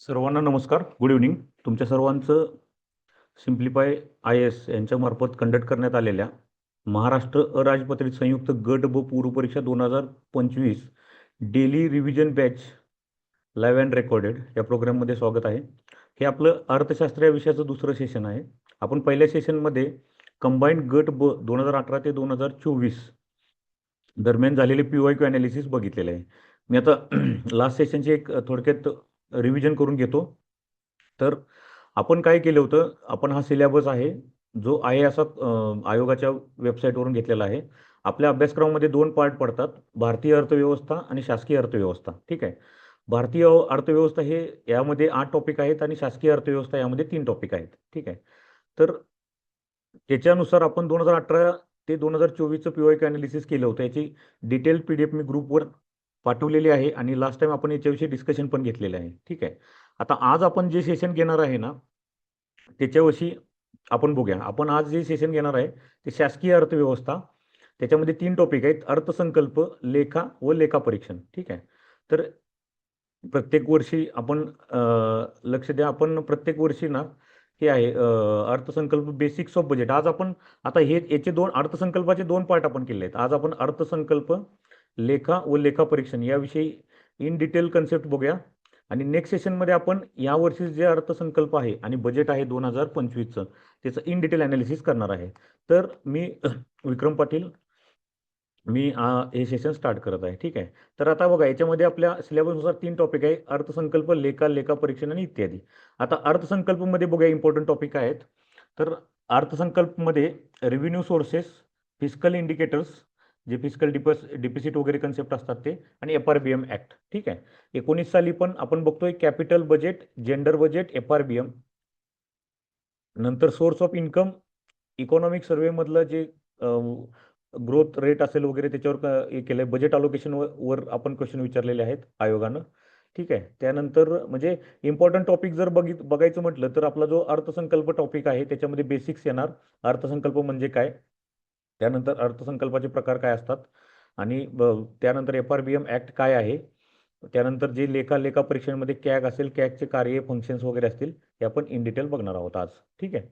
सर्वांना नमस्कार, good evening. तुमच्या सर्वांचं सिम्प्लिफाय IAS यांच्यामार्फत कंडक्ट करण्यात आलेल्या महाराष्ट्र अराजपत्रित संयुक्त गट ब पूर्व परीक्षा 2025 daily revision batch live and recorded या प्रोग्राममध्ये स्वागत आहे. हे आपलं अर्थशास्त्र या विषयाचं दुसरं सेशन आहे. आपण पहिल्या सेशनमध्ये कंबाईंड गट ब 2018 ते 2024 दरम्यान झालेले PYQ ॲनालिसिस बघितलेलं आहे. मी आता लास्ट सेशनची एक थोडक्यात रिव्हिजन करून घेतो. तर आपण काय केलं होतं, आपण हा सिलेबस आहे जो आहे असा आयोगाच्या वेबसाईटवरून घेतलेला आहे. आपल्या अभ्यासक्रमामध्ये 2 पार्ट पडतात, भारतीय अर्थव्यवस्था आणि शासकीय अर्थव्यवस्था. ठीक आहे. भारतीय अर्थव्यवस्था हे यामध्ये 8 टॉपिक आहेत आणि शासकीय अर्थव्यवस्था यामध्ये 3 टॉपिक आहेत. ठीक आहे. तर त्याच्यानुसार आपण 2018 ते 2024चं PYQ ॲनालिसिस केलं होतं. याची डिटेल PDF मी ग्रुपवर पाठवलेली आहे आणि लास्ट टाइम आपण याच्याविषयी डिस्कशन पण घेतलेलं आहे. ठीक आहे. आता आज आपण जे सेशन घेणार आहे ना, त्याच्याविषयी आपण बघूया. आपण आज जे सेशन घेणार आहे ते शासकीय अर्थव्यवस्था. त्याच्यामध्ये 3 टॉपिक आहेत, अर्थसंकल्प, लेखा व लेखापरीक्षण. ठीक आहे. तर प्रत्येक वर्षी आपण लक्ष द्या, आपण प्रत्येक वर्षी ना हे आहे अर्थसंकल्प बेसिक्स ऑफ बजेट. आज आपण आता याचे 2 अर्थसंकल्पाचे 2 पार्ट आपण केले आहेत. आज आपण अर्थसंकल्प, लेखा व लेखापरीक्षण याविषयी इन डिटेल कन्सेप्ट बघूया आणि नेक्स्ट सेशनमध्ये आपण यावर्षी जे अर्थसंकल्प आहे आणि बजेट आहे 2025चं त्याचं इन डिटेल ॲनालिसिस करणार आहे. तर मी विक्रम पाटील हे सेशन स्टार्ट करत आहे. ठीक आहे. तर आता बघा, याच्यामध्ये आपल्या सिलेबसनुसार 3 टॉपिक आहे, अर्थसंकल्प, लेखा, लेखापरीक्षण आणि इत्यादी. आता अर्थसंकल्पमध्ये बघूया इम्पॉर्टंट टॉपिक आहेत. तर अर्थसंकल्पमध्ये रेव्हेन्यू सोर्सेस, फिस्कल इंडिकेटर्स, जे फिस्कल डिपॉझिट वगैरे कन्सेप्ट असतात ते, आणि FRBM ॲक्ट. ठीक आहे. 19 साली पण आपण बघतोय capital budget, gender budget, FRBM. नंतर सोर्स ऑफ इन्कम, इकॉनॉमिक सर्व्हेमधलं जे ग्रोथ रेट असेल वगैरे त्याच्यावर हे केलं आहे. बजेट अलोकेशन वर आपण क्वेश्चन विचारलेले आहेत आयोगानं. ठीक आहे. त्यानंतर म्हणजे इम्पॉर्टंट टॉपिक जर बघायचं म्हटलं तर आपला जो अर्थसंकल्प टॉपिक आहे त्याच्यामध्ये बेसिक्स येणार. अर्थसंकल्प म्हणजे काय, त्यानंतर अर्थसंकल्पाचे प्रकार काय असतात, आणि त्यानंतर FRBM ॲक्ट काय आहे, त्यानंतर जे लेखापरीक्षणामध्ये कॅग असेल, कॅगचे कार्य, फंक्शन्स वगैरे असतील, हे आपण इन डिटेल बघणार आहोत आज. ठीक आहे.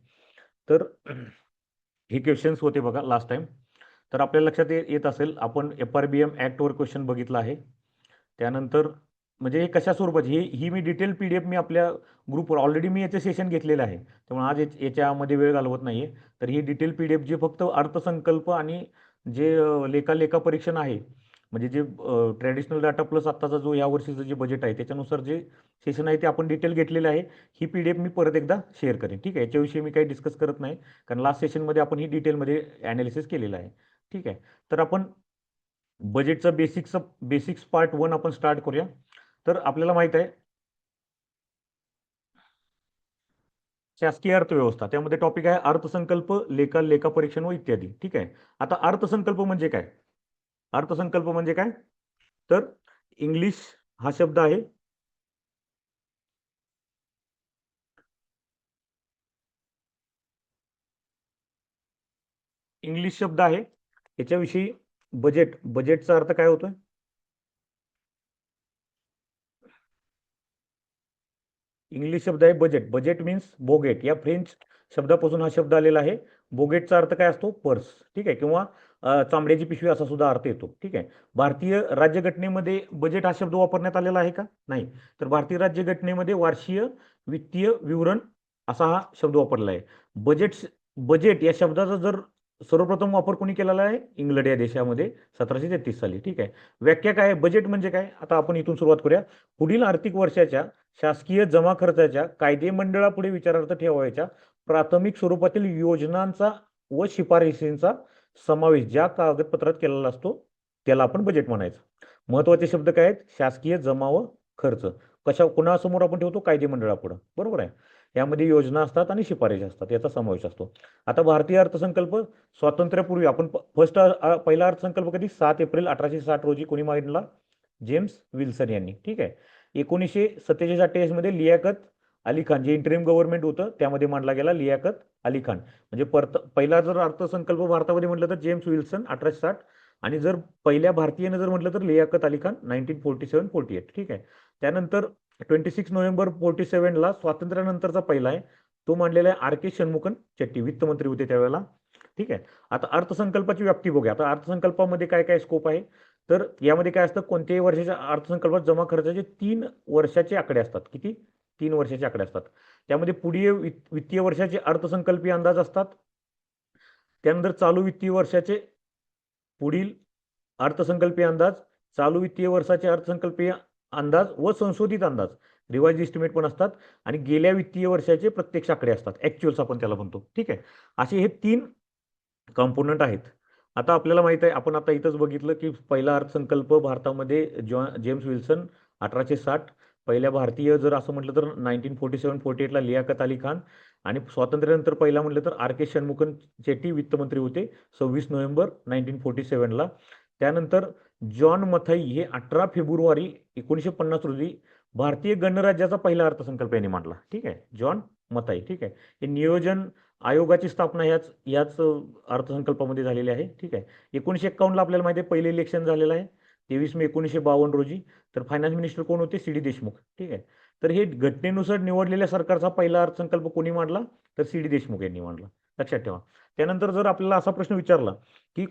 तर हे क्वेश्चन्स होते बघा लास्ट टाइम. तर आपल्या लक्षात येत असेल, आपण FRBM ॲक्टवर क्वेश्चन बघितला आहे. त्यानंतर म्हणजे हे कशा स्वरूपाची ही मी डिटेल PDF मी आपल्या ग्रुपवर ऑलरेडी मी याचे सेशन घेतलेलं आहे, त्यामुळे आज याच्यामध्ये वेळ घालवत नाही आहे. तर ही डिटेल PDF जे फक्त अर्थसंकल्प आणि जे लेखापरीक्षण आहे, म्हणजे जे ट्रॅडिशनल डाटा प्लस आत्ताचा जो या वर्षीचं जे बजेट आहे त्याच्यानुसार जे सेशन आहे ते आपण डिटेल घेतलेलं आहे. ही PDF मी परत एकदा शेअर करेन. ठीक आहे. याच्याविषयी मी काही डिस्कस करत नाही, कारण लास्ट सेशनमध्ये आपण ही डिटेलमध्ये ॲनालिसिस केलेलं आहे. ठीक आहे. तर आपण बजेटचा बेसिक्स पार्ट 1 आपण स्टार्ट करूया. तर आपल्याला माहित आहे शासकीय अर्थव्यवस्था, त्यामध्ये टॉपिक आहे अर्थसंकल्प, लेखापरीक्षण व इत्यादी. ठीक आहे. आता अर्थसंकल्प म्हणजे काय, अर्थसंकल्प म्हणजे काय, तर इंग्लिश हा शब्द आहे, इंग्लिश शब्द आहे. याच्याविषयी बजेटचा अर्थ काय होतोय, इंग्लिश शब्द आहे बजेट. बजेट मीन्स बोगेट, या फ्रेंच शब्दापासून हा शब्द आलेला आहे. बोगेटचा अर्थ काय असतो, पर्स. ठीक आहे. किंवा चामड्याची पिशवी असा सुद्धा अर्थ येतो. ठीक आहे. भारतीय राज्यघटनेमध्ये बजेट हा शब्द वापरण्यात आलेला आहे का, नाही. तर भारतीय राज्यघटनेमध्ये वार्षिक वित्तीय विवरण असा हा शब्द वापरला आहे. बजेट या शब्दाचा जर सर्वप्रथम वापर कोणी केलेला आहे, इंग्लंड या देशामध्ये 1733 साली. ठीक आहे. व्याख्या काय, बजेट म्हणजे काय, आता आपण इथून सुरुवात करूया. पुढील आर्थिक वर्षाच्या शासकीय जमा खर्चाच्या कायदेमंडळापुढे विचारार्थ ठेवायच्या प्राथमिक स्वरूपातील योजनांचा व शिफारशींचा समावेश ज्या कागदपत्रात केलेला असतो त्याला आपण बजेट म्हणायचं. महत्वाचे शब्द काय आहेत, शासकीय जमा व खर्च कुणासमोर आपण ठेवतो, कायदेमंडळापुढे. बरोबर आहे. यामध्ये योजना असतात आणि शिफारशी असतात, याचा समावेश असतो. आता भारतीय अर्थसंकल्प स्वातंत्र्यापूर्वी आपण पहिला अर्थसंकल्प कधी 7 एप्रिल 1860 रोजी कोणी मांडला, जेम्स विल्सन यांनी. ठीक आहे. 1947-48 मध्ये लियाकत अली खान, जे इंटरिम गव्हर्नमेंट होतं त्यामध्ये मांडला गेला, लियाकत अली खान. म्हणजे पहिला जर अर्थसंकल्प भारतामध्ये म्हटलं तर जेम्स विल्सन 1860, आणि जर पहिल्या भारतीयनं जर म्हटलं तर लियाकत अली खान 1947-48. ठीक आहे. त्यानंतर 26 नोव्हेंबर 47ला स्वातंत्र्यानंतरचा पहिला आहे. तो मांडलेला आहे आर के षण्मुखन चेट्टी, वित्तमंत्री होते त्यावेळेला. ठीक आहे. आता अर्थसंकल्पाची व्याप्ती बघूया. आता अर्थसंकल्पामध्ये काय काय स्कोप आहे, तर यामध्ये काय असतं, कोणत्याही वर्षाच्या अर्थसंकल्पात जमा खर्चाचे 3 वर्षाचे आकडे असतात. किती? 3 वर्षाचे आकडे असतात. त्यामध्ये पुढील वित्तीय वर्षाचे अर्थसंकल्पीय अंदाज असतात. त्यानंतर चालू वित्तीय वर्षाचे पुढील अर्थसंकल्पीय अंदाज, चालू वित्तीय वर्षाचे अर्थसंकल्पीय अंदाज व संशोधित अंदाज, रिवाइज एस्टिमेट पण असतात. आणि गेल्या वित्तीय वर्षाचे प्रत्यक्ष आकडे असतात, ऍक्च्युअल्स आपण त्याला म्हणतो. ठीक आहे. असे हे 3 कॉम्पोनंट आहेत. आता आपल्याला माहित आहे, आपण आता इथंच बघितलं की पहिला अर्थसंकल्प भारतामध्ये जेम्स विल्सन 1860, पहिल्या भारतीय जर असं म्हटलं तर 1947-48ला लियाकत अली खान, आणि स्वातंत्र्यानंतर पहिला म्हटलं तर आर के षण्मुखन चेट्टी वित्तमंत्री होते 26 नोव्हेंबर 1947ला. त्यानंतर जॉन मथाई हे 18 फेब्रुवारी 1950 रोजी भारतीय गणराज्याचा पहिला अर्थसंकल्प यांनी मांडला. ठीक आहे, जॉन मथाई. ठीक आहे. हे नियोजन आयोगाची स्थापना याच अर्थसंकल्पामध्ये झालेली आहे. ठीक आहे. 1951ला आपल्याला माहिती आहे पहिलं इलेक्शन झालेलं आहे, 23 मे 1952 रोजी. तर फायनान्स मिनिस्टर कोण होते? C D Deshmukh. ठीक आहे. तर हे घटनेनुसार निवडलेल्या सरकारचा पहिला अर्थसंकल्प कोणी मांडला? तर सी डी देशमुख यांनी मांडला. लक्षात ठेवा. त्यानंतर जर आपल्याला असा प्रश्न विचारला की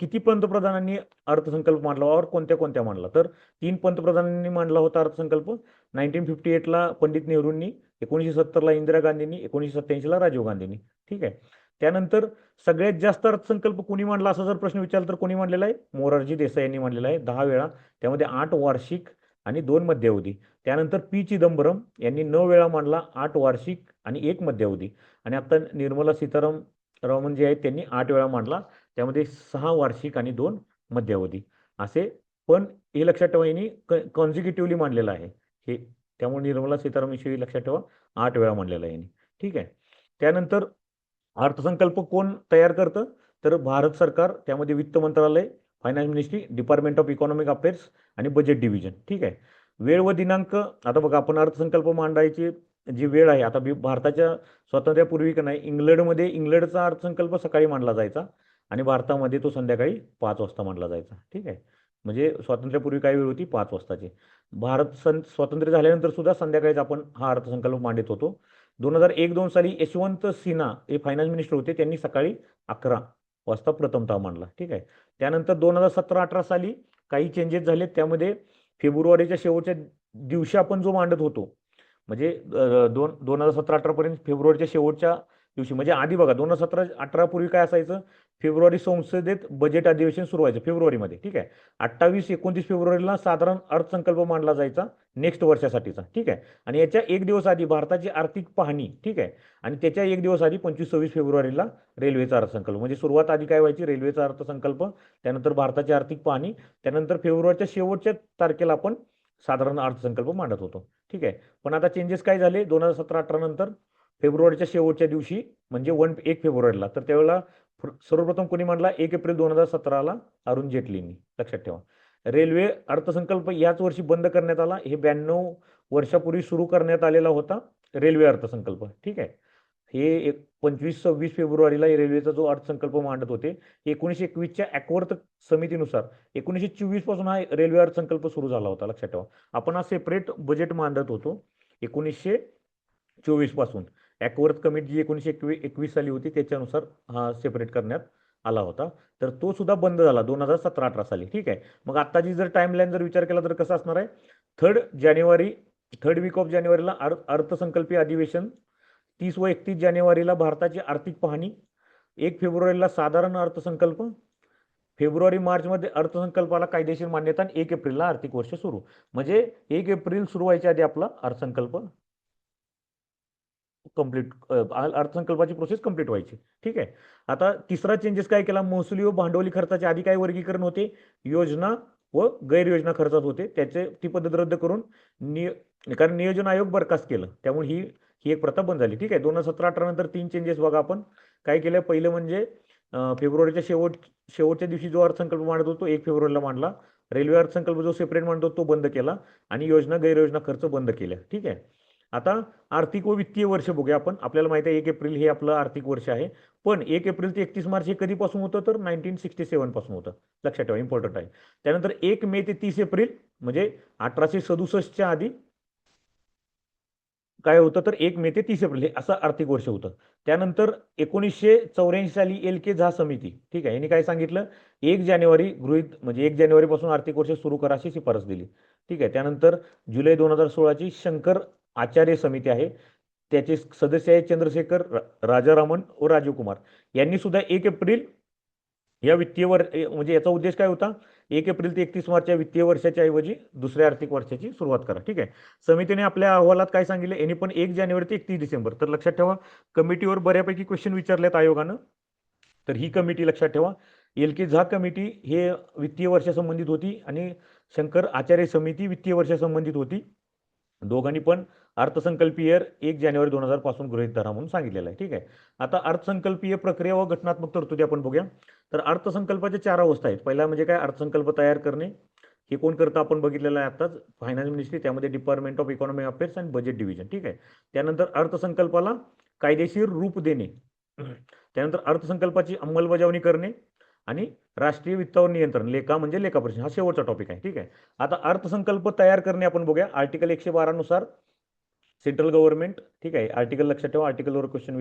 किती पंतप्रधानांनी अर्थसंकल्प मांडला और कोणत्या कोणत्या मांडला, तर 3 पंतप्रधानांनी मांडला होता अर्थसंकल्प. 1958ला पंडित नेहरूंनी, 1970ला इंदिरा गांधींनी, 1987ला राजीव गांधींनी. ठीक आहे. त्यानंतर सगळ्यात जास्त अर्थसंकल्प कोणी मांडला असा जर प्रश्न विचारला तर कोणी मांडलेला आहे? मोरारजी देसाई यांनी मांडलेला आहे 10 वेळा. त्यामध्ये 8 वार्षिक आणि 2 मध्यावधी. त्यानंतर पी चिदंबरम यांनी 9 वेळा मांडला, 8 वार्षिक आणि 1 मध्यावधी. आणि आता निर्मला सीतारामन जे आहेत त्यांनी 8 वेळा मांडला, त्यामध्ये 6 वार्षिक आणि 2 मध्यावधी असे. पण हे लक्षात ठेवा, यांनी कॉन्झिक्युटिव्हली मांडलेलं आहे हे. त्यामुळे निर्मला सीतारामन लक्षात ठेवा 8 वेळा मांडलेला आहे यांनी. ठीक आहे. त्यानंतर अर्थसंकल्प कोण तयार करतं? तर भारत सरकार, त्यामध्ये वित्त मंत्रालय, finance ministry, department of economic affairs आणि बजेट डिव्हिजन. ठीक आहे. वेळ व दिनांक, आता बघा आपण अर्थसंकल्प मांडायची जी वेळ आहे, आता भारताच्या स्वातंत्र्यापूर्वी का नाही, इंग्लंडचा अर्थसंकल्प सकाळी मांडला जायचा आणि भारतामध्ये तो संध्याकाळी 5 वाजता मांडला जायचा. ठीक आहे. म्हणजे स्वातंत्र्यापूर्वी काय वेळ होती? 5 वाजताची. स्वातंत्र्य झाल्यानंतर सुद्धा संध्याकाळीच आपण हा अर्थसंकल्प मांडत होतो. 2001-2 साली यशवंत सिन्हा हे फायनान्स मिनिस्टर होते, त्यांनी सकाळी 11 वाजता प्रथमतः मांडला. ठीक आहे. त्यानंतर 2017-18 साली काही चेंजेस झाले, त्यामध्ये फेब्रुवारीच्या शेवटच्या दिवशी आपण जो मांडत होतो, म्हणजे 2017-18 पर्यंत फेब्रुवारीच्या शेवटच्या दिवशी, म्हणजे आधी बघा 2017-18 पूर्वी काय असायचं, फेब्रुवारी संसदेत बजेट अधिवेशन सुरू व्हायचं फेब्रुवारीमध्ये. ठीक आहे. 28-29 फेब्रुवारीला साधारण अर्थसंकल्प मांडला जायचा नेक्स्ट वर्षासाठीचा. ठीक आहे. आणि याच्या 1 दिवस आधी भारताची आर्थिक पाहणी. ठीक आहे. आणि त्याच्या 1 दिवस आधी 25-26 फेब्रुवारीला रेल्वेचा अर्थसंकल्प. म्हणजे सुरुवात आधी काय व्हायची? रेल्वेचा अर्थसंकल्प, त्यानंतर भारताची आर्थिक पाहणी, त्यानंतर फेब्रुवारीच्या शेवटच्या तारखेला आपण साधारण अर्थसंकल्प मांडत होतो. ठीक आहे. पण आता चेंजेस काय झाले 2017-18 नंतर? फेब्रुवारीच्या शेवटच्या दिवशी म्हणजे 1 फेब्रुवारीला, तर त्यावेळेला सर्वप्रथम कोणी मांडला? 1 एप्रिल 2017ला अरुण जेटलींनी. लक्षात ठेवा. रेल्वे अर्थसंकल्प याच वर्षी बंद करण्यात आला. हे 92 वर्षापूर्वी सुरू करण्यात आलेला होता रेल्वे अर्थसंकल्प. ठीक आहे. हे 25-26 फेब्रुवारीला रेल्वेचा जो अर्थसंकल्प मांडत होते, 1921च्या ॲक्वर्थ समितीनुसार 1924 पासून हा रेल्वे अर्थसंकल्प सुरू झाला होता. लक्षात ठेवा. आपण हा सेपरेट बजेट मांडत होतो 1924 पासून. ॲक्वर्थ कमिटी जी 1921 साली होती त्याच्यानुसार हा सेपरेट करण्यात आला होता. तर तो सुद्धा बंद झाला 2017-18 साली. ठीक आहे. मग आत्ताची जर टाइमलाईन जर विचार केला तर कसं असणार आहे? 3rd वीक ऑफ जानेवारीला अर्थसंकल्पीय अधिवेशन, 30 व 31 जानेवारीला भारताची आर्थिक पाहणी, 1 फेब्रुवारीला साधारण अर्थसंकल्प, फेब्रुवारी-मार्चमध्ये अर्थसंकल्पाला कायदेशीर मान्यता आणि 1 एप्रिलला आर्थिक वर्ष सुरू. म्हणजे 1 एप्रिल सुरू व्हायच्या आधी आपला अर्थसंकल्प कंप्लीट, अर्थसंकल्पाची प्रोसेस कंप्लीट व्हायची. ठीक आहे. आता तिसरा चेंजेस काय केला? महसुली व भांडवली खर्चाचे आधी काय वर्गीकरण होते? योजना व गैरयोजना खर्चात होते, ती पद्धत रद्द करून कारण नियोजन आयोग बरखास्त केलं, त्यामुळे ही एक प्रथा बंद झाली. ठीक आहे. 2017-18 नंतर 3 चेंजेस बघा आपण काय केलं. पहिलं म्हणजे फेब्रुवारीच्या शेवटच्या दिवशी जो अर्थसंकल्प मांडत होतो 1 फेब्रुवारीला मांडला. रेल्वे अर्थसंकल्प जो सेपरेट मांडतो तो बंद केला आणि योजना गैरयोजना खर्च बंद केल्या. ठीक आहे. आता आर्थिक व वित्तीय वर्ष बघूया आपण. आपल्याला माहिती आहे 1 एप्रिल हे आपलं आर्थिक वर्ष आहे, पण 1 एप्रिल ते 31 मार्च हे कधीपासून होतं? तर 1967 पासून होतं. लक्षात ठेवा, इम्पॉर्टंट आहे. त्यानंतर 1 मे ते 30 एप्रिल म्हणजे 1867च्या आधी काय होतं तर 1 मे ते 30 एप्रिल हे असं आर्थिक वर्ष होतं. त्यानंतर 1984 साली एल के झा समिती, ठीक आहे, यांनी काय सांगितलं, 1 जानेवारी गृहीत म्हणजे 1 जानेवारीपासून आर्थिक वर्ष सुरू करा अशी शिफारस दिली. ठीक आहे. त्यानंतर जुलै 2016ची शंकर आचार्य समिती आहे, त्याचे सदस्य आहेत चंद्रशेखर राजारामन व राजीव कुमार. यांनी सुद्धा 1 एप्रिल या म्हणजे याचा उद्देश काय होता, 1 एप्रिल ते 31 मार्च या वित्तीय वर्षाच्या ऐवजी दुसऱ्या आर्थिक वर्षाची सुरुवात करा. ठीक आहे. समितीने आपल्या अहवालात काय सांगितलं, यांनी पण 1 जानेवारी ते 31 डिसेंबर, तर लक्षात ठेवा कमिटीवर बऱ्यापैकी क्वेश्चन विचारलेत आयोगानं. तर ही कमिटी लक्षात ठेवा. एल के झा कमिटी हे वित्तीय वर्षासंबंधित होती आणि शंकर आचार्य समिती वित्तीय वर्षासंबंधित होती. दोघांनी पण अर्थसंकल्पीय 1 जानेवारी 2000 पासून गृहीत धरा म्हणून सांगितलेलं आहे. ठीक आहे. आता अर्थसंकल्पीय प्रक्रिया व घटनात्मक तरतुदी आपण बघूया. तर अर्थसंकल्पाच्या 4 अवस्था आहेत. पहिला म्हणजे काय, अर्थसंकल्प तयार करणे. हे कोण करतं आपण बघितलेलं आहे आताच, फायनान्स मिनिस्ट्री, त्यामध्ये department of economic affairs and budget division. ठीक आहे. त्यानंतर अर्थसंकल्पाला कायदेशीर रूप देणे, त्यानंतर अर्थसंकल्पाची अंमलबजावणी करणे आणि राष्ट्रीय वित्तावर नियंत्रण, लेखा म्हणजे लेखापरीक्षण, हा शेवटचा टॉपिक आहे. ठीक आहे. आता अर्थसंकल्प तयार करणे आपण बघूया. आर्टिकल 112 नुसार सेंट्रल गव्हर्नमेंट, ठीक आहे, आर्टिकल लक्षात ठेवा, आर्टिकलवर क्वेश्चन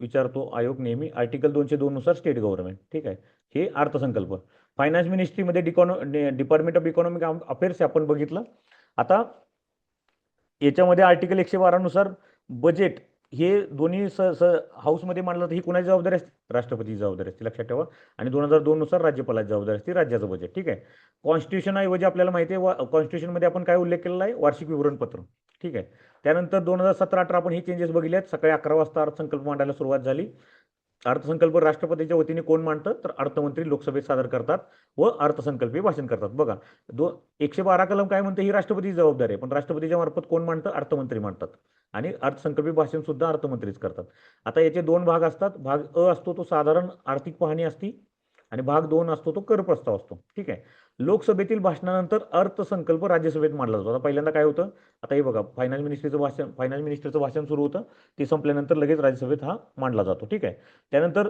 विचारतो आयोग नेहमी. आर्टिकल 202 नुसार स्टेट गव्हर्नमेंट. ठीक आहे. हे अर्थसंकल्प. फायनान्स मिनिस्ट्रीमध्ये डिपार्टमेंट ऑफ इकॉनॉमिक अफेअर्स आपण बघितलं. आता याच्यामध्ये आर्टिकल 112 नुसार बजेट हे दोन्ही हाऊसमध्ये मांडलं तर ही कुणाची जबाबदारी असते, राष्ट्रपतीची जबाबदारी असते, लक्षात ठेवा. आणि 2002 नुसार राज्यपालाची जबाबदारी असते राज्याचं बजेट. ठीक आहे. कॉन्स्टिट्यूशन ऐवजी आपल्याला माहिती आहे, कॉन्स्टिट्यूशनमध्ये आपण काय उल्लेख केलेला आहे, वार्षिक विवरणपत्र. ठीक आहे. त्यानंतर 2017-18 आपण हे चेंजेस बघितले आहेत. सकाळी 11 वाजता अर्थसंकल्प मांडायला सुरुवात झाली. अर्थसंकल्प राष्ट्रपतीच्या वतीने कोण मांडतं, तर अर्थमंत्री लोकसभेत सादर करतात व अर्थसंकल्पीय भाषण करतात. बघा, 112 कलम काय म्हणते, ही राष्ट्रपतीची जबाबदारी आहे, पण राष्ट्रपतीच्या मार्फत कोण मांडतं, अर्थमंत्री मांडतात. आणि अर्थसंकल्पीय भाषण सुद्धा अर्थमंत्रीच करतात. आता याचे 2 भाग असतात. भाग अ असतो तो साधारण आर्थिक पाहणी असती आणि भाग 2 असतो तो कर प्रस्ताव असतो. ठीक आहे. लोकसभेतील भाषणानंतर अर्थसंकल्प राज्यसभेत मांडला जातो. आता पहिल्यांदा काय होतं, आता हे बघा, फायनान्स मिनिस्टरचं भाषण सुरू होतं, ते संपल्यानंतर लगेच राज्यसभेत हा मांडला जातो. ठीक आहे. त्यानंतर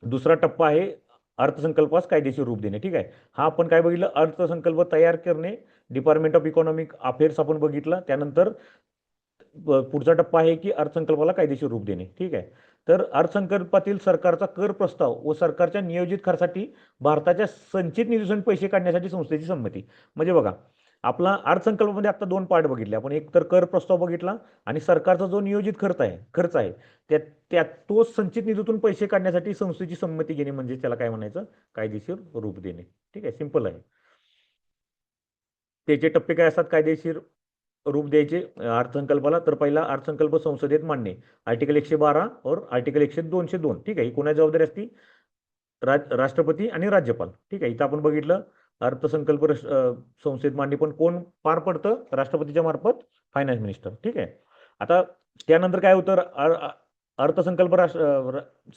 दुसरा टप्पा आहे अर्थसंकल्पास कायदेशीर रूप देणे. ठीक आहे. हा आपण काय बघितलं, अर्थसंकल्प तयार करणे, डिपार्टमेंट ऑफ इकॉनॉमिक अफेअर्स आपण बघितलं. त्यानंतर पुढचा टप्पा आहे की अर्थसंकल्पाला कायदेशीर रूप देणे. ठीक आहे. तर अर्थसंकल्पातील सरकारचा कर प्रस्ताव व सरकारच्या नियोजित खर्चासाठी भारताच्या संचित निधीतून पैसे काढण्यासाठी संस्थेची संमती. म्हणजे बघा, आपला अर्थसंकल्पामध्ये आता 2 पार्ट बघितले आपण, एक तर कर प्रस्ताव बघितला आणि सरकारचा जो नियोजित खर्च आहे त्यात तो संचित निधीतून पैसे काढण्यासाठी संस्थेची संमती घेणे, म्हणजे त्याला काय म्हणायचं, कायदेशीर रूप देणे. ठीक आहे. सिंपल आहे. त्याचे टप्पे काय असतात कायदेशीर रूप द्यायचे अर्थसंकल्पाला, तर पहिला अर्थसंकल्प संसदेत मांडणे, आर्टिकल 112 और आर्टिकल 202. ठीक आहे. ही कोणाची जबाबदारी असती, राष्ट्रपती आणि राज्यपाल. ठीक आहे. इथं आपण बघितलं अर्थसंकल्प संसदेत मांडणी पण कोण पार पडतं, राष्ट्रपतीच्या मार्फत फायनान्स मिनिस्टर. ठीक आहे. आता त्यानंतर काय होतं, अर्थसंकल्प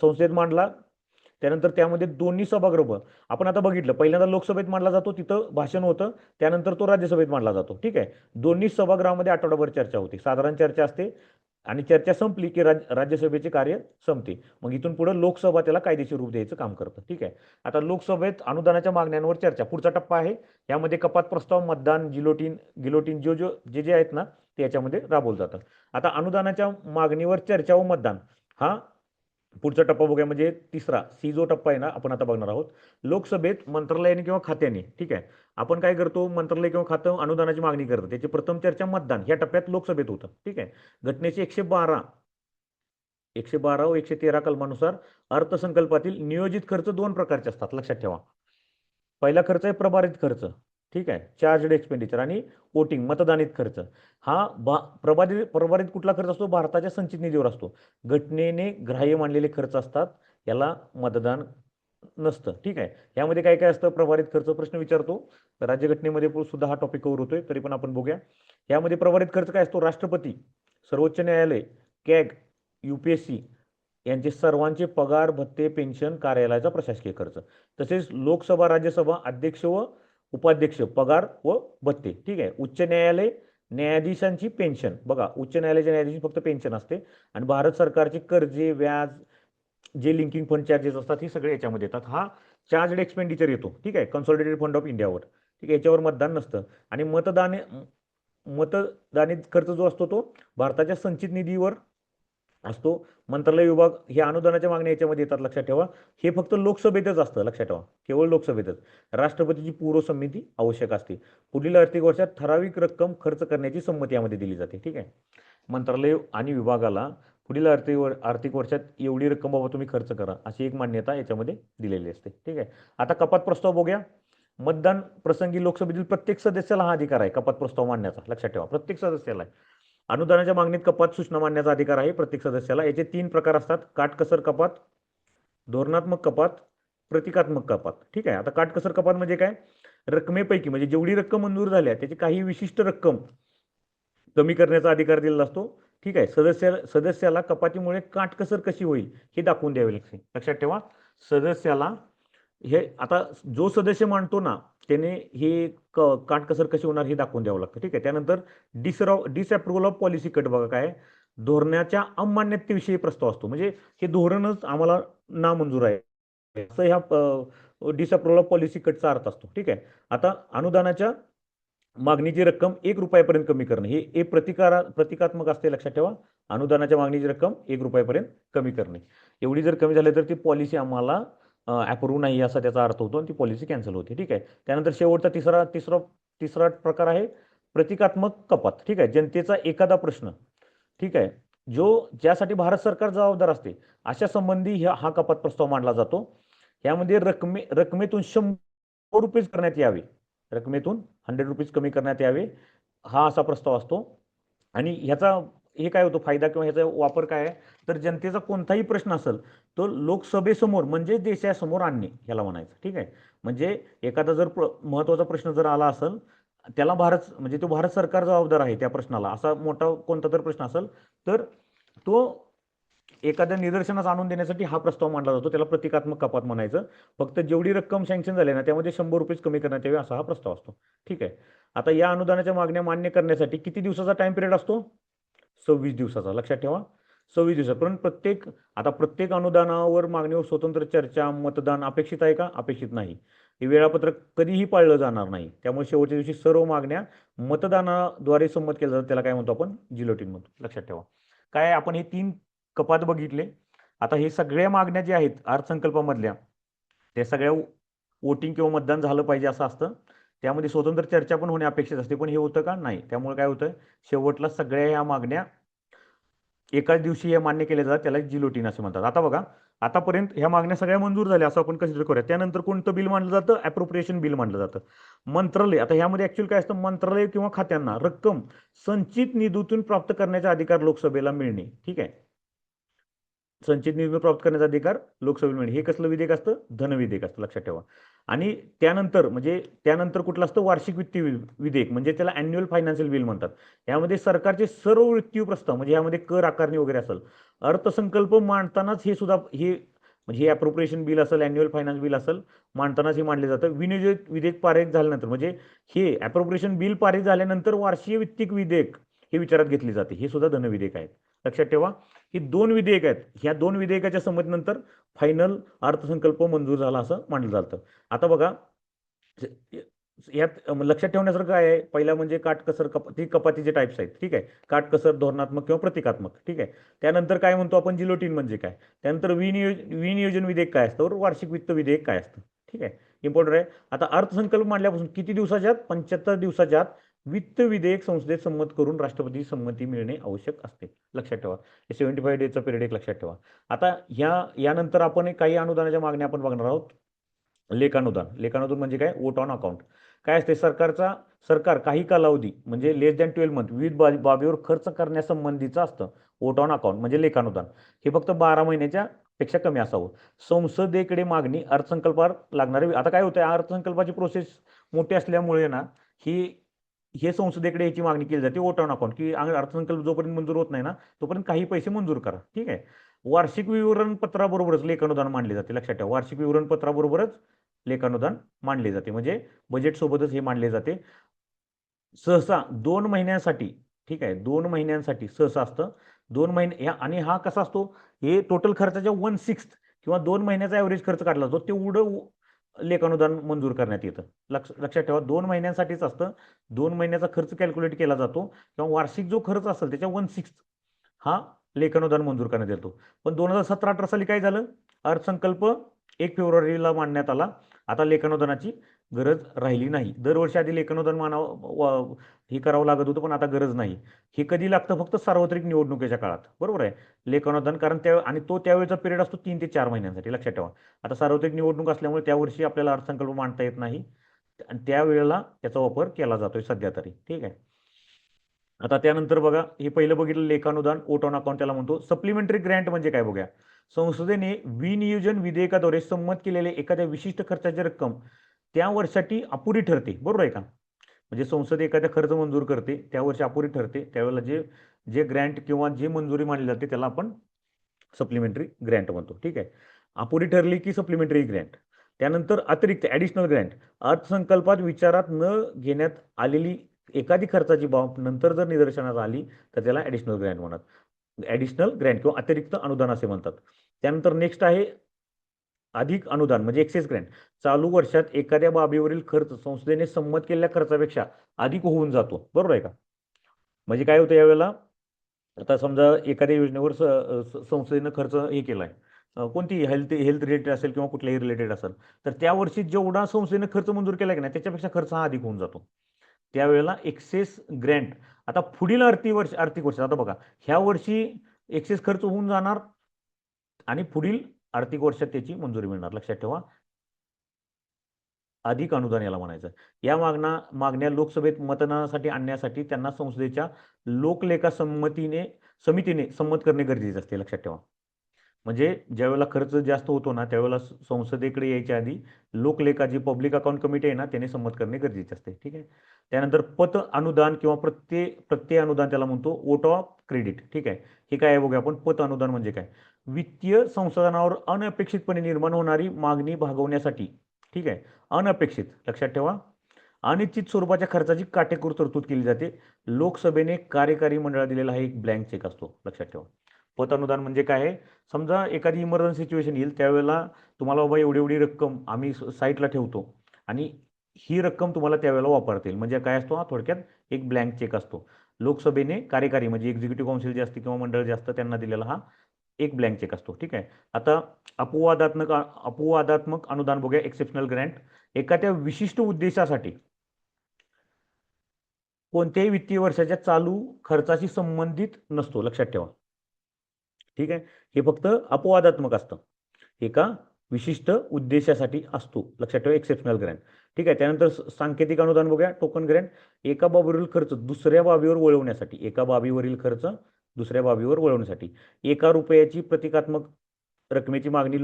संसदेत मांडला, त्यानंतर त्यामध्ये दोन्ही सभागृह आपण आता बघितलं, पहिल्यांदा लोकसभेत मांडला जातो, तिथं भाषण होतं, त्यानंतर तो राज्यसभेत मांडला जातो. ठीक आहे. दोन्ही सभागृहामध्ये आठवडाभर चर्चा होती, साधारण चर्चा असते, आणि चर्चा संपली की राज्यसभेचे कार्य संपते. मग इथून पुढे लोकसभा त्याला कायदेशीर रूप द्यायचं काम करतं. ठीक आहे. आता लोकसभेत अनुदानाच्या मागण्यांवर चर्चा पुढचा टप्पा आहे. यामध्ये कपात प्रस्ताव, मतदान, गिलोटीन जे जे आहेत ना, ते याच्यामध्ये राबवलं जातं. आता अनुदानाच्या मागणीवर चर्चा व मतदान हा पुढचा टप्पा बघूया, म्हणजे तिसरा सी जो टप्पा आहे ना, आपण आता बघणार आहोत. लोकसभेत मंत्रालयाने किंवा खात्याने, ठीक आहे, आपण काय करतो, मंत्रालय किंवा खातं अनुदानाची मागणी करतं, त्याची प्रथम चर्चा मतदान ह्या टप्प्यात लोकसभेत होतं. ठीक आहे. घटनेचे 112 व 113 कलमानुसार अर्थसंकल्पातील नियोजित खर्च 2 प्रकारचे असतात, लक्षात ठेवा. पहिला खर्च आहे प्रभारित खर्च. ठीक आहे, चार्जड एक्सपेंडिचर, आणि वोटिंग मतदानित खर्च. हा प्रभारित कुठला खर्च असतो, भारताच्या संचित निधीवर असतो. घटनेने ग्राह्य मानलेले खर्च असतात, याला मतदान नसतं. ठीक आहे. यामध्ये काय काय असतं, प्रभारित खर्च प्रश्न विचारतो, राज्यघटनेमध्ये सुद्धा हा टॉपिक कव्हर होतोय, तरी पण आपण बघूया. यामध्ये प्रभारित खर्च काय असतो, राष्ट्रपती, सर्वोच्च न्यायालय, कॅग, UPSC यांचे सर्वांचे पगार, भत्ते, पेन्शन, कार्यालयाचा प्रशासकीय खर्च, तसेच लोकसभा, राज्यसभा अध्यक्ष व उपाध्यक्ष पगार व भत्ते. ठीक आहे. उच्च न्यायालय न्यायाधीशांची पेन्शन, बघा, उच्च न्यायालयाच्या न्यायाधीश फक्त पेन्शन असते, आणि भारत सरकारचे कर्जे, व्याज, जे लिंकिंग फंड चार्जेस असतात, हे सगळे याच्यामध्ये येतात. हा चार्जड एक्सपेंडिचर येतो. ठीक आहे. कन्सॉलिडेटेड फंड ऑफ इंडियावर. ठीक आहे. याच्यावर मतदान नसतं. आणि मतदानित खर्च जो असतो तो भारताच्या संचित निधीवर असतो. मंत्रालय विभाग हे अनुदानाच्या मागण्या याच्यामध्ये येतात, लक्षात ठेवा. हे फक्त लोकसभेतच असतं, लक्षात ठेवा, केवळ लोकसभेतच. राष्ट्रपतीची पूर्व संमती आवश्यक असते. पुढील आर्थिक वर्षात ठराविक रक्कम खर्च करण्याची संमती यामध्ये दिली जाते. ठीक आहे. मंत्रालय आणि विभागाला पुढील आर्थिक वर्षात एवढी रक्कम बाबा तुम्ही खर्च करा अशी एक मान्यता याच्यामध्ये दिलेली असते. ठीक आहे. आता कपात प्रस्ताव बघूया. मतदान प्रसंगी लोकसभेतील प्रत्येक सदस्याला हा अधिकार आहे कपात प्रस्ताव मांडण्याचा, लक्षात ठेवा, प्रत्येक सदस्याला आहे. अनुदानाच्या मागणीत कपात सूचना मांडण्याचा अधिकार आहे प्रत्येक सदस्याला. याचे 3 प्रकार असतात: काटकसर कपात, धोरणात्मक कपात, प्रतिकात्मक कपात. ठीक आहे. आता काटकसर कपात म्हणजे काय? रकमेपैकी म्हणजे जेवढी रक्कम मंजूर झाल्या त्याची काही विशिष्ट रक्कम कमी करण्याचा अधिकार दिलेला असतो. ठीक आहे. सदस्याला कपातीमुळे काटकसर कशी होईल हे दाखवून द्यावे लागते, लक्षात ठेवा. सदस्याला हे आता जो सदस्य मांडतो ना त्याने हे काटकसर कशी होणार हे दाखवून द्यावं लागतं. ठीक आहे. त्यानंतर डिसअप्रुव्हल ऑफ पॉलिसी कट बघा काय, धोरणाच्या अमान्यतेविषयी प्रस्ताव असतो. म्हणजे हे धोरणच आम्हाला नामंजूर आहे असं ह्या डिसअप्रुव्हल ऑफ पॉलिसी कटचा अर्थ असतो. ठीक आहे. आता अनुदानाच्या मागणीची रक्कम 1 रुपयापर्यंत कमी करणे हे प्रतिकात्मक असते, लक्षात ठेवा. अनुदानाच्या मागणीची रक्कम 1 रुपयापर्यंत कमी करणे. एवढी जर कमी झाली तर ती पॉलिसी आम्हाला अप्रूव्ह नाही असा त्याचा अर्थ होतो आणि ती पॉलिसी कॅन्सल होते. ठीक आहे. त्यानंतर शेवटचा तिसरा प्रकार आहे प्रतिकात्मक कपात. ठीक आहे. जनतेचा एखादा प्रश्न, ठीक आहे, ज्यासाठी भारत सरकार जबाबदार असते अशा संबंधी हा कपात प्रस्ताव मांडला जातो. यामध्ये रकमेतून 100 रुपये करण्यात यावे, रकमेतून 100 रुपीज कमी करण्यात यावे हा असा प्रस्ताव असतो. आणि ह्याचा हे काय होतो फायदा किंवा ह्याचा वापर काय आहे तर जनतेचा कोणताही प्रश्न असेल तो लोकसभेसमोर म्हणजे देशासमोर आणणे ह्याला म्हणायचं. ठीक आहे. म्हणजे एखादा जर महत्त्वाचा प्रश्न जर आला असेल त्याला म्हणजे तो भारत सरकार जबाबदार आहे त्या प्रश्नाला, असा मोठा कोणता तर प्रश्न असेल तर तो एखाद्या निदर्शनास आणून देण्यासाठी हा प्रस्ताव मांडला जातो. त्याला प्रतिकात्मक कपात म्हणायचं. फक्त जेवढी रक्कम सँक्शन झाली ना त्यामध्ये 100 रुपये कमी करण्यात यावे असा हा प्रस्ताव असतो. ठीक आहे. आता या अनुदानाच्या मागण्या मान्य करण्यासाठी किती दिवसाचा टाइम पिरियड असतो? 26 दिवसाचा, लक्षात ठेवा. 26 दिवसात. पण प्रत्येक अनुदानावर मागणीवर स्वतंत्र चर्चा मतदान अपेक्षित आहे का? अपेक्षित नाही. हे वेळापत्रक कधीही पाळलं जाणार नाही. त्यामुळे शेवटच्या दिवशी सर्व मागण्या मतदानाद्वारे संमत केल्या जातात. त्याला काय म्हणतो आपण? जिलोटिन म्हणतो, लक्षात ठेवा. काय आपण हे 3 कपात बघितले. आता हे सगळ्या मागण्या ज्या आहेत अर्थसंकल्पामधल्या त्या सगळ्या वोटिंग किंवा मतदान झालं पाहिजे असं असतं. त्यामध्ये स्वतंत्र चर्चा पण होणे अपेक्षित असते. पण हे होतं का? नाही. त्यामुळे काय होतं शेवटला सगळ्या ह्या मागण्या एकाच दिवशी हे मान्य केले जातात. त्याला जिलोटिन असे म्हणतात. आता बघा, आतापर्यंत ह्या मागण्या सगळ्या मंजूर झाल्या असं आपण कन्सिडर करूया. त्यानंतर कोणतं बिल मांडलं जातं? अप्रोप्रिएशन बिल मांडलं जातं. मंत्रालय, आता ह्यामध्ये ऍक्च्युअली काय असतं? मंत्रालय किंवा खात्यांना रक्कम संचित निधीतून प्राप्त करण्याचा अधिकार लोकसभेला मिळणे. ठीक आहे. संचित निधी प्राप्त करण्याचा अधिकार लोकसभेला मिळणे हे कसलं विधेयक असतं? धन विधेयक असतं, लक्षात ठेवा. आणि त्यानंतर कुठलं असतं? वार्षिक वित्तीय विधेयक, म्हणजे त्याला अॅन्युअल फायनान्शियल बिल म्हणतात. यामध्ये सरकारचे सर्व वित्तीय प्रस्ताव म्हणजे यामध्ये कर आकारणी वगैरे असेल, अर्थसंकल्प मांडतानाच म्हणजे हे अप्रोप्रिएशन बिल असेल, अॅन्युअल फायनान्स बिल असेल, मांडतानाच हे मांडले जातं. विनियोजित विधेयक पारित झाल्यानंतर म्हणजे हे अप्रोप्रिएशन बिल पारित झाल्यानंतर वार्षिक वित्तीय विधेयक हे विचारात घेतले जाते. हे सुद्धा धन विधेयक आहेत, लक्षात ठेवा. ही 2 विधेयक आहेत. ह्या 2 विधेयकाच्या संमतीनंतर फायनल अर्थसंकल्प मंजूर झाला असं मानलं जातं. आता बघा यात लक्षात ठेवण्यासारखं काय आहे? पहिला म्हणजे काटकसर कपातीचे टाइप्स आहेत. ठीक आहे. काटकसर, धोरणात्मक किंवा प्रतिकात्मक. ठीक आहे. त्यानंतर काय म्हणतो आपण? जिलोटिन म्हणजे काय? त्यानंतर विनियोजन विधेयक काय असतं? वार्षिक वित्त विधेयक काय असतं? ठीक आहे. इम्पॉर्टंट आहे. आता अर्थसंकल्प मांडल्यापासून किती दिवसाच्या आत? 75 दिवसाच्या आत वित्त विधेयक संसदेत संमत करून राष्ट्रपती संमती मिळणे आवश्यक असते, लक्षात ठेवा. 75 डेजचा पिरियड एक लक्षात ठेवा. आता यानंतर आपण काही अनुदानाच्या मागण्या आपण बघणार आहोत. लेखानुदान म्हणजे काय? Vote on account. काय असते? सरकार काही कालावधी म्हणजे लेस दॅन 12 मंथ विविध बाबीवर खर्च करण्यासंबंधीचं असतं वोट ऑन अकाउंट म्हणजे लेखानुदान. हे फक्त 12 महिन्याच्या पेक्षा कमी असावं. संसदेकडे मागणी अर्थसंकल्पावर लागणारे. आता काय होतं? अर्थसंकल्पाची प्रोसेस मोठी असल्यामुळे ना हे संसदेकडे याची मागणी केली जाते वोट ऑन अकाउंट, की अर्थसंकल्प जोपर्यंत मंजूर होत नाही ना तोपर्यंत काही पैसे मंजूर करा. ठीक आहे. वार्षिक विवरणपत्राबरोबरच लेखानुदान मांडले जाते, लक्षात ठेवा. वार्षिक विवरणपत्राबरोबरच लेखानुदान मांडले जाते म्हणजे बजेट सोबतच हे मांडले जाते. सहसा 2 महिन्यांसाठी. ठीक आहे. 2 महिन्यांसाठी सहसा असतं. 2 महिने आणि हा कसा असतो? हे टोटल खर्चाच्या 1/6 किंवा 2 महिन्याचा ॲव्हरेज खर्च काढला जातो. लेखानुदान मंजूर करण्यात येतं. लक्षात ठेवा 2 महिन्यांसाठीच असतं. 2 महिन्याचा खर्च कॅल्क्युलेट केला जातो किंवा वार्षिक जो खर्च असेल त्याच्या 1/6 हा लेखानुदान मंजूर करण्यात येतो. पण 2017-18 साली काय झालं? अर्थसंकल्प 1 फेब्रुवारीला मांडण्यात आला. आता लेखानुदानाची गरज राहिली नाही. दरवर्षी आधी लेखानुदान हे करावं लागत होतं, पण आता गरज नाही. हे कधी लागतं? फक्त सार्वत्रिक निवडणुकीच्या काळात. बरोबर आहे. लेखानुदान कारण आणि तो त्यावेळेचा पिरियड असतो 3 ते 4 महिन्यांसाठी. लक्षात ठेवा. आता सार्वत्रिक निवडणूक असल्यामुळे त्या वर्षी आपल्याला अर्थसंकल्प मांडता येत नाही आणि त्यावेळेला त्याचा वापर केला जातोय सध्या तरी. ठीक आहे. आता त्यानंतर बघा, हे पहिलं बघितलं लेखानुदान, वोट ऑन अकाउंट त्याला म्हणतो. सप्लिमेंटरी ग्रँट म्हणजे काय बघूया. संसदेने विनियोजन विधेयकाद्वारे संमत केलेले एखाद्या विशिष्ट खर्चाची रक्कम त्या वर्षासाठी अपुरी ठरते. बरोबर आहे का? म्हणजे संसद एखाद्या खर्च मंजूर करते, त्या वर्षी अपुरी ठरते, त्यावेळेला जे जे ग्रँट किंवा जे मंजुरी मानली जाते त्याला आपण सप्लिमेंटरी ग्रँट म्हणतो. ठीक आहे. अपुरी ठरली की सप्लिमेंटरी ग्रँट. त्यानंतर अतिरिक्त ॲडिशनल ग्रँट, अर्थसंकल्पात विचारात न घेण्यात आलेली एखादी खर्चाची बाब नंतर जर निदर्शनास आली तर त्याला ॲडिशनल ग्रँट म्हणतात. ॲडिशनल ग्रँट किंवा अतिरिक्त अनुदान असे म्हणतात. त्यानंतर नेक्स्ट आहे अधिक अनुदान म्हणजे एक्सेस ग्रँट. चालू वर्षात एखाद्या बाबीवरील खर्च संस्थेने संमत केलेल्या खर्चापेक्षा अधिक होऊन जातो. बरोबर आहे का? म्हणजे काय होतं यावेळेला, आता समजा एखाद्या योजनेवर संस्थेनं खर्च हे केला आहे, कोणती हेल्थ हेल्थ रिलेटेड असेल किंवा कुठल्याही रिलेटेड असेल, तर त्या वर्षी जेवढा संस्थेनं खर्च मंजूर केला की नाही त्याच्यापेक्षा खर्च हा अधिक होऊन जातो. त्यावेळेला एक्सेस ग्रँट आता पुढील आर्थिक वर्ष आता बघा, ह्या वर्षी एक्सेस खर्च होऊन जाणार आणि पुढील आर्थिक वर्षात त्याची मंजुरी मिळणार. लक्षात ठेवा. अधिक अनुदान याला म्हणायचं. या मागण्या लोकसभेत मतदानासाठी आणण्यासाठी त्यांना संसदेच्या लोकलेखा समितीने संमत करणे गरजेचे असते. लक्षात ठेवा. म्हणजे ज्यावेळेला खर्च जास्त होतो ना त्यावेळेला संसदेकडे यायच्या आधी लोकलेखा जी पब्लिक अकाउंट कमिटी आहे ना त्याने संमत करणे गरजेचे असते. ठीक आहे. त्यानंतर पत अनुदान किंवा प्रत्यय अनुदान त्याला म्हणतो, वोट ऑफ क्रेडिट. ठीक आहे. हे काय आहे बघूया आपण. पत अनुदान म्हणजे काय? वित्तीय संसाधनावर अनपेक्षितपणे निर्माण होणारी मागणी भागवण्यासाठी. ठीक आहे. अनपेक्षित लक्षात ठेवा. अनिश्चित स्वरूपाच्या खर्चाची काटेकोर तरतूद केली जाते. लोकसभेने कार्यकारी मंडळाला दिलेला हा एक ब्लँक चेक असतो. लक्षात ठेवा. पत अनुदान म्हणजे काय आहे? समजा एखादी इमर्जन्सी सिच्युएशन येईल त्यावेळेला तुम्हाला बाबा एवढी एवढी रक्कम आम्ही साईटला ठेवतो आणि ही रक्कम तुम्हाला त्यावेळेला वापरता येईल. म्हणजे काय असतो? हा थोडक्यात एक ब्लँक चेक असतो. लोकसभेने कार्यकारी म्हणजे एक्झिक्युटिव्ह काउन्सिल जे असते किंवा मंडळ जे असतं त्यांना दिलेला हा एक ब्लँक चेक असतो. ठीक आहे. आता अपवादात्मक अनुदान बघूया. एक्सेप्शनल ग्रँट एखाद्या विशिष्ट उद्देशासाठी कोणत्याही वित्तीय वर्षाच्या चालू खर्चाशी संबंधित नसतो. लक्षात ठेवा. ठीक आहे. हे फक्त अपवादात्मक असतं. एका विशिष्ट उद्देशासाठी असतो. लक्षात ठेवा. Exceptional Grant. ठीक आहे. त्यानंतर सांकेतिक अनुदान बघूया. टोकन ग्रँट एका बाबीवरील खर्च दुसऱ्या बाबीवर वळवण्यासाठी. एका बाबीवरील खर्च दुसऱ्या बाबीवर वळवण्यासाठी ₹1 प्रतिकात्मक रकमेची मागणी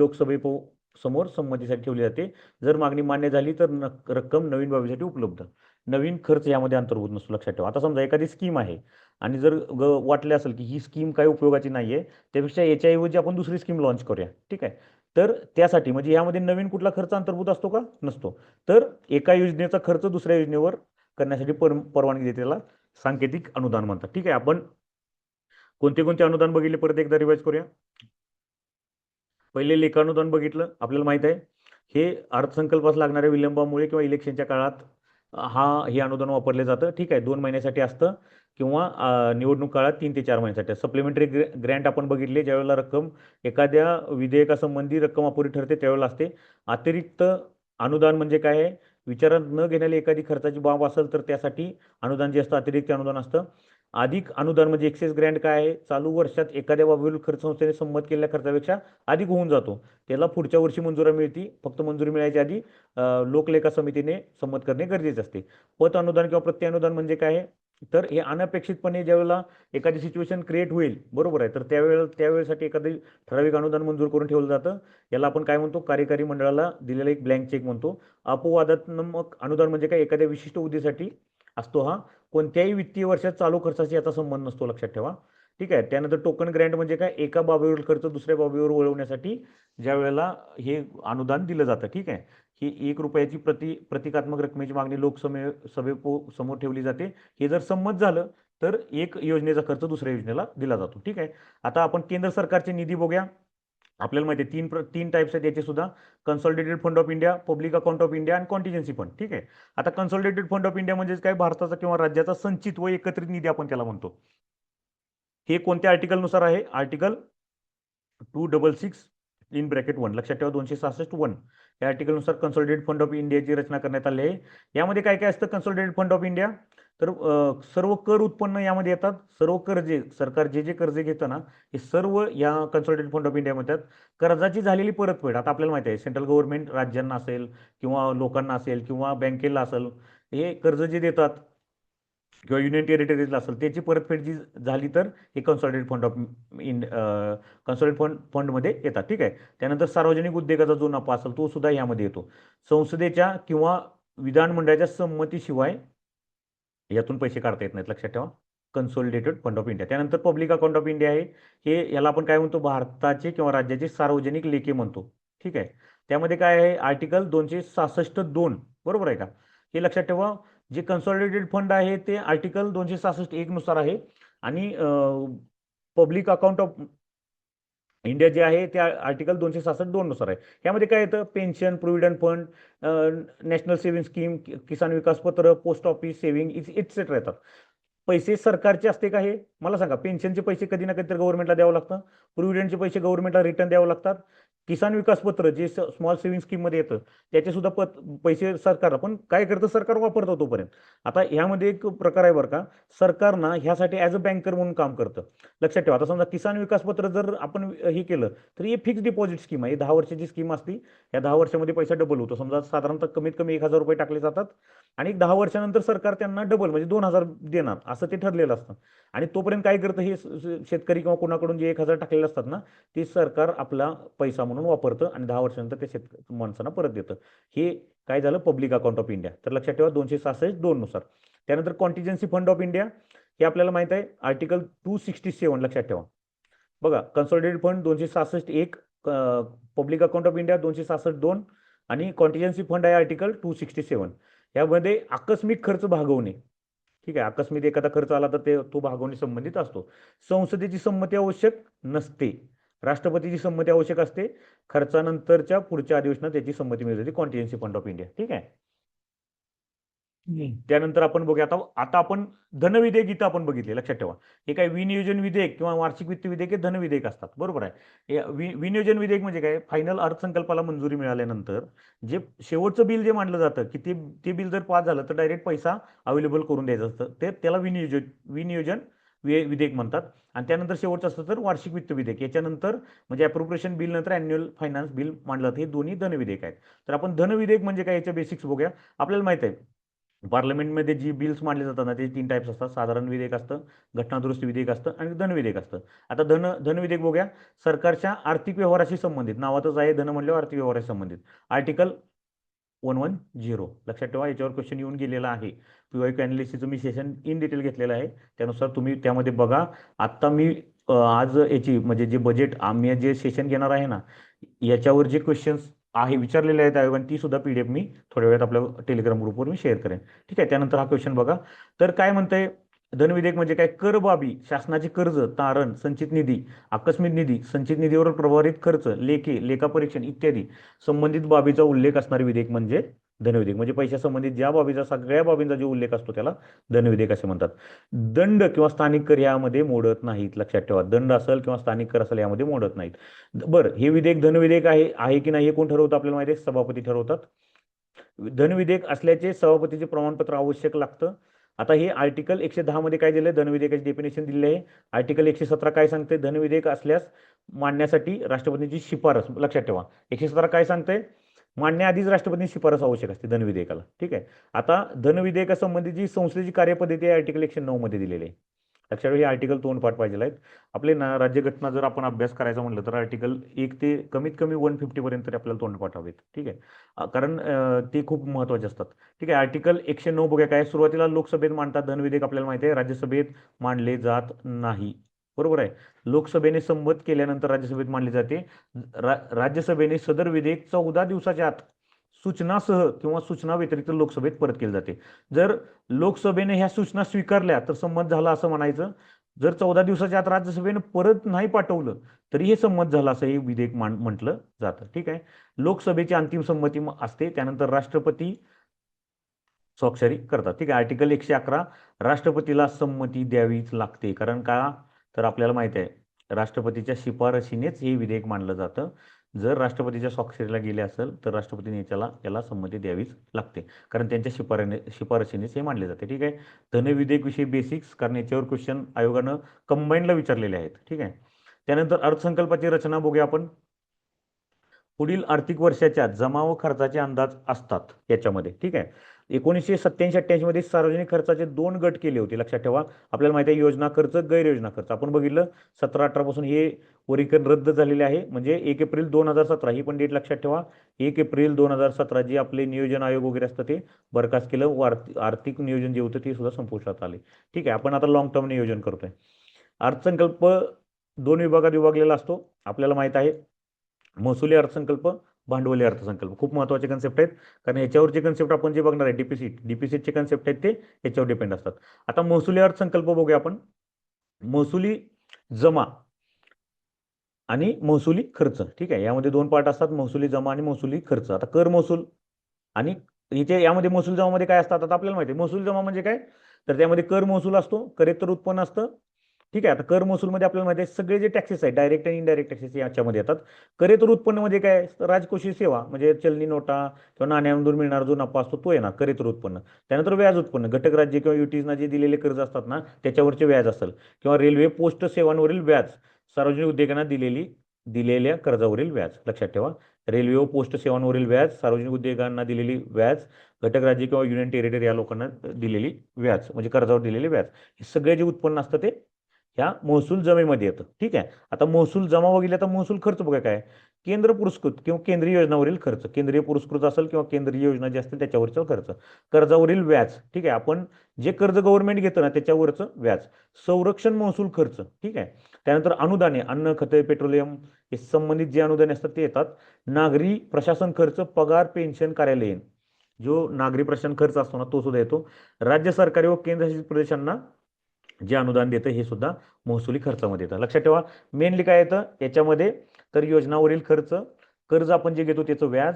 समोर संमतीसाठी ठेवली जाते. जर मागणी मान्य झाली तर रक्कम नवीन बाबीसाठी उपलब्ध. नवीन खर्च यामध्ये अंतर्भूत नसतो. लक्षात ठेवा. आता समजा एखादी स्कीम आहे आणि जर वाटले असेल की ही स्कीम काही उपयोगाची नाहीये, त्यापेक्षा याच्याऐवजी आपण दुसरी स्कीम लॉन्च करूया. ठीक आहे. तर त्यासाठी म्हणजे यामध्ये नवीन कुठला खर्च अंतर्भूत असतो का? नसतो. तर एका योजनेचा खर्च दुसऱ्या योजनेवर करण्यासाठी परवानगी देते, त्याला सांकेतिक अनुदान म्हणतात. ठीक आहे. आपण कोणते कोणते अनुदान बघितले परत एकदा रिवाइज करूया. पहिले लेखानुदान बघितलं, आपल्याला माहित आहे हे अर्थसंकल्पास लागणाऱ्या विलंबामुळे किंवा इलेक्शनच्या काळात हे अनुदान वापरले जातं. ठीक आहे. 2 महिन्यासाठी असतं किंवा निवडणूक काळात 3 ते 4 महिन्यासाठी. सप्लिमेंटरी ग्रँट आपण बघितले, ज्यावेळेला रक्कम एखाद्या विधेयकासंबंधी रक्कम अपुरी ठरते त्यावेळेला असते. अतिरिक्त अनुदान म्हणजे काय आहे? विचारात न घेण्याची एखादी खर्चाची बाब असेल तर त्यासाठी अनुदान जे असतं अतिरिक्त अनुदान असतं. अधिक अनुदान म्हणजे एक्सेस ग्रँट काय आहे? चालू वर्षात एखाद्या बाबीवरील खर्च संस्थेने संमत केलेल्या खर्चापेक्षा अधिक होऊन जातो. त्याला पुढच्या वर्षी मंजुरी मिळते. फक्त मंजुरी मिळायच्या आधी लोकलेखा समितीने संमत करणे गरजेचे असते. पत अनुदान किंवा प्रत्यय अनुदान म्हणजे काय आहे? तर हे अनपेक्षितपणे ज्यावेळेला एखादी सिच्युएशन क्रिएट होईल, बरोबर आहे, तर त्यावेळेसाठी एखादी ठराविक अनुदान मंजूर करून ठेवलं जातं. याला आपण काय म्हणतो? कार्यकारी मंडळाला दिलेला एक ब्लँक चेक म्हणतो. अपवादात्मक अनुदान म्हणजे काय? एखाद्या विशिष्ट उद्देशासाठी असतो हा. कोणत्याही वित्तीय वर्षात चालू खर्चाशी याचा संबंध नसतो. लक्षात ठेवा. ठीक आहे. त्यानंतर टोकन ग्रँट म्हणजे काय? एका बाबीवरील खर्च दुसऱ्या बाबीवर वळवण्यासाठी ज्या वेळेला हे अनुदान दिलं जातं. ठीक आहे. ही ₹1 प्रतिकात्मक रकमेची मागणी समोर ठेवली जाते. हे जर संमत झालं तर एक योजनेचा खर्च दुसऱ्या योजनेला दिला जातो. ठीक आहे. आता आपण केंद्र सरकारचे निधी बघूया. आपल्याला माहिती आहे तीन टाइप्स आहेत याचे सुद्धा, consolidated fund of India, public account of India आणि कॉन्टिजेन्सी फंड. ठीक आहे. आता कन्सॉलिडेटेड फंड ऑफ इंडिया म्हणजे काय, भारताचा किंवा राज्याचा संचित व एकत्रित निधी आपण त्याला म्हणतो. हे कोणत्या आर्टिकलनुसार आहे, आर्टिकल 266 इन ब्रॅकेट 1, लक्षात ठेवा 266(1) या आर्टिकलनुसार कन्सॉलिडेटेड फंड ऑफ इंडियाची रचना करण्यात आली आहे. यामध्ये काय काय असतं कन्सॉलिडेटेड फंड ऑफ इंडिया, तर सर्व कर उत्पन्न यामध्ये येतात, सर्व कर्जे, सरकार जे जे कर्जे घेतं ना हे सर्व या कन्सॉलिडेटेड फंड ऑफ इंडियामध्ये येतात. कर्जाची झालेली परतफेड, आता आपल्याला माहिती आहे सेंट्रल गव्हर्नमेंट राज्यांना असेल किंवा लोकांना असेल किंवा बँकेला असेल, हे कर्ज जे देतात किंवा युनियन टेरिटरीजला असेल त्याची परतफेड जी झाली तर हे कन्सॉलिडेटेड फंड ऑफ कन्सॉलिडेटेड फंडमध्ये येतात. ठीक आहे. त्यानंतर सार्वजनिक उद्योगाचा जो नफा असेल तो सुद्धा यामध्ये येतो. संसदेच्या किंवा विधानमंडळाच्या संमतीशिवाय यातून पैसे काढता येत नाहीत, लक्षात ठेवा. Consolidated fund of India. त्यानंतर पब्लिक अकाउंट ऑफ इंडिया आहे, हे याला आपण काय म्हणतो, भारताचे किंवा राज्याचे सार्वजनिक लेखे म्हणतो. ठीक आहे. त्यामध्ये काय आहे, आर्टिकल 266(2), बरोबर आहे का, हे लक्षात ठेवा. जे कन्सॉलिडेटेड फंड आहे ते आर्टिकल 266(1) नुसार आहे आणि पब्लिक अकाउंट ऑफ इंडिया जे आहे ते आर्टिकल 266(2) नुसार आहे. यामध्ये काय येतं, pension, provident fund, national saving scheme, Kisan Vikas Patra, post office saving et cetera येतात. पैसे सरकारचे असते का, हे मला सांगा. पेन्शनचे पैसे कधी ना कधी तर गव्हर्नमेंटला द्यावं लागतं, प्रोव्हिडंटचे पैसे गव्हर्नमेंटला रिटर्न द्यावं लागतात, किसान विकास पत्र जे स्मॉल सेव्हिंग स्कीममध्ये येतं त्याचे सुद्धा पैसे सरकारला, पण काय करतं सरकार, वापरतं तोपर्यंत. आता ह्यामध्ये एक प्रकार आहे बरं का, सरकार ना ह्यासाठी ॲज अ बँकर म्हणून काम करतं, लक्षात ठेवा. आता समजा किसान विकास पत्र जर आपण हे केलं तर हे फिक्स डिपॉझिट स्कीम आहे, 10 वर्षाची स्कीम असते. या 10 वर्षामध्ये पैसा डबल होतो. समजा साधारणतः कमीत कमी 1,000 रुपये टाकले जातात आणि 10 वर्षानंतर सरकार त्यांना डबल म्हणजे 2,000 देणार, असं ते ठरलेलं असतं. आणि तोपर्यंत काय करतं, हे शेतकरी किंवा कोणाकडून जे 1,000 टाकलेले असतात ना ते सरकार आपला पैसा म्हणून वापरतं आणि 10 वर्षानंतर ते माणसांना परत देतं. हे काय झालं, पब्लिक अकाउंट ऑफ इंडिया. तर लक्षात ठेवा 266(2) नुसार. त्यानंतर कॉन्टिजेन्सी फंड ऑफ इंडिया, हे आपल्याला माहित आहे आर्टिकल 267, लक्षात ठेवा. बघा, consolidated fund 266(1), public account of India 266(2) आणि कॉन्टिजेन्सी फंड आहे आर्टिकल 267. यामध्ये आकस्मिक खर्च भागवणे. ठीक आहे. आकस्मिक एखादा खर्च आला तर तो भागवणे संबंधित असतो. संसदेची संमती आवश्यक नसते, राष्ट्रपतीची संमती आवश्यक असते. खर्चानंतरच्या पुढच्या अधिवेशनात त्याची संमती मिळते, कॉन्टिजेन्सी फंड ऑफ इंडिया. ठीक आहे. त्यानंतर आपण बघूया आता आपण धनविधेयक इथं आपण बघितले, लक्षात ठेवा. हे काय विनियोजन विधेयक किंवा वार्षिक वित्त विधेयक हे धनविधेयक असतात, बरोबर आहे. विनियोजन विधेयक म्हणजे काय, फायनल अर्थसंकल्पाला मंजुरी मिळाल्यानंतर जे शेवटचं बिल जे मांडलं जातं की ते बिल जर पास झालं तर डायरेक्ट पैसा अवेलेबल करून द्यायचं असतं, त्याला विनियोजन विधेयक म्हणतात. आणि त्यानंतर शेवटचं असतं तर वार्षिक वित्त विधेयक. याच्यानंतर म्हणजे अप्रोप्रिएशन बिल नंतर अॅन्युअल फायनान्स बिल मांडलं जातं. हे दोन्ही धनविधेयक आहेत. तर आपण धनविधेयक म्हणजे काय याच्या बेसिक्स बघूया. आपल्याला माहित आहे पार्लमेंटमध्ये जी बिल्स मांडले जातात ना ते 3 टाइप्स असतात, साधारण विधेयक असतं, घटना दुरुस्ती विधेयक असतं आणि धनविधेयक असतं. आता धनविधेयक बघूया. सरकारच्या आर्थिक व्यवहाराशी संबंधित, नावातच आहे धन म्हणल्यावर आर्थिक व्यवहाराशी संबंधित, आर्टिकल 110, लक्षात ठेवा. याच्यावर क्वेश्चन येऊन गेलेला आहे. पीवायक्यू अनालिसिसचं मी सेशन इन डिटेल घेतलेलं आहे, त्यानुसार तुम्ही त्यामध्ये बघा. आत्ता मी आज याची म्हणजे जे बजेट आम्ही जे सेशन घेणार आहे ना याच्यावर जे क्वेश्चन्स आहे विचारलेले आहेत आयोगाने, ती सुद्धा PDF मी थोड्या वेळात आपल्या टेलिग्राम ग्रुपवर मी शेअर करेन. ठीक आहे. त्यानंतर हा क्वेश्चन बघा. तर काय म्हणतंय, धनविधेयक म्हणजे काय, कर बाबी, शासनाचे कर्ज, तारण, संचित निधी, आकस्मिक निधी, संचित निधीवर प्रभावित खर्च, लेखापरीक्षण इत्यादी संबंधित बाबीचा उल्लेख असणारे विधेयक म्हणजे धनविधेयक. म्हणजे पैशा संबंधित ज्या बाबीचा, सगळ्या बाबींचा जो उल्लेख असतो त्याला धनविधेयक असे म्हणतात. दंड किंवा स्थानिक कर यामध्ये मोडत नाहीत, लक्षात ठेवा. दंड असेल किंवा स्थानिक कर असेल यामध्ये मोडत नाहीत. बरं, हे विधेयक धनविधेयक आहे की नाही हे कोण ठरवतं, आपल्याला माहिती आहे सभापती ठरवतात. धनविधेयक असल्याचे सभापतीचे प्रमाणपत्र आवश्यक लागतं. आता हे आर्टिकल 110 मध्ये काय दिलंय, धनविधेयकाची डेफिनेशन दिली आहे. आर्टिकल 117 काय सांगते, धनविधेयक असल्यास मांडण्यासाठी राष्ट्रपतींची शिफारस, लक्षात ठेवा. 117 काय सांगते, मांडण्याआधीच राष्ट्रपतींची शिफारस आवश्यक असते धनविधेयकाला. ठीक आहे. आता धनविधेयकासंबंधीची संसदेची कार्यपद्धती आर्टिकल 109 मध्ये दिलेली आहे. लक्षात ठेवा. हे आर्टिकल 2 पाठ पाहिजे आहेत आपले ना. राज्यघटना जर आपण अभ्यास करायचा म्हटलं तर आर्टिकल 1 ते कमीत कमी 150 पर्यंत आपल्याला तोंड पाठावेत. ठीक आहे. कारण ते खूप महत्त्वाचे असतात. ठीक आहे. आर्टिकल 109 बघूया काय, सुरुवातीला लोकसभेत मांडतात धनविधेयक, आपल्याला माहिती आहे राज्यसभेत मांडले जात नाही, बरोबर आहे. लोकसभेने संमत केल्यानंतर राज्यसभेत मांडले जाते. राज्यसभेने सदर विधेयक 14 दिवसाच्या आत सूचनासह किंवा सूचना व्यतिरिक्त लोकसभेत परत केले जाते. जर लोकसभेने ह्या सूचना स्वीकारल्या तर संमत झाला असं म्हणायचं. जर 14 दिवसाच्या आत राज्यसभेनं परत नाही पाठवलं तरी हे संमत झालं असं हे विधेयक म्हटलं जातं. ठीक आहे. लोकसभेची अंतिम संमती असते, त्यानंतर राष्ट्रपती स्वाक्षरी करतात. ठीक आहे. आर्टिकल 111 राष्ट्रपतीला संमती द्यावीच लागते. कारण का, तर आपल्याला माहिती आहे राष्ट्रपतीच्या शिफारशीनेच हे विधेयक मांडलं जातं. जर राष्ट्रपतीच्या स्वाक्षरीला गेले असेल तर राष्ट्रपतीने याला संमती द्यावीच लागते, कारण त्यांच्या शिफारशीनेच हे मांडले जाते. ठीक आहे. धनविधेयक विषयी बेसिक्स, कारण याच्यावर क्वेश्चन आयोगानं कंबाईनला विचारलेले आहेत. ठीक आहे. त्यानंतर अर्थसंकल्पाची रचना बघूया आपण. पुढील आर्थिक वर्षाच्या जमा व खर्चाचे अंदाज असतात याच्यामध्ये. ठीक आहे. 1987-88 मध्ये सार्वजनिक खर्चाचे 2 गट केले होते, लक्षात ठेवा. आपल्याला माहिती आहे योजना खर्च, गैरयोजना खर्च. आपण बघितलं 17-18 पासून हे वर्गीकरण रद्द झालेले आहे, म्हणजे 1 एप्रिल 2017 ही पण डेट लक्षात ठेवा. 1 एप्रिल 2017 जे आपले नियोजन आयोग वगैरे असतं ते बरखास्त केलं व आर्थिक नियोजन जे होतं ते सुद्धा संपुष्टात आले. ठीक आहे. आपण आता लॉंग टर्म नियोजन करतोय. अर्थसंकल्प 2 विभागात विभागलेला असतो, आपल्याला माहित आहे. महसुली अर्थसंकल्प, भांडवली अर्थसंकल्प. खूप महत्त्वाचे कन्सेप्ट आहेत, कारण ह्याच्यावरचे कन्सेप्ट आपण जे बघणार आहे डिफिसिटचे कन्सेप्ट आहेत ते ह्याच्यावर डिपेंड असतात. आता महसुली अर्थसंकल्प बघूया आपण. महसुली जमा आणि महसुली खर्च. ठीक आहे. यामध्ये 2 पार्ट असतात, महसुली जमा आणि महसुली खर्च. आता कर महसूल आणि यामध्ये महसूल जमामध्ये काय असतात आता आपल्याला माहिती आहे. महसूल जमा म्हणजे काय, तर त्यामध्ये कर महसूल असतो, करेत्तर उत्पन्न असतं. ठीक आहे. आता कर महसूलमध्ये आपल्याला माहिती आहे सगळे जे टॅक्सेस आहेत, डायरेक्ट आणि इनडायरेक्ट टॅक्सेस याच्यामध्ये येतात. करेत्तर उत्पन्नमध्ये काय, राजकोषीय सेवा म्हणजे चलनी नोटा किंवा नाण्यांमधून मिळणारा जो नफा असतो तो येणार करेत्तर उत्पन्न. त्यानंतर व्याज उत्पन्न, घटक राज्य किंवा युटीजना जे दिलेले कर्ज असतात ना त्याच्यावरचे व्याज असेल, किंवा रेल्वे पोस्ट सेवांवरील व्याज, सार्वजनिक उद्योगांना दिलेल्या कर्जावरील व्याज. लक्षात ठेवा, रेल्वे व पोस्ट सेवांवरील व्याज, सार्वजनिक उद्योगांना दिलेली व्याज, घटक राज्य किंवा युनियन टेरिटरी या लोकांना दिलेली व्याज म्हणजे कर्जावर दिलेले व्याज, हे सगळे जे उत्पन्न असतं ते ह्या महसूल जमेमध्ये येतं. ठीक आहे. आता महसूल जमा बघितला तर महसूल खर्च बघा काय, केंद्र पुरस्कृत किंवा केंद्रीय योजनावरील खर्च, केंद्रीय पुरस्कृत असेल किंवा केंद्रीय योजना जे असतील त्याच्यावरचा खर्च, कर्जावरील व्याज. ठीक आहे. आपण जे कर्ज गव्हर्नमेंट घेतं ना त्याच्यावरचं व्याज, संरक्षण महसूल खर्च. ठीक आहे. त्यानंतर अनुदाने, अन्न, खते, पेट्रोलियम हे संबंधित जे अनुदाने असतात ते येतात. नागरी प्रशासन खर्च, पगार, पेन्शन, कार्यालयीन जो नागरी प्रशासन खर्च असतो ना तो सुद्धा येतो. राज्य सरकारी व केंद्रशासित प्रदेशांना जे अनुदान देतं हे सुद्धा महसुली खर्चामध्ये येतं. लक्षात ठेवा, मेनली काय येतं याच्यामध्ये, तर योजनावरील खर्च, कर्ज आपण जे घेतो त्याचं व्याज,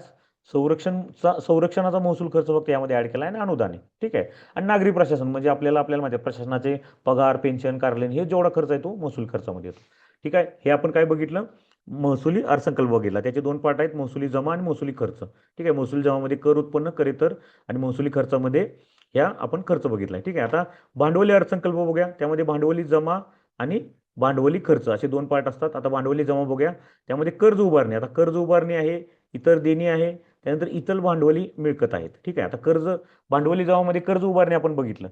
संरक्षणाचा महसूल खर्च फक्त यामध्ये ऍड केला आहे, आणि अनुदाने. ठीक आहे. आणि नागरी प्रशासन म्हणजे आपल्याला माहिती आहे प्रशासनाचे पगार, पेन्शन, कार्यालयीन हे जेवढा खर्च आहे तो महसूल खर्चामध्ये येतो. ठीक आहे. हे आपण काय बघितलं, महसुली अर्थसंकल्प बघितला. त्याचे 2 पार्ट आहेत, महसुली जमा आणि महसुली खर्च. ठीक आहे. महसूल जमामध्ये कर उत्पन्न, करेतर, आणि महसुली खर्चामध्ये या आपण खर्च बघितलाय. ठीक आहे. आता भांडवली अर्थसंकल्प बघूया. त्यामध्ये भांडवली जमा आणि भांडवली खर्च असे 2 पार्ट असतात. आता भांडवली जमा बघूया. त्यामध्ये कर्ज उभारणी, आता कर्ज उभारणी आहे, इतर देणी आहे, त्यानंतर इतर भांडवली मिळकत आहेत. ठीक आहे. आता भांडवली जमामध्ये कर्ज उभारणी आपण बघितलं.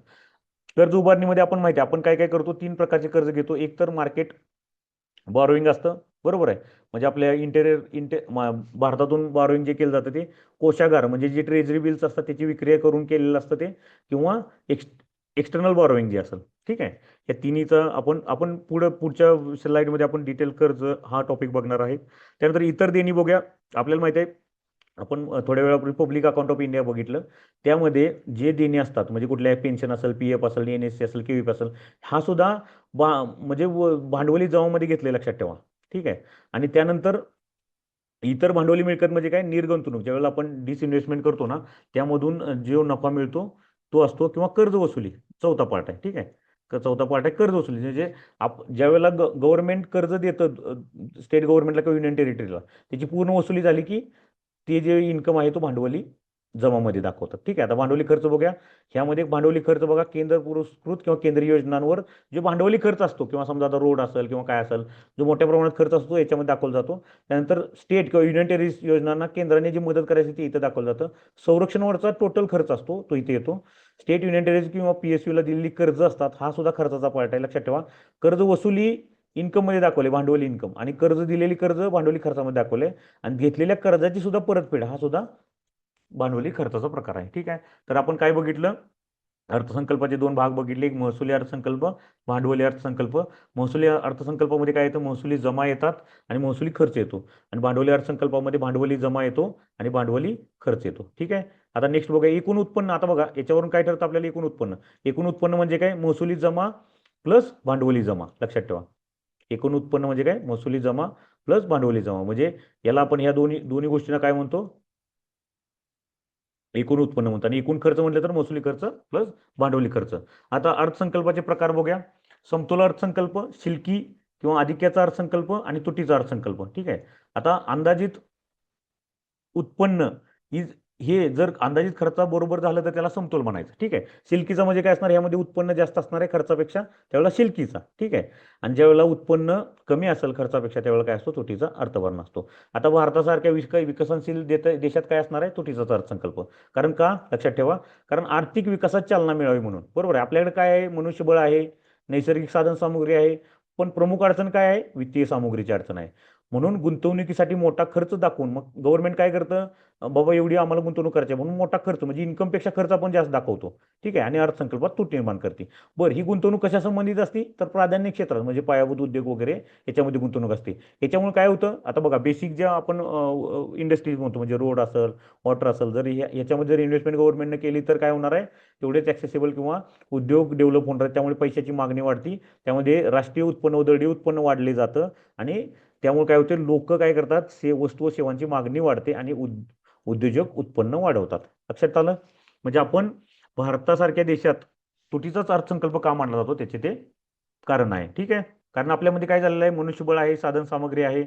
कर्ज उभारणीमध्ये आपण माहिती आहे आपण काय काय करतो, 3 प्रकारचे कर्ज घेतो. एक तर मार्केट बॉरोईंग असतं, बरोबर आहे. म्हणजे आपल्या भारतातून बॉरोईंग जे केलं जातं ते कोशागार म्हणजे जे ट्रेजरी बिल्स असतात त्याची विक्रिया करून केलेलं असतं ते, किंवा एक्सटर्नल बॉरोईंग जे असेल. ठीक आहे. या तिन्हीचा आपण पुढच्या स्लाइडमध्ये आपण डिटेल कर्ज हा टॉपिक बघणार आहे. त्यानंतर इतर देणी बघूया. आपल्याला माहिती आहे आपण थोड्या वेळापूर्वी पब्लिक अकाउंट ऑफ इंडिया बघितलं. त्यामध्ये जे देणी असतात म्हणजे कुठल्या पेन्शन असेल, पीएफ असेल, एनएससी असेल, केव्हीपी असेल, हा सुद्धा म्हणजे भांडवली जमामध्ये घेतले, लक्षात ठेवा. ठीक आहे. आणि त्यानंतर इतर भांडवली मिळकत म्हणजे काय, निर्गुंतवणूक, ज्यावेळेला आपण डिसइन्व्हेस्टमेंट करतो ना त्यामधून जो नफा मिळतो तो असतो, किंवा कर्ज वसुली चौथा पार्ट आहे. ठीक आहे. चौथा पार्ट आहे कर्ज वसुली, म्हणजे ज्यावेळेला गव्हर्नमेंट कर्ज देतं स्टेट गव्हर्नमेंटला किंवा युनियन टेरिटरीला, त्याची पूर्ण वसुली झाली की ते जे इन्कम आहे तो भांडवली जमामध्ये दाखवतात. ठीक आहे. आता भांडवली खर्च बघूया. ह्यामध्ये भांडवली खर्च बघा, केंद्र पुरस्कृत किंवा केंद्रीय योजनांवर जो भांडवली खर्च असतो, किंवा समजा आता रोड असेल किंवा काय असेल, जो मोठ्या प्रमाणात खर्च असतो याच्यामध्ये दाखवला जातो. त्यानंतर स्टेट किंवा युनियन टेरिटरी योजनांना केंद्राने जी मदत करायची ती इथं दाखवलं जातं. संरक्षणावरचा टोटल खर्च असतो तो इथे येतो. स्टेट, युनियन टेरिटरी किंवा पीएसयूला दिलेली कर्ज असतात, हा सुद्धा खर्चाचा पार्ट आहे, लक्षात ठेवा. कर्ज वसुली इन्कम मध्ये दाखवले, भांडवली इन्कम, आणि दिलेली कर्ज भांडवली खर्चामध्ये दाखवले, आणि घेतलेल्या कर्जाची सुद्धा परतफेड हा सुद्धा भांडवली खर्चाचा प्रकार आहे. ठीक आहे. तर आपण काय बघितलं, अर्थसंकल्पाचे 2 भाग बघितले, एक महसुली अर्थसंकल्प, भांडवली अर्थसंकल्प. महसुली अर्थसंकल्पामध्ये काय येतं, महसुली जमा येतात आणि महसुली खर्च येतो, आणि भांडवली अर्थसंकल्पामध्ये भांडवली जमा येतो आणि भांडवली खर्च येतो. ठीक आहे. आता नेक्स्ट बघा एकूण उत्पन्न. आता बघा याच्यावरून काय ठरतं आपल्याला, एकूण उत्पन्न. एकूण उत्पन्न म्हणजे काय, महसुली जमा प्लस भांडवली जमा. लक्षात ठेवा, एकूण उत्पन्न म्हणजे काय, महसुली जमा प्लस भांडवली जमा. म्हणजे याला आपण ह्या दोन्ही दोन्ही गोष्टींना काय म्हणतो, एकूण उत्पन्न म्हणतो. आणि एकूण खर्च म्हटलं तर महसुली खर्च प्लस भांडवली खर्च. आता अर्थसंकल्पाचे प्रकार बघूया. समतोल अर्थसंकल्प, शिल्की किंवा अधिक्याचा अर्थसंकल्प आणि तुटीचा अर्थसंकल्प. ठीक आहे. आता अंदाजित उत्पन्न हे जर अंदाजित खर्चाबरोबर झालं तर त्याला समतोल म्हणायचं. ठीक आहे. शिल्कीचा म्हणजे काय असणार, यामध्ये उत्पन्न जास्त असणार आहे खर्चापेक्षा, त्यावेळेला शिल्कीचा. ठीक आहे. आणि ज्यावेळेला उत्पन्न कमी असेल खर्चापेक्षा, त्यावेळेला काय असतो, तुटीचा अर्थभरणा असतो. आता भारतासारख्या विकसनशील देशात काय असणार आहे, तुटीचाच अर्थसंकल्प. कारण का, लक्षात ठेवा, कारण आर्थिक विकासात चालना मिळावी म्हणून. बरोबर आहे. आपल्याकडे काय आहे, मनुष्यबळ आहे, नैसर्गिक साधन सामुग्री आहे, पण प्रमुख अडचण काय आहे, वित्तीय सामुग्रीची अडचण आहे. म्हणून गुंतवणुकीसाठी मोठा खर्च दाखवून मग गव्हर्नमेंट काय करतं, बाबा एवढी आम्हाला गुंतवणूक करायची म्हणून मोठा खर्च म्हणजे इन्कमपेक्षा खर्च आपण जास्त दाखवतो. ठीक आहे. आणि अर्थसंकल्पात तूट निर्माण करते. बरं, ही गुंतवणूक कशा संबंधित असते, तर प्राधान्य क्षेत्रात म्हणजे पायाभूत उद्योग वगैरे याच्यामध्ये गुंतवणूक असते. याच्यामुळे काय होतं, आता बघा बेसिक ज्या आपण इंडस्ट्रीज म्हणतो म्हणजे रोड असेल, वॉटर असेल, जर याच्यामध्ये जर इन्व्हेस्टमेंट गव्हर्नमेंटने केली तर काय होणार आहे, तेवढेच ॲक्सेसिबल किंवा उद्योग डेव्हलप होणार आहेत. त्यामुळे पैशाची मागणी वाढती, त्यामध्ये राष्ट्रीय उत्पन्न उदरनिर्वाह उत्पन्न वाढले जातं. आणि त्यामुळे काय होते, लोक काय करतात, वस्तू व सेवांची मागणी वाढते आणि उद्योजक उत्पन्न वाढवतात. लक्षात आलं. म्हणजे आपण भारतासारख्या देशात तुटीचाच अर्थसंकल्प का मानला जातो, त्याचे ते कारण आहे. ठीक आहे. कारण आपल्यामध्ये काय झालेलं आहे, मनुष्यबळ आहे, साधन सामग्री आहे,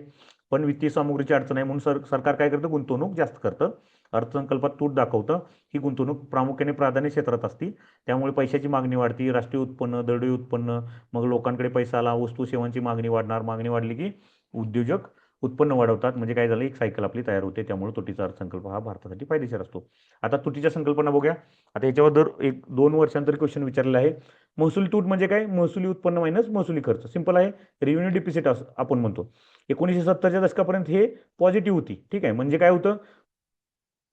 पण वित्तीय सामग्रीची अडचण आहे. म्हणून सरकार काय करतं, गुंतवणूक जास्त करतं, अर्थसंकल्पात तूट दाखवतं. ही गुंतवणूक प्रामुख्याने प्राधान्य क्षेत्रात असते. त्यामुळे पैशाची मागणी वाढती, राष्ट्रीय उत्पन्न, दरडोई उत्पन्न, मग लोकांकडे पैसा आला, वस्तू सेवांची मागणी वाढणार, मागणी वाढली की उद्योजक उत्पन्न वाढवतात. म्हणजे काय झालं, एक सायकल आपली तयार होते. त्यामुळे तुटीचा अर्थसंकल्प हा भारतासाठी फायदेशीर असतो. आता तुटीच्या संकल्पना बघूया. आता याच्यावर दर 1-2 वर्षांतरी क्वेश्चन विचारलेला आहे. महसुली तूट म्हणजे काय, महसुली उत्पन्न मायनस महसुली खर्च. सिंपल आहे. रेव्हेन्यू डिफिसिट आपण म्हणतो. 1970च्या दशकापर्यंत हे पॉझिटिव्ह होती. ठीक आहे. म्हणजे काय होतं,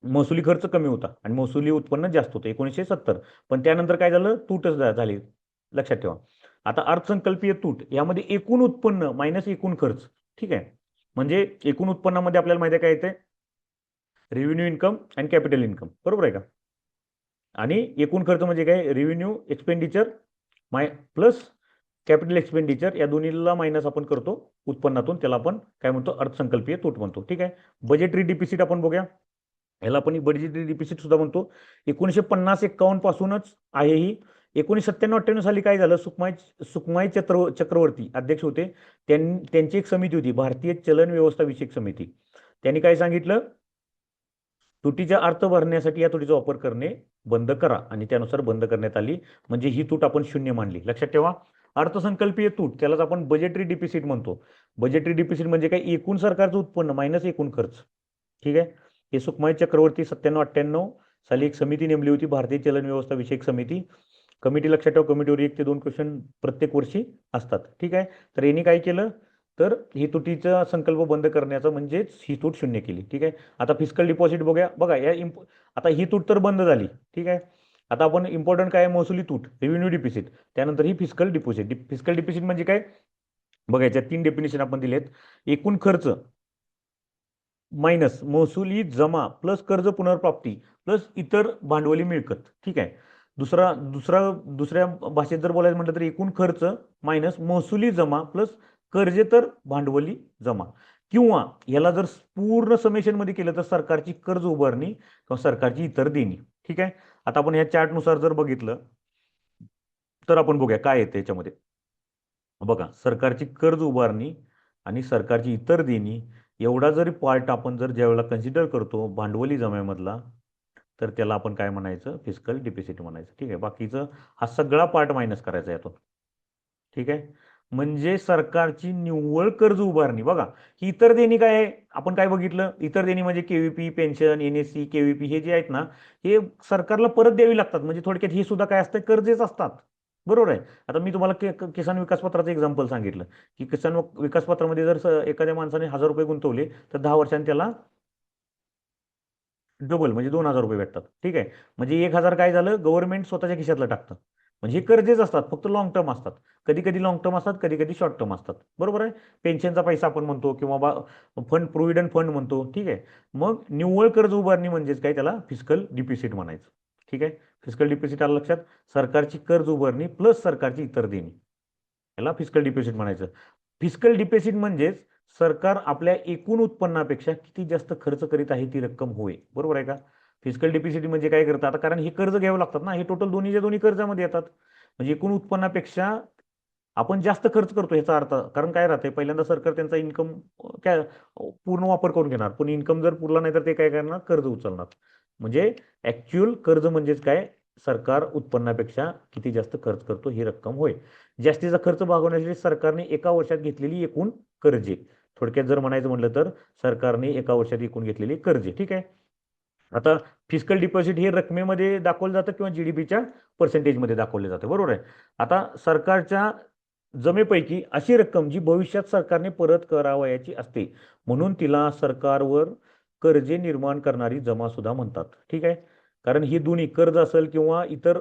महसुली खर्च कमी होता आणि महसुली उत्पन्न जास्त होतं 1970. पण त्यानंतर काय झालं, तूटच झाली. लक्षात ठेवा. आता अर्थसंकल्पीय तूट यामध्ये एकूण उत्पन्न मायनस एकूण खर्च. ठीक आहे. म्हणजे एकूण उत्पन्नामध्ये आपल्याला माहिती आहे काय येते, revenue income and capital income. बरोबर आहे का. आणि एकूण खर्च म्हणजे काय, revenue expenditure plus capital expenditure, या दोन्हीला मायनस आपण करतो उत्पन्नातून, त्याला आपण काय म्हणतो, अर्थसंकल्पीय तूट म्हणतो. ठीक आहे. बजेटरी डिफिसिट आपण बघूया. याला आपण बजेटरी डिफिसिट सुद्धा म्हणतो. 1950-51 पासूनच आहे ही. 1997-98 साली काय झालं, सुखमाई चक्रवर्ती अध्यक्ष होते. त्यांची एक समिती होती, भारतीय चलन व्यवस्था विषयक समिती. त्यांनी काय सांगितलं, तुटीचा अर्थ भरण्यासाठी या तुटीचा वापर करणे बंद करा, आणि त्यानुसार बंद करण्यात आली. म्हणजे ही तूट आपण शून्य मानली. लक्षात ठेवा. अर्थसंकल्पीय तूट त्यालाच आपण बजेटरी डिफिसिट म्हणतो. बजेटरी डिफिसिट म्हणजे काय, एकूण सरकारचं उत्पन्न मायनस एकूण खर्च. ठीक आहे. हे सुखमाई चक्रवर्ती 97-98 साली एक समिती नेमली होती, भारतीय चलन व्यवस्था विषयक समिती. कमिटी लक्षात ठेवा, कमिटीवर 1 ते 2 क्वेश्चन प्रत्येक वर्षी असतात. ठीक आहे. तर यांनी काय केलं, तर ही तुटीचा संकल्प बंद करण्याचा म्हणजेच ही तूट शून्य केली. ठीक आहे. आता फिस्कल डिपॉझिट बघूया. बघा आता ही तूट तर बंद झाली. ठीक आहे. आता आपण इम्पॉर्टंट काय, महसुली तूट, रेव्हेन्यू डिफिसिट, त्यानंतर ही फिस्कल डिपॉझिट. फिस्कल डिपॉझिट म्हणजे काय, बघायच्या 3 डेफिनेशन आपण दिलेत. एकूण खर्च मायनस महसुली जमा प्लस कर्ज पुनर्प्राप्ती प्लस इतर भांडवली मिळकत. ठीक आहे. दुसऱ्या भाषेत जर बोलायचं म्हटलं तर एकूण खर्च मायनस महसुली जमा प्लस कर्जेतर भांडवली जमा. किंवा याला जर पूर्ण समेशन मध्ये केलं तर सरकारची कर्ज उभारणी किंवा सरकारची इतर देणी. ठीक आहे. आता आपण या चार्टनुसार जर बघितलं तर आपण बघूया काय येते याच्यामध्ये. बघा, सरकारची कर्ज उभारणी आणि सरकारची इतर देणी एवढा जरी पार्ट आपण जर ज्यावेळेला कन्सिडर करतो भांडवली जम्यामधला, तर त्याला आपण काय म्हणायचं, फिस्कल डिफिसिट म्हणायचं. ठीक आहे. बाकीचं हा सगळा पार्ट मायनस करायचा यातून. ठीक आहे. म्हणजे सरकारची निव्वळ कर्ज उभारणी. बघा, ही इतर देणी काय आहे, आपण काय बघितलं, इतर देणी म्हणजे केव्हीपी, पेन्शन, एनएससी, केव्हीपी हे जे आहेत ना, हे सरकारला परत द्यावी लागतात. म्हणजे थोडक्यात हे सुद्धा काय असतं, कर्जेच असतात. बरोबर आहे. आता मी तुम्हाला किसान विकास पत्राचं एक्झाम्पल सांगितलं की किसान विकास पत्रामध्ये जर एखाद्या माणसाने 1000 रुपये गुंतवले तर 10 वर्षांनी त्याला डबल म्हणजे 2000 रुपये भेटतात. ठीक आहे. म्हणजे 1000 काय झालं, गव्हर्नमेंट स्वतःच्या खिशातलं टाकतं. म्हणजे हे कर्जेच असतात, फक्त लॉंग टर्म असतात. कधी कधी लॉंग टर्म असतात, कधी कधी शॉर्ट टर्म असतात. बरोबर आहे. पेन्शनचा पैसा आपण म्हणतो किंवा फंड, प्रोव्हिडंट फंड म्हणतो. ठीक आहे. मग निव्वळ कर्ज उभारणी म्हणजेच काय, त्याला फिस्कल डिफिसिट म्हणायचं. ठीक आहे. फिस्कल डिफिसिट आलं लक्षात. सरकारची कर्ज उभारणी प्लस सरकारची इतर देणी. याला फिस्कल डिपॉझिट म्हणायचं. फिस्कल डिपॉझिट म्हणजेच सरकार आपल्या एकूण उत्पन्नापेक्षा किती जास्त खर्च करीत आहे ती रक्कम होय. बरोबर आहे का? फिस्कल डिपॉझिट म्हणजे काय करतात आता, कारण हे कर्ज घ्यावं लागतात ना, हे टोटल दोन्हीच्या दोन्ही कर्जामध्ये येतात. म्हणजे एकूण उत्पन्नापेक्षा आपण जास्त खर्च करतो ह्याचा अर्थ. कारण काय राहते, पहिल्यांदा सरकार त्यांचा इन्कम काय पूर्ण वापर करून घेणार, पण इन्कम जर पुरला नाही तर ते काय करणार, कर्ज उचलणार. म्हणजे ऍक्च्युअल कर्ज म्हणजेच काय, सरकार उत्पन्नापेक्षा किती जास्त खर्च करतो ही रक्कम होय. जास्तीचा खर्च भागवण्यासाठी सरकारने एका वर्षात घेतलेली एकूण कर्जे. थोडक्यात जर म्हणायचं म्हटलं तर सरकारने एका वर्षात एकूण घेतलेली कर्जे. ठीक आहे. आता फिस्कल डिपॉझिट हे रकमेमध्ये दाखवलं जातं किंवा जीडीपीच्या पर्सेंटेजमध्ये दाखवले जाते. बरोबर आहे. आता सरकारच्या जमेपैकी अशी रक्कम जी भविष्यात सरकारने परत करावयाची असते, म्हणून तिला सरकारवर कर्जे निर्माण करणारी जमा सुद्धा म्हणतात. ठीक आहे. कारण ही दोन्ही कर्ज असेल किंवा इतर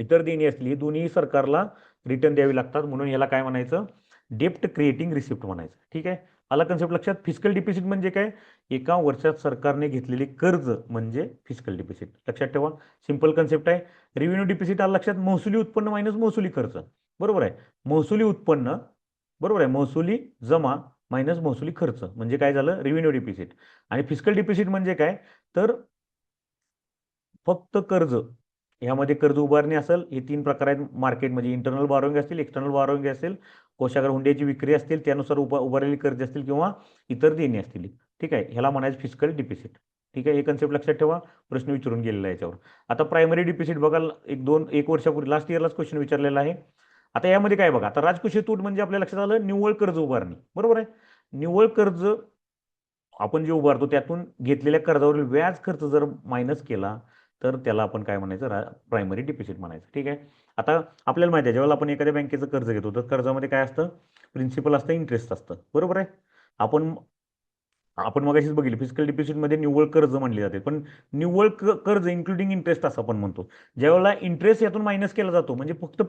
इतर देणी असली, ही दोन्ही सरकारला रिटर्न द्यावी लागतात, म्हणून याला काय म्हणायचं, डेप्ट क्रिएटिंग रिसिप्ट म्हणायचं. ठीक आहे. आला कन्सेप्ट लक्षात. फिस्कल डिपॉझिट म्हणजे काय, एका वर्षात सरकारने घेतलेले कर्ज म्हणजे फिस्कल डिपॉझिट. लक्षात ठेवा, सिंपल कन्सेप्ट आहे. रेव्हेन्यू डिपॉझिट आलं लक्षात, महसुली उत्पन्न मायनस महसुली खर्च. बरोबर आहे. महसुली उत्पन्न, बरोबर आहे, महसुली जमा मायनस महसुली खर्च म्हणजे काय झालं, रेव्हेन्यू डिपॉझिट. आणि फिस्कल डिपॉझिट म्हणजे काय, तर फक्त कर्ज, ह्यामध्ये कर्ज उभारणी असेल, हे तीन प्रकार आहेत मार्केट, म्हणजे इंटरनल बॉरोइंग असतील, एक्सटर्नल बॉरोइंग असेल, कोशागार हुंड्याची विक्री असतील त्यानुसार उभारलेली कर्ज असतील किंवा इतर देणी असतील. ठीक आहे. ह्याला म्हणायचं फिस्कल डिपॉझिट. ठीक आहे. हे कन्सेप्ट लक्षात ठेवा, प्रश्न विचारून गेलेला आहे याच्यावर. आता प्रायमरी डिपॉझिट बघा, एक वर्षापूर्वी लास्ट इयरलाच क्वेश्चन विचारलेला आहे. आता यामध्ये काय बघा, आता राजकोषीय तूट म्हणजे आपल्या लक्षात आलं निव्वळ कर्ज उभारणी. बरोबर आहे. निव्वळ कर्ज आपण जे उभारतो त्यातून घेतलेल्या कर्जावरील व्याज खर्च जर मायनस केला तर त्याला आपण काय म्हणायचं, प्रायमरी डिपॉझिट म्हणायचं. ठीक आहे. आता आपल्याला माहिती आहे, जेव्हा आपण एखाद्या बँकेचं कर्ज घेतो तर कर्जामध्ये काय असतं, प्रिन्सिपल असतं, इंटरेस्ट असतं. बरोबर आहे. आपण आपण मगाशीच बघितलं, फिस्कल डिपॉझिटमध्ये निव्वळ कर्ज म्हणले जाते, पण निव्वळ कर्ज इन्क्लुडिंग इंटरेस्ट असं आपण म्हणतो. ज्यावेळेला इंटरेस्ट यातून मायनस केला जातो, म्हणजे फक्त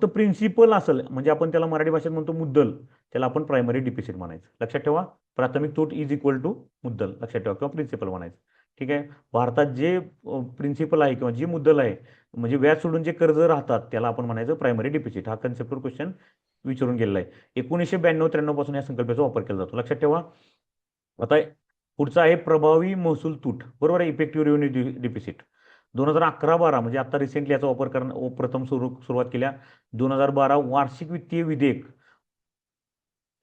प्रिन्सिपल असेल, म्हणजे आपण त्याला मराठी भाषेत म्हणतो मुद्दल, त्याला आपण प्रायमरी डिपॉझिट म्हणायचं. लक्षात ठेवा, प्राथमिक तूट इज इक्वल टू मुद्दल, लक्षात ठेवा, किंवा प्रिन्सिपल म्हणायचं. ठीक आहे. भारतात जे प्रिन्सिपल आहे किंवा जी मुद्दल आहे, म्हणजे व्याज सोडून जे कर्ज राहतात त्याला आपण म्हणायचं प्रायमरी डिपॉझिट. हा कन्सेप्टवर क्वेश्चन विचारून गेलेला आहे. 1992-93 पासून या संकल्पनेचा वापर केला जातो. लक्षात ठेवा. आता पुढचा आहे प्रभावी महसूल तूट. बरोबर आहे, इफेक्टिव्ह रेव्हेन्यू डिपॉझिट. 2011-12 म्हणजे आता रिसेंटली याचा वापर प्रथम सुरुवात केल्या. 2012 वार्षिक वित्तीय विधेयक,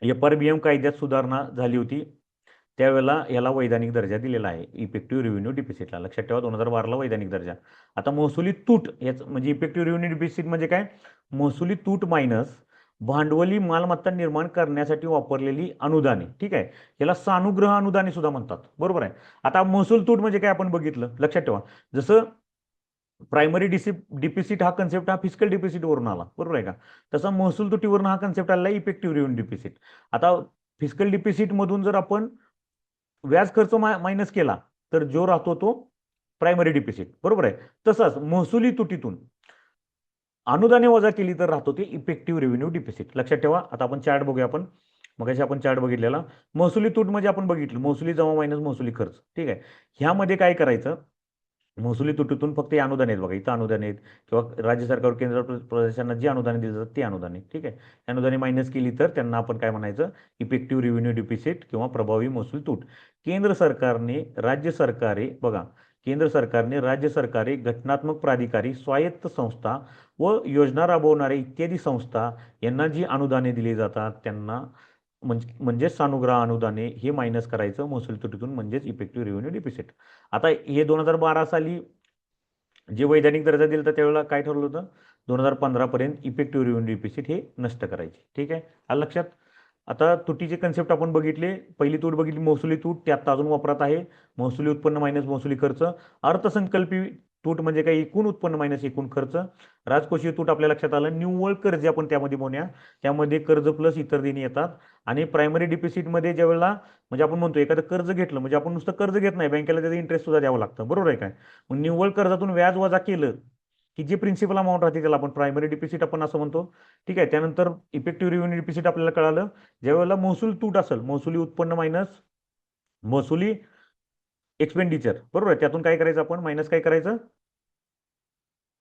FRBM कायद्यात सुधारणा झाली होती, त्यावेळेला याला वैधानिक दर्जा दिलेला आहे, इफेक्टिव्ह रेव्हेन्यू डिपॉझिटला. लक्षात ठेवा, 2012ला वैधानिक दर्जा. आता महसुली तूट, याच म्हणजे इफेक्टिव्ह रेव्हेन्यू डिपॉझिट म्हणजे काय, महसुली तूट मायनस भांडवली मालमत्ता निर्माण करण्यासाठी वापरलेली अनुदाने. ठीक आहे. याला सानुग्रह अनुदाने सुद्धा म्हणतात. बरोबर आहे. आता महसूल तूट म्हणजे काय आपण बघितलं, लक्षात ठेवा. जसं प्रायमरी डिपॉझिट हा कन्सेप्ट हा फिस्कल डिपॉझिट वरून आला, बरोबर आहे का, तसा महसूल तुटीवरून हा कन्सेप्ट आला इफेक्टिव्ह रेव्हेन्यू डिपॉझिट. आता फिस्कल डिपॉझिट मधून जर आपण व्याज खर्च मायनस केला तर जो राहतो तो प्रायमरी डिपॉझिट. बरोबर आहे. तसंच महसुली तुटीतून अनुदाने वजा केली तर राहतो ते इफेक्टिव्ह रेव्हेन्यू डिपॉझिट. लक्षात ठेवा. आता आपण चार्ट बघूया. आपण चार्ट बघितलेला, महसुली तूट म्हणजे आपण बघितलं महसुली जमा मायनस महसुली खर्च. ठीक आहे. ह्यामध्ये काय करायचं, महसुली तुटीतून फक्त हे अनुदान आहेत बघा, इथं अनुदान आहेत किंवा राज्य सरकार केंद्र प्रदेशांना जी अनुदाने दिली जातात ती अनुदाने. ठीक आहे. अनुदाने मायनस केली तर त्यांना आपण काय म्हणायचं, इफेक्टिव्ह रेव्हेन्यू डिपॉझिट किंवा प्रभावी महसूल तूट. केंद्र सरकारने राज्य सरकारे बघा, केंद्र सरकारने राज्य सरकारे, घटनात्मक प्राधिकारी, स्वायत्त संस्था व योजना राबवणारे इत्यादी संस्था यांना जी अनुदाने दिली जातात त्यांना म्हणजे सानुग्रह अनुदाने हे मायनस करायचं महसूल तुटीतून, म्हणजेच इफेक्टिव्ह रेव्हेन्यू डिपॉझिट. आता हे 2012 साली जे वैधानिक दर्जा दिला होता त्यावेळेला काय ठरवलं होतं, 2015 पर्यंत इफेक्टिव्ह रेव्हेन्यू डिपॉझिट हे नष्ट करायचे. ठीक आहे. आलं लक्षात. आता तुटीचे कन्सेप्ट आपण बघितले. पहिली तूट बघितली महसुली तूट, ते आता अजून वापरात आहे. महसुली उत्पन्न मायनस महसुली खर्च. अर्थसंकल्पी तूट म्हणजे काय, एकूण उत्पन्न मायनस एकूण खर्च. राजकोषीय तूट आपल्या लक्षात आलं, निव्वळ कर्ज आपण त्यामध्ये म्हणूया, त्यामध्ये कर्ज प्लस इतर देणी येतात. आणि प्रायमरी डिपॉझिटमध्ये ज्यावेळेला, म्हणजे आपण म्हणतो एखादं कर्ज घेतलं म्हणजे आपण नुसतं कर्ज घेत नाही, बँकेला त्याचं इंटरेस्ट सुद्धा द्यावं लागतं. बरोबर आहे काय. मग निव्वळ कर्जातून व्याज वजा केलं की जे प्रिन्सिपल अमाऊंट राहते त्याला आपण प्रायमरी डिपॉझिट आपण असं म्हणतो. ठीक आहे. त्यानंतर इफेक्टिव्ह रेव्हेन्यू डिपॉझिट आपल्याला कळालं, ज्यावेळेला महसूल तूट असेल, महसुली उत्पन्न मायनस महसुली एक्सपेंडिचर. बरोबर आहे. त्यातून काय करायचं आपण, मायनस काय करायचं,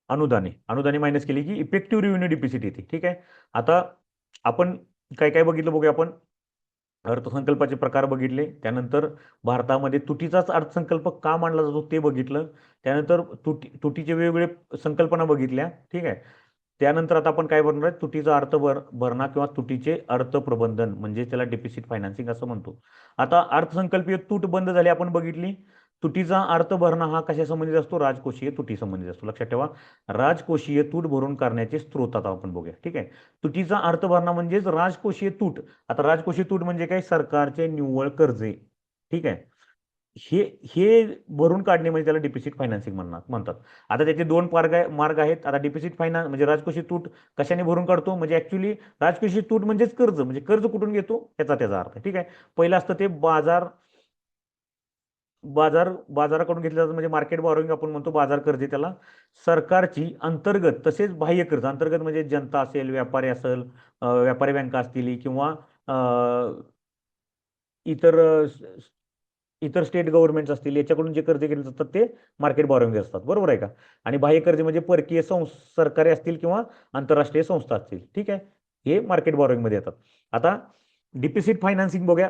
अनुदाने मायनस केली की इफेक्टिव्ह रेव्हेन्यू डिफिसिट येते. ठीक आहे. आता आपण काय काय बघितलं बघूया आपण. अर्थसंकल्पाचे प्रकार बघितले, त्यानंतर भारतामध्ये तुटीचाच अर्थसंकल्प का मांडला जातो ते बघितलं, त्यानंतर तुटीचे वेगवेगळे संकल्पना बघितल्या. ठीक आहे. त्यानंतर आता आपण काय बनणार आहे, तुटीचा भरणा किंवा तुटीचे अर्थप्रबंधन म्हणजे त्याला डिफिसिट फायनान्सिंग असं म्हणतो. आता अर्थसंकल्पीय तूट बंद झाली आपण बघितली. तुटीचा अर्थ भरणा हा कशा संबंधित असतो, राजकोषीय तुटी संबंधित असतो. लक्षात ठेवा, राजकोषीय तूट भरून करण्याचे स्त्रोत आता आपण बघूया. ठीक आहे. तुटीचा अर्थ भरणा म्हणजेच राजकोषीय तूट. आता राजकोषीय तूट म्हणजे काय, सरकारचे निव्वळ कर्जे. ठीक आहे. हे हे भरून काढणे म्हणजे त्याला डिपॉझिट फायनान्सिंग म्हणतात. आता त्याचे दोन मार्ग आहेत. आता डिपॉझिट फायनान्स म्हणजे राजकोषीय तूट कशाने भरून काढतो, म्हणजे ऍक्च्युली राजकोषीय तूट म्हणजेच कर्ज, म्हणजे कर्ज कुठून घेतो त्याचा अर्थ. ठीक आहे. पहिलं असतं ते बाजाराकडून घेतलं जातं, म्हणजे मार्केट बॉरोइंग आपण म्हणतो, बाजार कर्ज. त्याला सरकारची अंतर्गत तसेच बाह्य कर्ज. अंतर्गत म्हणजे जनता असेल, व्यापारी असेल, व्यापारी बँका असतील किंवा इतर इतर स्टेट गव्हर्नमेंट असतील, याच्याकडून जे कर्ज घेतले जातात ते मार्केट बॉरोइंग असतात. बरोबर आहे का. आणि बाह्य कर्ज म्हणजे परकीय सरकारी असतील किंवा आंतरराष्ट्रीय संस्था असतील. ठीक आहे. हे मार्केट बॉरोइंग मध्ये येतात. आता डिपॉझिट फायनान्सिंग बघूया.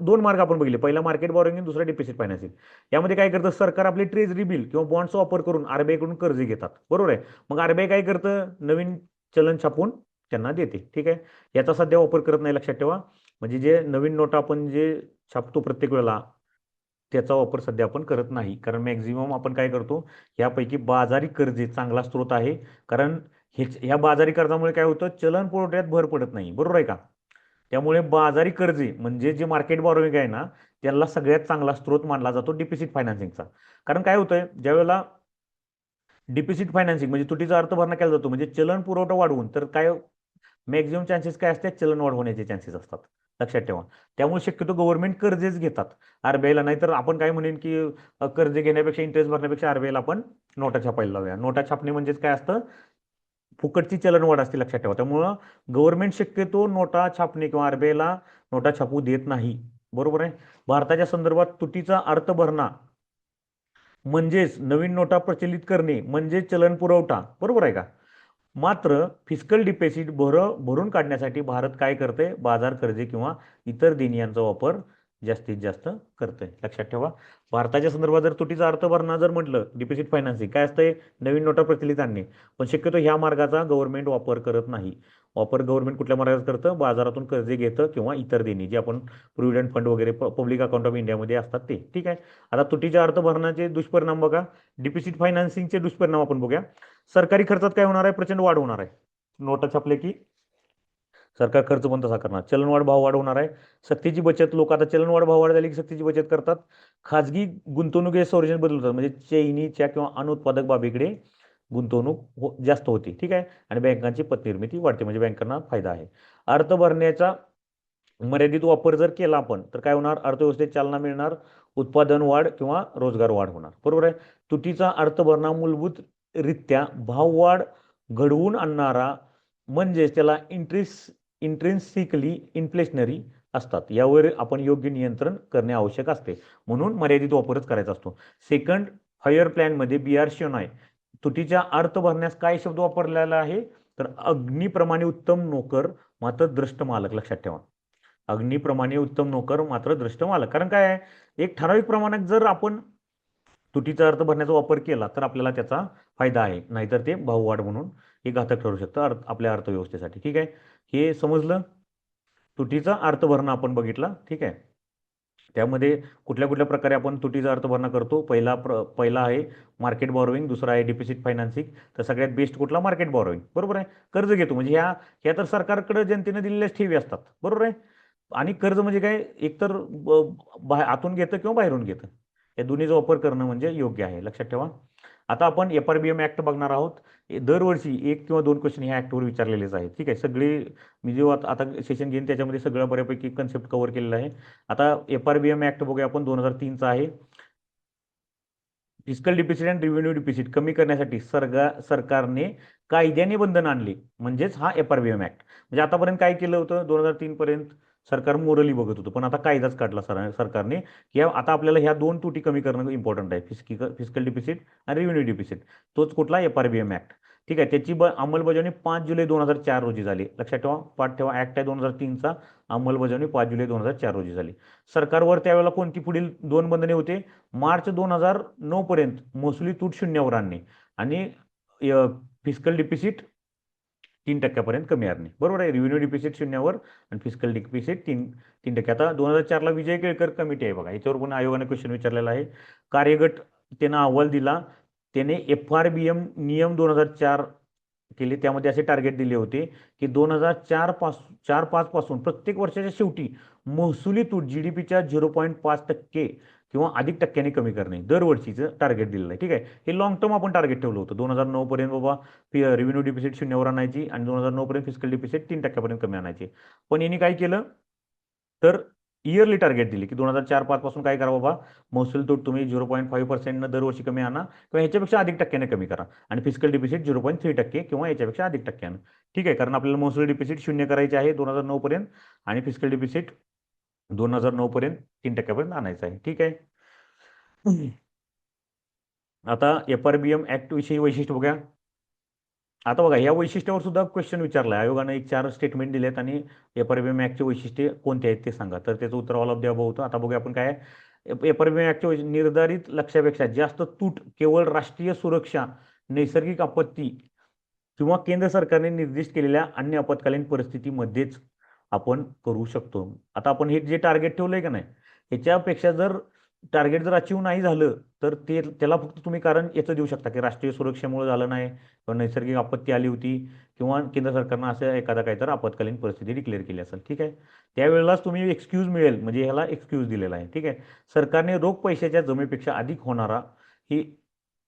दोन मार्ग आपण बघितले, पहिला मार्केट बॉरोइंग आणि दुसरा डिपॉझिट फायनान्सिंग. यामध्ये काय करतं, सरकार आपले ट्रेजरी बिल किंवा बॉन्डचा वापर करून आरबीआय कडून कर्ज घेतात. बरोबर आहे. मग आरबीआय काय करतं, नवीन चलन छापून त्यांना देते. ठीक आहे. याचा सध्या वापर करत नाही, लक्षात ठेवा. म्हणजे जे नवीन नोटा आपण जे छापतो प्रत्येक वेळेला, त्याचा वापर सध्या आपण करत नाही. कारण मॅक्झिमम आपण काय करतो, यापैकी बाजारी कर्जे चांगला स्रोत आहे. कारण ह्या बाजारी कर्जामुळे काय होतं, चलन पुरवठ्यात भर पडत नाही. बरोबर आहे का. त्यामुळे बाजारी कर्जे म्हणजे जे मार्केट बॉरोइंग आहे ना, त्याला सगळ्यात चांगला स्रोत मानला जातो डिपॉझिट फायनान्सिंगचा. कारण काय होतंय, ज्यावेळेला डिपॉझिट फायनान्सिंग म्हणजे तुटीचा अर्थ भरणा केला जातो, म्हणजे चलन पुरवठा वाढवून, तर काय मॅक्झिमम चान्सेस काय असतात, चलन वाढ होण्याचे चान्सेस असतात. लक्षात ठेवा. त्यामुळे शक्यतो गव्हर्नमेंट कर्जेच घेतात आरबीआयला. नाही तर आपण काय म्हणेन की कर्ज घेण्यापेक्षा, इंटरेस्ट भरण्यापेक्षा आरबीआयला आपण नोटा छापायला लावूया. नोटा छापणे म्हणजेच काय असतं, फुकटची चलनवाढ असते. लक्षात ठेवा. त्यामुळं गव्हर्नमेंट शक्यतो नोटा छापणे किंवा आरबीआयला नोटा छापू देत नाही. बरोबर आहे. भारताच्या संदर्भात तुटीचा अर्थ भरणा म्हणजेच नवीन नोटा प्रचलित करणे म्हणजे चलन पुरवठा. बरोबर आहे का. मात्र फिस्कल डिपॉझिट भरून काढण्यासाठी भारत काय करते, बाजार कर्जे किंवा इतर देणी वापर जास्तीत जास्त करते. लक्षात ठेवा. भारताच्या संदर्भात जर तुटीचा अर्थ भरणा जर म्हटलं, डिपॉझिट फायनान्सिंग काय असतंय, नवीन नोटा प्रचलित आणणे. पण शक्यतो ह्या मार्गाचा गव्हर्नमेंट वापर करत नाही. गव्हर्नमेंट कुठल्या मार्गात करतं, बाजारातून कर्जे घेतं किंवा इतर देणी जे आपण प्रोव्हिडंट फंड वगैरे पब्लिक अकाउंट ऑफ इंडियामध्ये असतात ते. ठीक आहे. आता तुटीच्या अर्थ भरणाचे दुष्परिणाम बघा. डिपॉझिट फायनान्सिंगचे दुष्परिणाम आपण बघूया. सरकारी खर्चात काय होणार आहे, प्रचंड वाढ होणार आहे. नोटा छापले की सरकार खर्च पण तसा करणार. चलनवाढ भाव वाढ होणार आहे. सक्तीची बचत, लोक आता चलनवाढ भाव वाढ झाली की सक्तीची बचत करतात. खाजगी गुंतवणूक हे संरचनेत बदलतात, म्हणजे चैनीच्या किंवा अनुत्पादक बाबीकडे गुंतवणूक जास्त होती. ठीक आहे. आणि बँकांची पतनिर्मिती वाढते, म्हणजे बँकांना फायदा आहे. अर्थ भरण्याचा मर्यादित वापर जर केला आपण, तर काय होणार, अर्थव्यवस्थेत चालना मिळणार, उत्पादन वाढ किंवा रोजगार वाढ होणार. बरोबर आहे. तुटीचा अर्थ भरणा मूलभूत रित्या भाववाढ घडवून आणणारा, म्हणजेच त्याला इंट्रिन्सिकली इन्फ्लेशनरी असतात. यावर आपण योग्य नियंत्रण करणे आवश्यक असते. म्हणून मर्यादित वापरच करायचा असतो. सेकंड हायर प्लॅनमध्ये BR शोनाय तुटीच्या अर्थ भरण्यास काय शब्द वापरलेला आहे, तर अग्निप्रमाणे उत्तम नोकर मात्र द्रष्ट मालक. लक्षात ठेवा. अग्निप्रमाणे उत्तम नोकर मात्र द्रष्ट मालक. कारण काय आहे, एक ठराविक प्रमाणात जर आपण तुटीचा अर्थ भरण्याचा वापर केला तर आपल्याला त्याचा फायदा आहे, नाहीतर ते भाववाढ म्हणून हे घातक ठरू शकतं आपल्या अर्थव्यवस्थेसाठी. ठीक आहे. हे समजलं. तुटीचा अर्थ भरणा आपण बघितला. ठीक आहे. त्यामध्ये कुठल्या कुठल्या प्रकारे आपण तुटीचा अर्थ भरणा करतो. पहिला आहे मार्केट बॉरोइंग, दुसरा आहे डिपॉझिट फायनान्सिंग. तर सगळ्यात बेस्ट कुठला, मार्केट बॉरोइंग. बरोबर आहे. कर्ज घेतो म्हणजे ह्या तर सरकारकडे जनतेने दिलेल्याच ठेवी असतात. बरोबर आहे. आणि कर्ज म्हणजे काय, एकतर आतून घेतं किंवा बाहेरून घेतं. या दोन्हीचा वापर करणं म्हणजे योग्य आहे. लक्षात ठेवा. आता आपण FRBM ऍक्ट बघणार आहोत. दरवर्षी 1 किंवा 2 क्वेश्चन ह्या ऍक्टवर विचारलेलेच आहेत. ठीक आहे. सगळे मी जो आता सेशन घेईन त्याच्यामध्ये सगळं बऱ्यापैकी कन्सेप्ट कव्हर केलेला आहे. आता FRBM ऍक्ट बघूया आपण, 2003चा आहे. Fiscal deficit and revenue deficit कमी करण्यासाठी सरकारने कायद्याने बंधन आणली, म्हणजेच हा FRBM ऍक्ट. म्हणजे आतापर्यंत काय केलं होतं, 2003 पर्यंत सरकार मोरली बघत होतं, पण आता कायदाच काढला सरकारने की आता आपल्याला ह्या दोन त्रुटी कमी करणं इम्पॉर्टंट आहे, फिस्कल डिफिसिट आणि रेव्हेन्यू डिफिसिट. तोच कुठला? FRBM act. ठीक आहे, त्याची अंमलबजावणी 5 जुलै 2004 रोजी झाली. लक्षात ठेवा, पाठ ठेवा, ऍक्ट आहे 2003चा, अंमलबजावणी 5 जुलै 2004 रोजी झाली. सरकारवर त्यावेळेला कोणती पुढील दोन बंधने होते? मार्च 2009 पर्यंत महसुली तूट शून्यावर आणणे आणि फिस्कल डिफिसिट 3% कमी आणणे. बरोबर आहे, रेव्हेन्यू डिफिसिट शून्यावर आणि फिस्कल डिफिसिट 3%. आता 2004ला विजय केळकर कमिटी आहे बघा, याच्यावर पण आयोगाने क्वेश्चन विचारलेला आहे. कार्यगट त्यानं अहवाल दिला, त्याने FRBM नियम 2004 केले. त्यामध्ये असे टार्गेट दिले होते की 2004-5 पासून प्रत्येक वर्षाच्या शेवटी महसुली तूट GDPच्या 0.5% किंवा अधिक टक्क्याने कमी करणे, दरवर्षीचं टार्गेट दिलेलं आहे. ठीक आहे, हे लॉंग टर्म आपण टार्गेट ठेवलं होतं. 2009 पर्यंत बाबा रेव्हेन्यू डिफिसिट शून्यावर आणायची आणि 2009 पर्यंत फिस्कल डिफिसिट 3% कमी आणायचे. पण यांनी काय केलं तर इयरली टार्गेट दिली की 2004-5 पासून काय करा बाबा, महसूल तूट तुम्ही 0.5% दरवर्षी कमी आणा किंवा ह्याच्यापेक्षा अधिक टक्क्याने कमी करा आणि फिस्कल डिफिसिट 0.3% किंवा याच्यापेक्षा अधिक टक्क्यानं. ठीक आहे, कारण आपल्याला महसूल डिफिसिट शून्य करायचे आहे 2009 पर्यंत आणि फिस्कल डिफिसिट 2009 पर्यंत 3% आणायचं आहे. ठीक आहे, आता FRBM ऍक्ट विषयी वैशिष्ट्य बघा. आता बघा, या वैशिष्ट्यावर सुद्धा क्वेश्चन विचारलाय आयोगाने. एक 4 स्टेटमेंट दिलेत आणि FRBM ऍक्टचे वैशिष्ट्ये कोणते आहेत ते सांगा. तर त्याचं उत्तर ऑल ऑफ द अबव होतं. आता बघूया आपण काय FRBM ऍक्टचे निर्धारित लक्ष्यापेक्षा जास्त तूट केवळ राष्ट्रीय सुरक्षा, नैसर्गिक आपत्ती किंवा केंद्र सरकारने निर्दिष्ट केलेल्या अन्य आपत्कालीन परिस्थितीमध्येच आपण करू शकतो. आता आपण हे जे टार्गेट ठेवलंय का नाही, ह्याच्यापेक्षा जर टार्गेट जर अचीव नाही झालं तर त्याला फक्त तुम्ही कारण याचं देऊ शकता की राष्ट्रीय सुरक्षेमुळे झालं नाही किंवा नैसर्गिक आपत्ती आली होती किंवा केंद्र सरकारनं असं एखादा काहीतरी आपत्कालीन परिस्थिती डिक्लेअर केली असेल. ठीक आहे, त्यावेळेलाच तुम्ही एक्सक्यूज मिळेल, म्हणजे ह्याला एक्सक्यूज दिलेला आहे. ठीक आहे, सरकारने रोख पैशाच्या जमेपेक्षा अधिक होणारा ही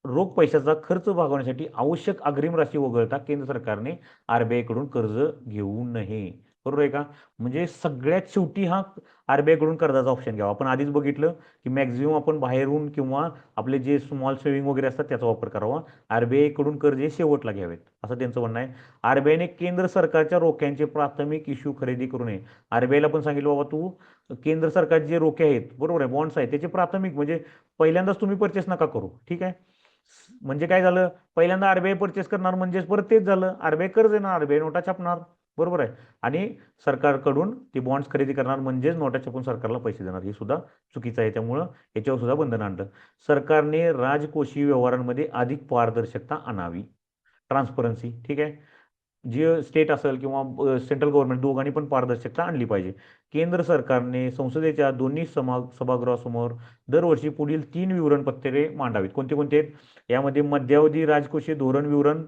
रोख पैशाचा खर्च भागवण्यासाठी आवश्यक अग्रिम राशी वगळता केंद्र सरकारने RBI कडून कर्ज घेऊ नये. बरोबर आहे का? म्हणजे सगळ्यात शेवटी हा RBI कडून कर्जाचा ऑप्शन घ्यावा. आपण आधीच बघितलं की मॅक्झिमम आपण बाहेरून किंवा आपले जे स्मॉल सेव्हिंग वगैरे असतात त्याचा वापर करावा. RBI कडून कर्ज हे शेवटला घ्यावेत असं त्यांचं म्हणणं आहे. RBIने केंद्र सरकारच्या रोख्यांचे प्राथमिक इश्यू खरेदी करू नये. RBIला पण सांगितलं बाबा तू केंद्र सरकारचे जे रोखे आहेत, बरोबर आहे, बॉन्ड्स आहेत, त्याचे प्राथमिक म्हणजे पहिल्यांदाच तुम्ही परचेस नका करू. ठीक आहे, म्हणजे काय झालं, पहिल्यांदा RBI परचेस करणार म्हणजेच परत तेच झालं, RBI कर्ज देणार, RBI नोटा छापणार. बरोबर आहे, आणि सरकारकडून ती बॉन्ड्स खरेदी करणार म्हणजेच नोटा छापून सरकारला पैसे देणार. हे सुद्धा चुकीचं आहे, त्यामुळं याच्यावर सुद्धा बंधन आणलं. सरकारने राजकोषीय व्यवहारांमध्ये अधिक पारदर्शकता आणावी, ट्रान्सपरन्सी. ठीक आहे, जे स्टेट असेल किंवा सेंट्रल गव्हर्नमेंट दोघांनी पण पारदर्शकता आणली पाहिजे. केंद्र सरकारने संसदेच्या दोन्ही सभागृहासमोर दरवर्षी पुढील 3 विवरणपत्रे मांडावीत. कोणते कोणते आहेत? यामध्ये मध्यावधी राजकोषीय धोरण विवरण.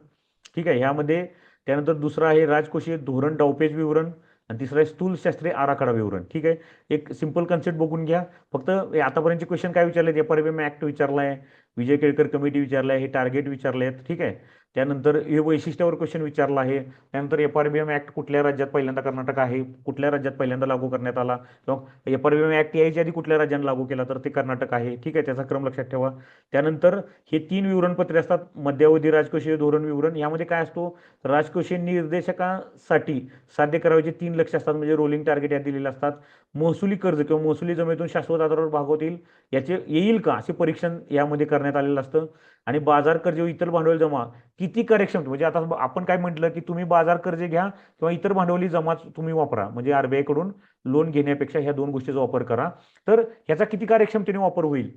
ठीक आहे, ह्यामध्ये त्यानंतर दुसरा आहे राजकोषीय धोरण डावपेच विवरण आणि तिसरा आहे स्थूलशास्त्रीय आराखडा विवरण. ठीक आहे, एक सिंपल कन्सेप्ट बघून घ्या. फक्त आतापर्यंतचे क्वेश्चन काय विचारले? FRBM act विचारलाय, Vijay Kelkar committee विचारलाय, हे टार्गेट विचारले आहेत. ठीक आहे, त्यानंतर हे वैशिष्ट्यावर क्वेश्चन विचारला आहे. त्यानंतर FRBM ऍक्ट कुठल्या राज्यात पहिल्यांदा कर्नाटक आहे, कुठल्या राज्यात पहिल्यांदा लागू करण्यात आला, किंवा FRBM ऍक्ट यायच्या आधी कुठल्या राज्याने लागू केला, तर ते कर्नाटक आहे. ठीक आहे, त्याचा क्रम लक्षात ठेवा. त्यानंतर हे 3 विवरणपत्रे असतात. मध्यावधी राजकोषीय धोरण विवरण, यामध्ये काय असतो, राजकोषीय निर्देशकासाठी साध्य करायचे 3 लक्ष्य असतात, म्हणजे रोलिंग टार्गेट यात दिलेले असतात. महसुली कर्ज किंवा महसुली जमेतून शाश्वत आधारावर भागवतील याचे येईल का असे परीक्षण यामध्ये करण्यात आलेलं असतं. आणि बाजार कर्ज व इतर भांडवल जमा किती कार्यक्षम, म्हणजे आता आपण काय म्हटलं की तुम्ही बाजार कर्ज घ्या किंवा इतर भांडवली जमा तुम्ही वापरा, म्हणजे RBI कडून लोन घेण्यापेक्षा ह्या 2 गोष्टीचा वापर करा, तर ह्याचा किती कार्यक्षमतेने वापर होईल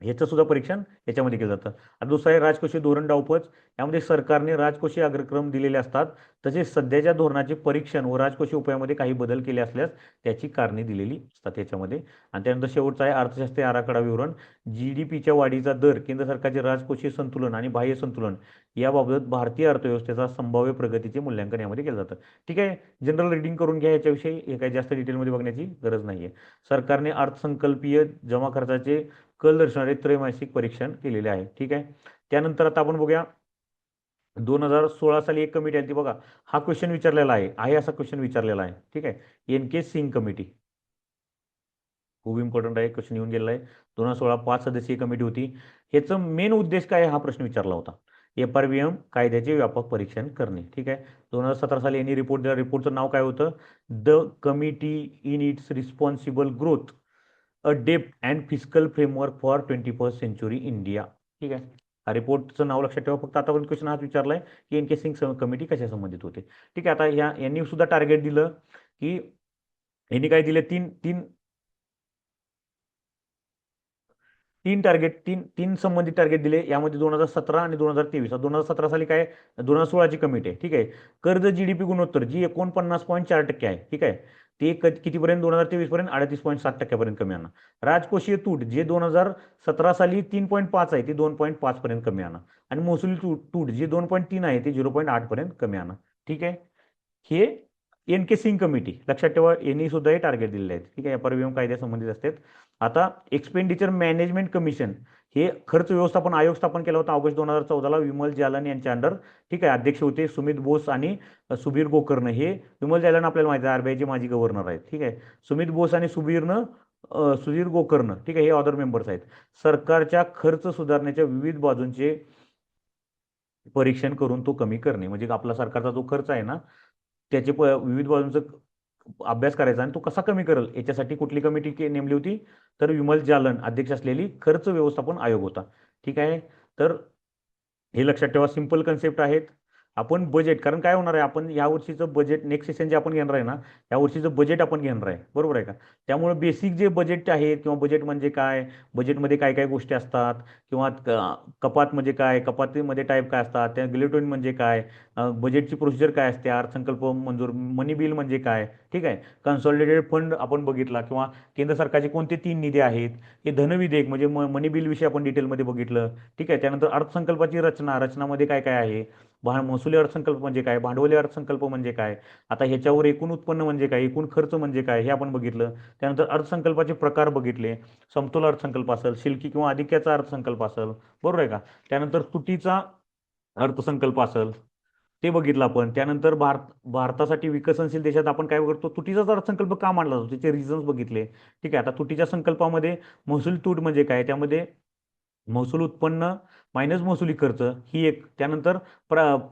ह्याचं सुद्धा परीक्षण याच्यामध्ये केलं जातं. आणि दुसरं आहे राजकोषीय धोरण डावपच. यामध्ये सरकारने राजकोषीय अग्रक्रम दिलेले असतात, तसेच सध्याच्या धोरणाचे परीक्षण व राजकोषीय उपायामध्ये काही बदल केले असल्यास त्याची कारणे दिलेली असतात याच्यामध्ये. आणि त्यानंतर शेवटचा आहे अर्थशास्त्रीय आराखडा विवरण. GDPच्या वाढीचा दर, केंद्र सरकारचे राजकोषीय संतुलन आणि बाह्य संतुलन याबाबत भारतीय अर्थव्यवस्थेचा संभाव्य प्रगतीचे मूल्यांकन यामध्ये केलं जातं. ठीक आहे, जनरल रीडिंग करून घ्या याच्याविषयी, हे काही जास्त डिटेलमध्ये बघण्याची गरज नाही आहे. सरकारने अर्थसंकल्पीय जमा खर्चाचे कल दर्शवणारे त्रैमासिक परीक्षण केलेले आहे. ठीक आहे, त्यानंतर आता आपण बघूया 2016 साली एक कमिटी आली ती बघा. हा क्वेश्चन विचारलेला आहे असा क्वेश्चन विचारलेला आहे. ठीक आहे, NK सिंग कमिटी, खूप इम्पॉर्टंट आहे, क्वेश्चन येऊन गेलेला आहे. 2016 5 सदस्यीय कमिटी होती. ह्याचं मेन उद्देश काय हा प्रश्न विचारला होता. FRBM कायद्याचे व्यापक परीक्षण करणे. ठीक आहे. 2017 साली यांनी रिपोर्ट दिला. रिपोर्टचं नाव काय होतं? The committee in its responsible growth, a depth and physical framework for 21st century India. ठीक आहे. हा रिपोर्टचं नाव लक्षात ठेवा. फक्त आतापर्यंत क्वेश्चन हाच विचारलाय की एन के सिंग कमिटी कशा संबंधित होते. ठीक आहे. आता यांनी सुद्धा टार्गेट दिलं की यांनी काय दिले? तीन तीन तीन टार्गेट तीन तीन संबंधित टार्गेट दिले. यामध्ये 2017 आणि 2023. 2017 साली काय? 2016ची कमिटी आहे. ठीक आहे. कर्ज GDP गुणोत्तर जी 49.4% आहे. ठीक आहे. ते कितीपर्यंत? 2023 पर्यंत 38.7% कमी आणा. राजकोषीय तूट जे 2017 साली 3.5 आहे ते 2.5 पर्यंत कमी आणा. आणि महसुली तूट जे 2.3 आहे ते 0.8 पर्यंत कमी आणा. ठीक आहे. हे एन के सिंग कमिटी लक्षात ठेवा. यांनी सुद्धा हे टार्गेट दिलेले आहेत. ठीक आहे. FRBM कायद्या संबंधित असतात. आता एक्सपेंडिचर मॅनेजमेंट कमिशन हे खर्च व्यवस्थापन आयोग स्थापन केला होता ऑगस्ट 2014ला विमल जालन यांच्या अंडर. ठीक आहे. अध्यक्ष होते सुमित बोस आणि सुबीर गोकर्ण. हे विमल जालन आपल्याला माहिती आहे RBIचे माजी गव्हर्नर आहेत. ठीक आहे. सुमित बोस आणि सुधीर गोकर्ण. ठीक आहे. हे अदर मेंबर्स आहेत. सरकारच्या खर्च सुधारण्याच्या विविध बाजूंचे परीक्षण करून तो कमी करणे. म्हणजे आपला सरकारचा जो खर्च आहे ना त्याचे विविध बाजूंचा अभ्यास करायचा आणि तो कसा कमी करेल याच्यासाठी कुठली कमिटी नेमली होती? तर विमल जालन अध्यक्ष असलेली खर्च व्यवस्थापन आयोग होता. ठीक आहे. तर हे लक्षात ठेवा. सिंपल कन्सेप्ट आहेत. आपण बजेट, कारण काय होणार आहे, आपण या वर्षीचं बजेट नेक्स्ट सेशन जे आपण घेणार आहे ना, या वर्षीचं बजेट आपण घेणार आहे. बरोबर आहे का? त्यामुळे बेसिक जे बजेट आहे किंवा बजेट म्हणजे काय, बजेटमध्ये काय काय गोष्टी असतात किंवा कपात म्हणजे काय, कपातीमध्ये टाईप काय असतात, त्या गिलेटोन म्हणजे काय, बजेटची प्रोसिजर काय असते, अर्थसंकल्प मंजूर, मनी बिल म्हणजे काय. ठीक आहे. कन्सॉलिडेटेड फंड आपण बघितला किंवा केंद्र सरकारचे कोणते 3 निधी आहेत, हे धनविधेयक म्हणजे मनी बिल विषयी आपण डिटेलमध्ये बघितलं. ठीक आहे. त्यानंतर अर्थसंकल्पाची रचनामध्ये काय काय आहे, महसुली अर्थसंकल्प म्हणजे काय, भांडवली अर्थसंकल्प म्हणजे काय, आता ह्याच्यावर एकूण उत्पन्न म्हणजे काय, एकूण खर्च म्हणजे काय, हे आपण बघितलं. त्यानंतर अर्थसंकल्पाचे प्रकार बघितले. समतोल अर्थसंकल्प असेल, शिल्की किंवा अधिक्याचा अर्थसंकल्प असेल. बरोबर आहे का? त्यानंतर तुटीचा अर्थसंकल्प असेल ते बघितलं आपण. त्यानंतर भारतासाठी विकसनशील देशात आपण काय करतो, तुटीचाच अर्थसंकल्प का मांडला जातो त्याचे रिझन्स बघितले. ठीक आहे. आता तुटीच्या संकल्पामध्ये महसूल तूट म्हणजे काय, त्यामध्ये महसूल उत्पन्न मायनस महसुली खर्च ही एक. त्यानंतर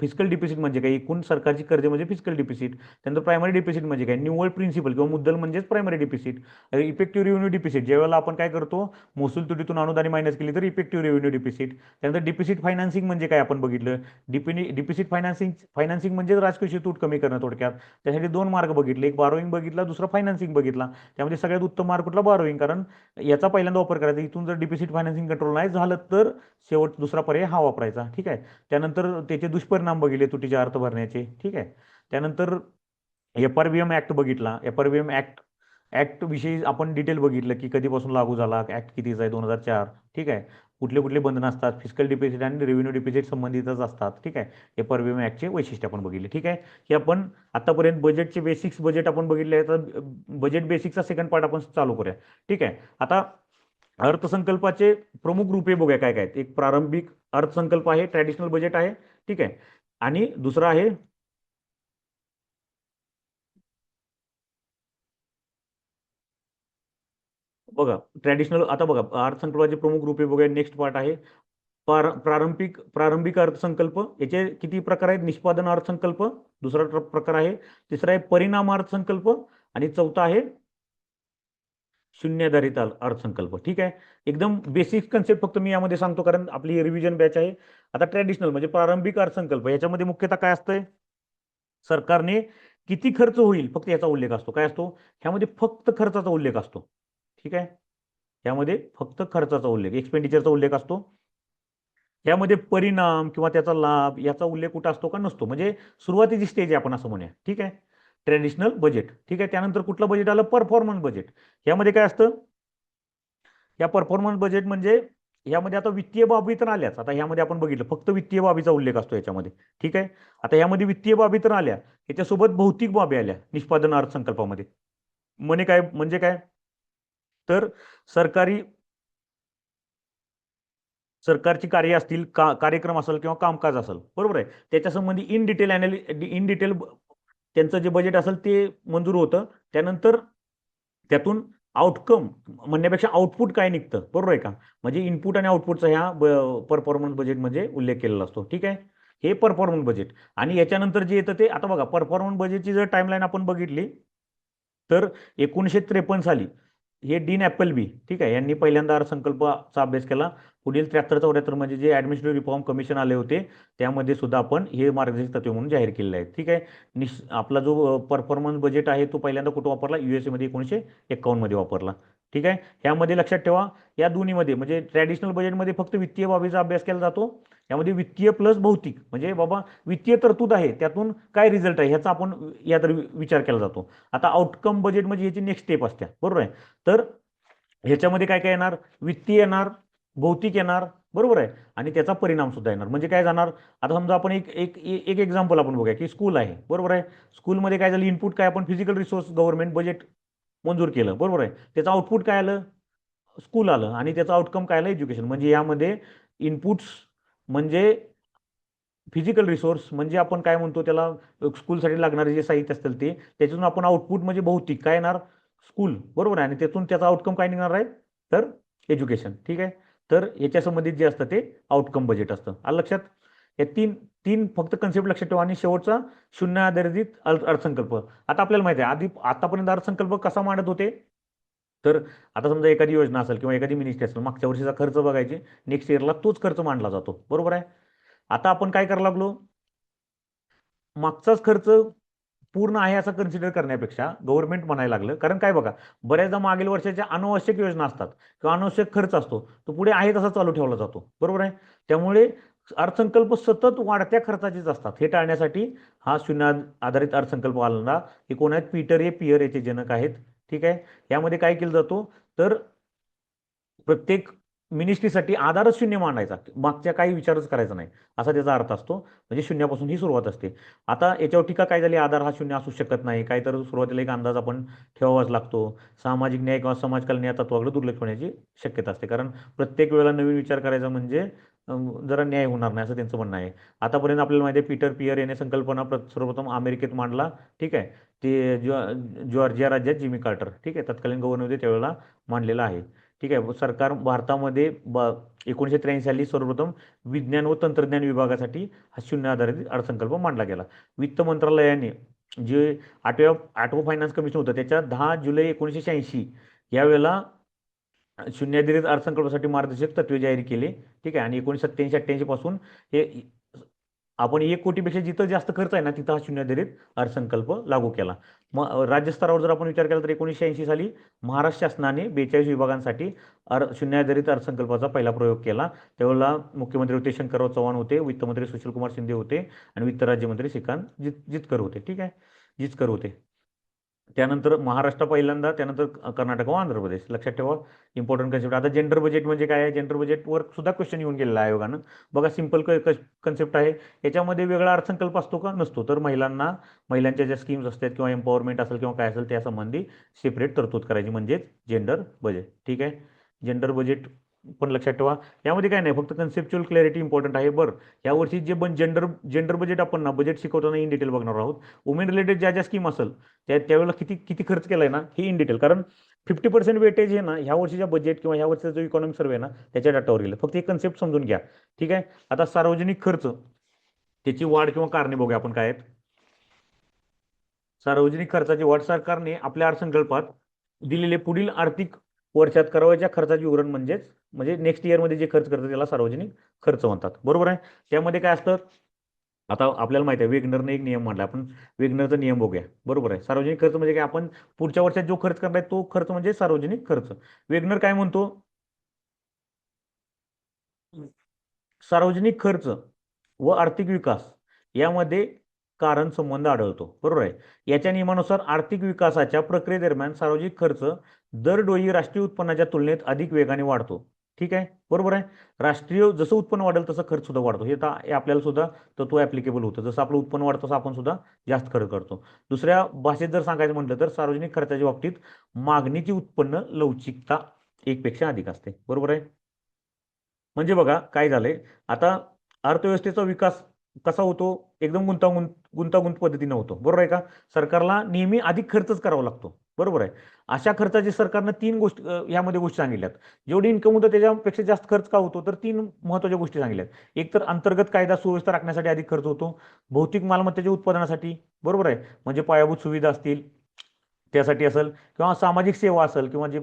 फिजिकल डिपॉझिट म्हणजे काय, एकूण सरकारची कर्ज म्हणजे फिजिकल डिपॉझिट. त्यानंतर प्रायमरी डिपॉझिट म्हणजे काय, निव्वळ प्रिन्सिपल किंवा मुद्दल म्हणजेच primary deposit. Effective revenue deposit ज्यावेळेला आपण काय करतो, महसूल तुटीतून अनुदाने मायनस केली तर इफेक्टिव्ह रेव्हेन्यू डिपॉझिट. त्यानंतर डिपॉझिट फायनान्सिंग म्हणजे काय आपण बघितलं. डिपॉझिट फायनान्सिंग म्हणजे राजकोषीय तूट कमी करणं थोडक्यात. त्यासाठी 2 मार्ग बघितले, एक बारोईंग बघितला, दुसरा फायनान्सिंग बघितला. त्यामध्ये सगळ्यात उत्तम मार्ग कुठला? बारोईंग. कारण याचा पहिल्यांदा वापर करायचा. इथून जर डिपॉझिट फायनान्सिंग कंट्रोल नाही झालं तर शेवट दुसरा पर्याय हा वापरायचा. ठीक आहे. त्यानंतर त्याचे दुष्परिणाम बघितले तुटीच्या अर्थ भरण्याचे. ठीक आहे. त्यानंतर FRBM ऍक्ट बघितला. FRBM ऍक्ट विषयी आपण डिटेल बघितलं की कधीपासून लागू झाला, ऍक्ट कितीचा आहे, 2004. ठीक आहे. कुठले कुठले बंधन असतात, फिजिकल डिपॉझिट आणि रेव्हेन्यू डिपॉझिट संबंधितच असतात. ठीक आहे. FRBM ऍक्टचे वैशिष्ट्य आपण बघितले. ठीक आहे. हे आपण आतापर्यंत बजेटचे बेसिक्स बजेट आपण बघितले. तर बजेट बेसिक्सचा सेकंड पार्ट आपण चालू करूया. ठीक आहे. आता अर्थसंकल्पाचे प्रमुख रूपे बघूया काय काय. एक प्रारंभिक अर्थसंकल्प आहे, ट्रॅडिशनल बजेट आहे. ठीक आहे. आणि दुसरा आहे बघा ट्रॅडिशनल. आता बघा अर्थसंकल्पाचे प्रमुख रूपे बघूया. नेक्स्ट पार्ट आहे प्रारंभिक अर्थसंकल्प. याचे किती प्रकार आहेत? निष्पादन अर्थसंकल्प दुसरा प्रकार आहे. तिसरा आहे परिणाम अर्थसंकल्प आणि चौथा आहे शून्याधारित अर्थसंकल्प. ठीक आहे. एकदम बेसिक कन्सेप्ट फक्त मी यामध्ये सांगतो कारण आपली रिव्हिजन बॅच आहे. आता ट्रॅडिशनल म्हणजे प्रारंभिक अर्थसंकल्प याच्यामध्ये मुख्यतः काय असतंय, सरकारने किती खर्च होईल फक्त याचा उल्लेख असतो. काय असतो ह्यामध्ये? फक्त खर्चाचा उल्लेख असतो. ठीक आहे. यामध्ये फक्त खर्चाचा उल्लेख, एक्सपेंडिचरचा उल्लेख असतो. यामध्ये परिणाम किंवा त्याचा लाभ याचा उल्लेख कुठं असतो का? नसतो. म्हणजे सुरुवातीची स्टेज आहे आपण असं म्हणूया. ठीक आहे. Traditional budget. ठीक आहे. त्यानंतर कुठलं बजेट आलं? Performance budget. यामध्ये काय असतं? या परफॉर्मन्स बजेट म्हणजे यामध्ये आता वित्तीय बाबी तर आल्याच. आता यामध्ये आपण बघितलं फक्त वित्तीय बाबीचा उल्लेख असतो याच्यामध्ये. ठीक आहे. आता यामध्ये वित्तीय बाबी तर आल्या, याच्यासोबत भौतिक बाबी आल्या निष्पादन अर्थसंकल्पामध्ये. म्हणजे काय तर सरकारी सरकारची कार्य असतील, कार्यक्रम असेल किंवा कामकाज असेल. बरोबर आहे. त्याच्या संबंधी इन डिटेल त्यांचं जे बजेट असेल ते मंजूर होतं. त्यानंतर त्यातून आउटकम म्हणण्यापेक्षा आउटपुट काय निघतं, बरोबर आहे का? म्हणजे इनपुट आणि आउटपुटचा ह्या परफॉर्मन्स बजेटमध्ये उल्लेख केलेला असतो. ठीक आहे, हे परफॉर्मन्स बजेट. आणि याच्यानंतर जे येतं ते आता बघा, परफॉर्मन्स बजेटची जर टाइमलाईन आपण बघितली तर 1953 साली हे डीन ॲपलबी, ठीक आहे, यांनी पहिल्यांदा अर्थसंकल्पाचा अभ्यास केला. पुढील 73-74 म्हणजे जे ॲडमिनिस्ट्रेटिव्ह रिफॉर्म कमिशन आले होते त्यामध्ये सुद्धा आपण हे मार्गदर्शक तत्त्वे म्हणून जाहीर केलेले आहेत. ठीक आहे, आपला जो परफॉर्मन्स बजेट आहे तो पहिल्यांदा कुठं वापरला, USA मध्ये 1951 मध्ये वापरला. ठीक आहे, यामध्ये लक्षात ठेवा, या दोन्हीमध्ये म्हणजे ट्रॅडिशनल बजेटमध्ये फक्त वित्तीय बाबीचा अभ्यास केला जातो. यामध्ये वित्तीय प्लस भौतिक म्हणजे बाबा वित्तीय तरतूद आहे त्यातून काय रिझल्ट आहे ह्याचा आपण यात विचार केला जातो. आता आउटकम बजेट म्हणजे ह्याची नेक्स्ट स्टेप असते, बरोबर आहे. तर ह्याच्यामध्ये काय काय येणार, वित्तीय येणार, भौतिक येणार, बरोबर आहे, आणि त्याचा परिणाम सुद्धा येणार. म्हणजे काय जाणार, आता समजा आपण एक एक एक एक्झाम्पल आपण बघूया की स्कूल आहे, बरोबर आहे. स्कूलमध्ये काय झालं, इनपुट काय, आपण फिजिकल रिसोर्स गव्हर्नमेंट बजेट मंजूर केलं, बरोबर आहे. त्याचं आउटपुट काय आलं, स्कूल आलं, आणि त्याचं आउटकम काय आलं, एज्युकेशन. म्हणजे यामध्ये इनपुट्स म्हणजे फिजिकल रिसोर्स म्हणजे आपण काय म्हणतो त्याला, स्कूलसाठी लागणारे जे साहित्य असतील ते, त्याच्यातून आपण आउटपुट म्हणजे भौतिक काय येणार, स्कूल, बरोबर आहे, आणि त्यातून त्याचा आउटकम काय निघणार आहे, तर एज्युकेशन. ठीक आहे, तर याच्या संबंधित जे असतं ते आउटकम बजेट असतं. आलं लक्षात? या तीन तीन फक्त कन्सेप्ट लक्षात ठेवा. आणि शेवटचा शून्य आधारित अर्थसंकल्प. आता आपल्याला माहिती आहे आधी आतापर्यंत अर्थसंकल्प कसा मांडत होते, तर आता समजा एखादी योजना असेल किंवा एखादी मिनिस्ट्री असेल, मागच्या वर्षीचा खर्च बघायचे, नेक्स्ट इयरला तोच खर्च मांडला जातो, बरोबर आहे. आता आपण काय करायला लागलो, मागचाच खर्च पूर्ण आहे असं कन्सिडर करण्यापेक्षा गव्हर्नमेंट म्हणायला लागलं. कारण काय बघा, बऱ्याचदा मागील वर्षाच्या अनावश्यक योजना असतात किंवा अनावश्यक खर्च असतो, तो पुढे आहे तसा चालू ठेवला जातो, बरोबर आहे. त्यामुळे अर्थसंकल्प सतत वाढत्या खर्चाचेच असतात. हे टाळण्यासाठी हा शून्य आधारित अर्थसंकल्प आला. हे कोण आहेत, पीटर ए पियर याचे जनक आहेत. ठीक आहे, यामध्ये काय केलं जातो, तर प्रत्येक मिनिस्ट्रीसाठी आधारच शून्य मांडायचा, मागच्या काही विचारच करायचा नाही, असा त्याचा अर्थ असतो. म्हणजे शून्यापासून ही सुरुवात असते. आता याच्यावर टीका काय झाली, आधार हा शून्य असू शकत नाही, काही तर सुरुवातीला एक अंदाज आपण ठेवावाच लागतो. सामाजिक न्याय किंवा समाज कल्याण या तत्वाकडे दुर्लक्ष होण्याची शक्यता असते, कारण प्रत्येक वेळेला नवीन विचार करायचा म्हणजे जरा न्याय होणार नाही असं त्यांचं म्हणणं आहे. आतापर्यंत आपल्याला माहिती आहे पीटर पियर याने संकल्पना सर्वप्रथम अमेरिकेत मांडला. ठीक आहे, ते जॉर्जिया राज्यात जिमी कार्टर, ठीक आहे, तत्कालीन गव्हर्नर होते त्यावेळेला मांडलेला आहे. ठीक आहे, सरकार भारतामध्ये 1983 साली सर्वप्रथम विज्ञान व तंत्रज्ञान विभागासाठी हा शून्य आधारित अर्थसंकल्प मांडला गेला. वित्त मंत्रालयाने जे आठवं फायनान्स कमिशन होतं त्याच्या 10 जुलै 1986 यावेळेला शून्याधारित अर्थसंकल्पासाठी मार्गदर्शक तत्त्वे जाहीर केले. ठीक आहे, आणि 1987-88 पासून हे आपण 1 कोटीपेक्षा जिथं जास्त खर्च आहे ना तिथं हा शून्याधारित अर्थसंकल्प लागू केला. मग राज्यस्तरावर जर आपण विचार केला तर 1980 साली महाराष्ट्र शासनाने 42 विभागांसाठी शून्याधारित अर्थसंकल्पाचा पहिला प्रयोग केला. त्यावेळेला मुख्यमंत्री होते शंकरराव चव्हाण होते, वित्तमंत्री सुशीलकुमार शिंदे होते, आणि वित्त राज्यमंत्री श्रीकांत जितकर होते. ठीक आहे, जिचकर होते. त्यानंतर महाराष्ट्र पहिल्यांदा, त्यानंतर कर्नाटक व आंध्र प्रदेश. लक्षात ठेवा, इम्पॉर्टंट कन्सेप्ट. आता जेंडर बजेट म्हणजे काय आहे, जेंडर बजेटवर सुद्धा क्वेश्चन येऊन गेलेला आहे आयोगानं. बघा, सिंपल कन्सेप्ट आहे. याच्यामध्ये वेगळा अर्थसंकल्प असतो का, नसतो. तर महिलांच्या ज्या स्कीम्स असतात किंवा एम्पॉवरमेंट असेल किंवा काय असेल त्यासंबंधी सेपरेट तरतूद करायची म्हणजेच जेंडर बजेट. ठीक आहे, जेंडर बजेट पण लक्षात ठेवा. यामध्ये काय नाही, फक्त कन्सेप्च्युअल क्लॅरिटी इम्पॉर्टंट आहे. बरं, यावर्षी जे जेंडर जेंडर बजेट आपण ना बजेट शिकवताना इन डिटेल बघणार आहोत. वुमेन रिलेटेड ज्या ज्या स्कीम असेल त्यावेळेला किती किती खर्च केलाय ना हे इन डिटेल. कारण 50% वेटेज हे ना ह्या वर्षीच्या बजेट किंवा ह्या वर्षीचा जो इकॉनॉमिक सर्वे ना त्याच्या डाटावर गेलं. फक्त हे कन्सेप्ट समजून घ्या. ठीक आहे, आता सार्वजनिक खर्च त्याची वाढ किंवा कारणे बघूया आपण काय आहेत. सार्वजनिक खर्चाची वाढ सरकारने आपल्या अर्थसंकल्पात दिलेले पुढील आर्थिक वर्षात करावयाच्या खर्चाचे विवरण म्हणजे नेक्स्ट इयरमध्ये जे खर्च करतात त्याला सार्वजनिक खर्च म्हणतात, बरोबर आहे. त्यामध्ये काय असतं, आता आपल्याला माहिती आहे वेगनरने एक नियम मांडला. आपण वेगनरचा नियम बघूया, बरोबर आहे. सार्वजनिक खर्च म्हणजे काय, आपण पुढच्या वर्षात जो खर्च करणार तो खर्च म्हणजे सार्वजनिक खर्च. वेगनर काय म्हणतो, सार्वजनिक खर्च व आर्थिक विकास यामध्ये कारण संबंध आढळतो, बरोबर आहे. याच्या नियमानुसार आर्थिक विकासाच्या प्रक्रियेदरम्यान सार्वजनिक खर्च दरडोई राष्ट्रीय उत्पन्नाच्या तुलनेत अधिक वेगाने वाढतो. ठीक आहे, बरोबर आहे. राष्ट्रीय जसं उत्पन्न वाढेल तसं खर्च सुद्धा वाढतो. हे आपल्याला सुद्धा तत्व ऍप्लिकेबल होतं. जसं आपलं उत्पन्न वाढतं तसं आपण सुद्धा जास्त खर्च करतो. दुसऱ्या भाषेत जर सांगायचं म्हटलं तर सार्वजनिक खर्चाच्या बाबतीत मागणीची उत्पन्न लवचिकता 1 पेक्षा अधिक असते, बरोबर आहे. म्हणजे बघा काय झालंय, आता अर्थव्यवस्थेचा विकास कसा होतो, एकदम गुंतागुंत पद्धतीने होतो, बरोबर आहे का. सरकारला नेहमी अधिक खर्चच करावा लागतो, बरोबर आहे. अशा खर्चाची सरकारनं तीन गोष्टी यामध्ये गोष्टी सांगितल्यात. जेवढी इन्कम होतं त्याच्यापेक्षा जास्त खर्च का होतो, तर तीन महत्त्वाच्या गोष्टी सांगितल्यात. एक तर अंतर्गत कायदा सुव्यवस्था राखण्यासाठी अधिक खर्च होतो. भौतिक मालमत्तेच्या उत्पादनासाठी, बरोबर आहे, म्हणजे पायाभूत सुविधा असतील त्यासाठी असेल, किंवा सामाजिक सेवा असेल, किंवा जे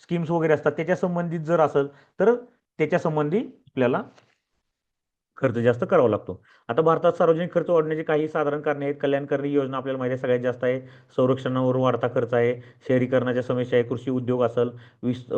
स्कीम्स वगैरे असतात त्याच्या संबंधित जर असेल तर त्याच्या संबंधी आपल्याला खर्च जास्त करावा लागतो. आता भारतात सार्वजनिक खर्च वाढण्याची काही साधारण कारणे आहेत. कल्याणकारी योजना आपल्याला माहिती आहे सगळ्यात जास्त आहे. संरक्षणावर वाढता खर्च आहे. शहरीकरणाच्या समस्या आहे. कृषी उद्योग असेल,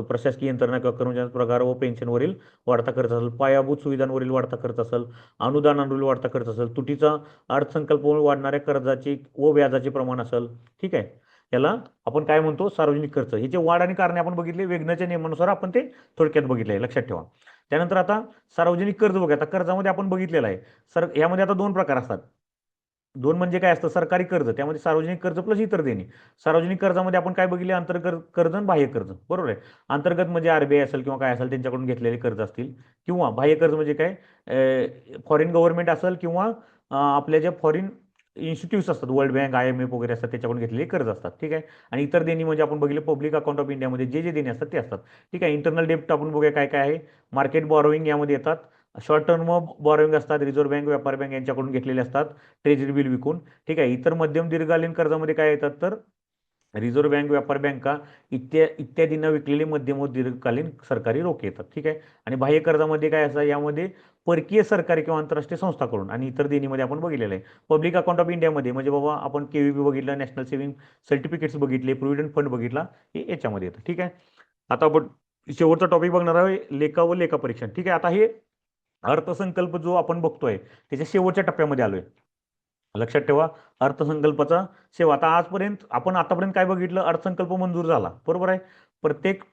प्रशासकीय यंत्रणा किंवा कर्मचाऱ्यांचा पगार व पेन्शनवरील वाढता खर्च असेल, पायाभूत सुविधांवरील वाढता खर्च असेल, अनुदानांवरील वाढता खर्च असेल, तुटीचा अर्थसंकल्पामुळे वाढणाऱ्या कर्जाचे व व्याजाचे प्रमाण असेल. ठीक आहे. याला आपण काय म्हणतो, सार्वजनिक खर्च. ह्याचे वाढ आणि कारणे आपण बघितले, वेगनाच्या नियमानुसार आपण ते थोडक्यात बघितले आहे, लक्षात ठेवा. त्यानंतर आता सार्वजनिक कर्ज बघा. आता कर्जामध्ये आपण बघितलेलं आहे, यामध्ये आता दोन प्रकार असतात. दोन म्हणजे काय असतं, सरकारी कर्ज, त्यामध्ये सार्वजनिक कर्ज प्लस इतर देणे. सार्वजनिक कर्जामध्ये आपण काय बघितले, अंतर्गत कर्ज आणि बाह्य कर्ज, बरोबर आहे. अंतर्गत म्हणजे आरबीआय असेल किंवा काय असेल त्यांच्याकडून घेतलेले कर्ज असतील, किंवा बाह्य कर्ज म्हणजे काय, फॉरेन गव्हर्नमेंट असेल, किंवा आपल्या ज्या फॉरेन इन्स्टिट्यूट्स असतात, वर्ल्ड बँक, IMF वगैरे असतात त्याच्याकडून घेतलेले कर्ज असतात. ठीक आहे. आणि इतर देणी म्हणजे आपण बघितले पब्लिक अकाउंट ऑफ इंडियामध्ये जे जे देणी असतात ते असतात. ठीक आहे. इंटरनल डेप्ट आपण बघूया काय काय आहे. मार्केट बॉरोइंग यामध्ये येतात. शॉर्ट टर्म बॉरोइंग असतात, रिझर्व्ह बँक, व्यापार बँक यांच्याकडून घेतलेले असतात ट्रेजरी बिल विकून. ठीक आहे. इतर मध्यम दीर्घकालीन कर्जामध्ये काय येतात, तर रिझर्व्ह बँक, व्यापार बँका इत्यादींना विकलेले मध्यम व दीर्घकालीन सरकारी रोखे येतात. ठीक आहे. आणि बाह्य कर्जामध्ये काय असतं, यामध्ये परकीय सरकारी किंवा आंतरराष्ट्रीय संस्थाकडून, आणि इतर देणीमध्ये आपण बघितलेलं आहे. पब्लिक अकाउंट ऑफ इंडियामध्ये म्हणजे बाबा आपण KVB बघितलं, नॅशनल सेव्हिंग सर्टिफिकेट्स बघितले, प्रोव्हिडंट फंड बघितला, हे याच्यामध्ये येतं. ठीक आहे. आता आपण शेवटचा टॉपिक बघणार आहे, लेखा व लेखापरीक्षण. ठीक आहे. आता हे अर्थसंकल्प जो आपण बघतोय त्याच्या शेवटच्या टप्प्यामध्ये आलोय. लक्षात ठेवा, अर्थसंकल्पाचा शेव. आता आतापर्यंत काय बघितलं, अर्थसंकल्प मंजूर झाला, बरोबर आहे. प्रत्येक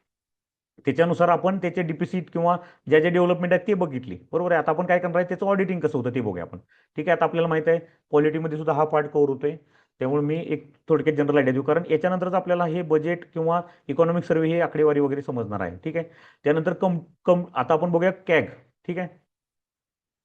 त्याच्यानुसार आपण त्याचे डिफिसिट किंवा ज्या ज्या डेव्हलपमेंट आहेत ते बघितली, बरोबर आहे. आता आपण काय करणार आहे, त्याचं ऑडिटिंग कसं होतं ते बघूया आपण. ठीक आहे. आता आपल्याला माहित आहे पॉलिटीमध्ये सुद्धा हा पार्ट कव्हर होतोय, त्यामुळे मी एक थोडक्यात जनरल आयडिया देऊ, कारण याच्यानंतरच आपल्याला हे बजेट किंवा इकॉनॉमिक सर्व्हे हे आकडेवारी वगैरे समजणार आहे. ठीक आहे. त्यानंतर कम कम आता आपण बघूया कॅग. ठीक आहे.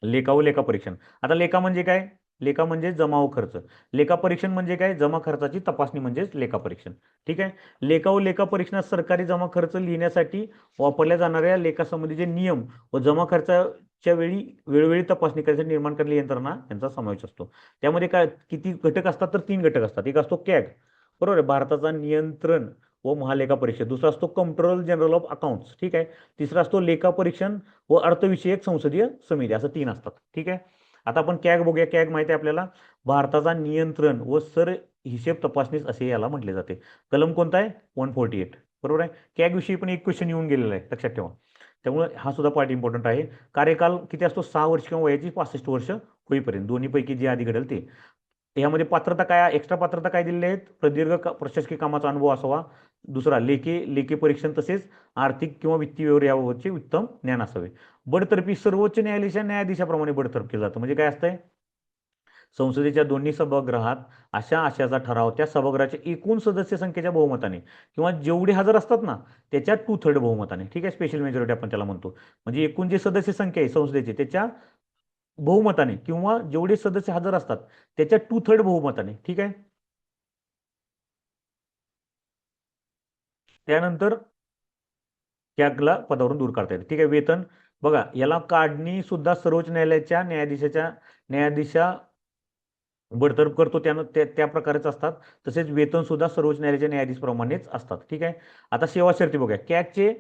लेखा व लेखापरीक्षण. आता लेखा म्हणजे काय, लेखा म्हणजे जमा व खर्च. लेखापरीक्षण म्हणजे काय, जमा खर्चाची तपासणी म्हणजेच लेखापरीक्षण. ठीक आहे. लेखा व लेखापरीक्षणात सरकारी जमा खर्च लिहिण्यासाठी वापरल्या जाणाऱ्या लेखासंबंधीचे नियम व जमा खर्चाच्या वेळी वेळोवेळी तपासणी करण्यासाठी निर्माण केलेली यंत्रणा यांचा समावेश असतो. त्यामध्ये काय किती घटक असतात, तर तीन घटक असतात. एक असतो कॅग, बरोबर आहे, भारताचा नियंत्रण व महालेखा परिषद. दुसरा असतो कंट्रोलर जनरल ऑफ अकाउंट्स. ठीक आहे. तिसरा असतो लेखापरीक्षण व अर्थविषयक संसदीय समिती, असं तीन असतात. ठीक आहे. आता आपण कॅग बघूया. कॅग माहिती आहे आपल्याला, भारताचा नियंत्रण व हिशेब तपासणीस असे याला म्हटले जाते. कलम कोणता आहे, 148, बरोबर आहे. कॅग विषयी पण एक क्वेश्चन येऊन गेलेला आहे, लक्षात ठेवा. त्यामुळे हा सुद्धा पार्ट इम्पॉर्टंट आहे. कार्यकाल किती असतो, 6 वर्ष किंवा वयाची 65 वर्ष होईपर्यंत, दोन्हीपैकी जे आधी घडेल ते. यामध्ये पात्रता काय, एक्स्ट्रा पात्रता काय दिलेले आहेत, प्रदीर्घ प्रशासकीय कामाचा अनुभव असावा. दुसरा लेखी परीक्षण, तसेच आर्थिक किंवा वित्तीय व्यवहार याबाबतचे उत्तम ज्ञान असावे. बडतर्फी सर्वोच्च न्यायालयाच्या न्यायाधीशाप्रमाणे बडतर्फ केलं जातं. म्हणजे काय असतंय, संसदेच्या दोन्ही सभागृहात अशा आशयाचा ठराव त्या सभागृहाच्या एकूण सदस्य संख्येच्या बहुमताने किंवा जेवढे हजर असतात ना त्याच्या 2/3 बहुमताने. ठीक आहे. स्पेशल मेजॉरिटी आपण त्याला म्हणतो. म्हणजे एकूण जे सदस्य संख्या आहे संसदेची त्याच्या बहुमताने, किंवा जेवढे सदस्य हजर असतात त्याच्या 2/3 बहुमताने. ठीक आहे. त्यानंतर त्यागला पदावरून दूर करता येते. ठीक आहे. वेतन बघा, याला काढणी सुद्धा सर्वोच्च न्यायालयाच्या न्यायाधीशा बडतर्फ करतो, त्यानं त्या प्रकारेच असतात. तसेच वेतन सुद्धा सर्वोच्च न्यायालयाच्या न्यायाधीशप्रमाणेच असतात. ठीक आहे. आता सेवा शर्ती बघूया. कॅगचे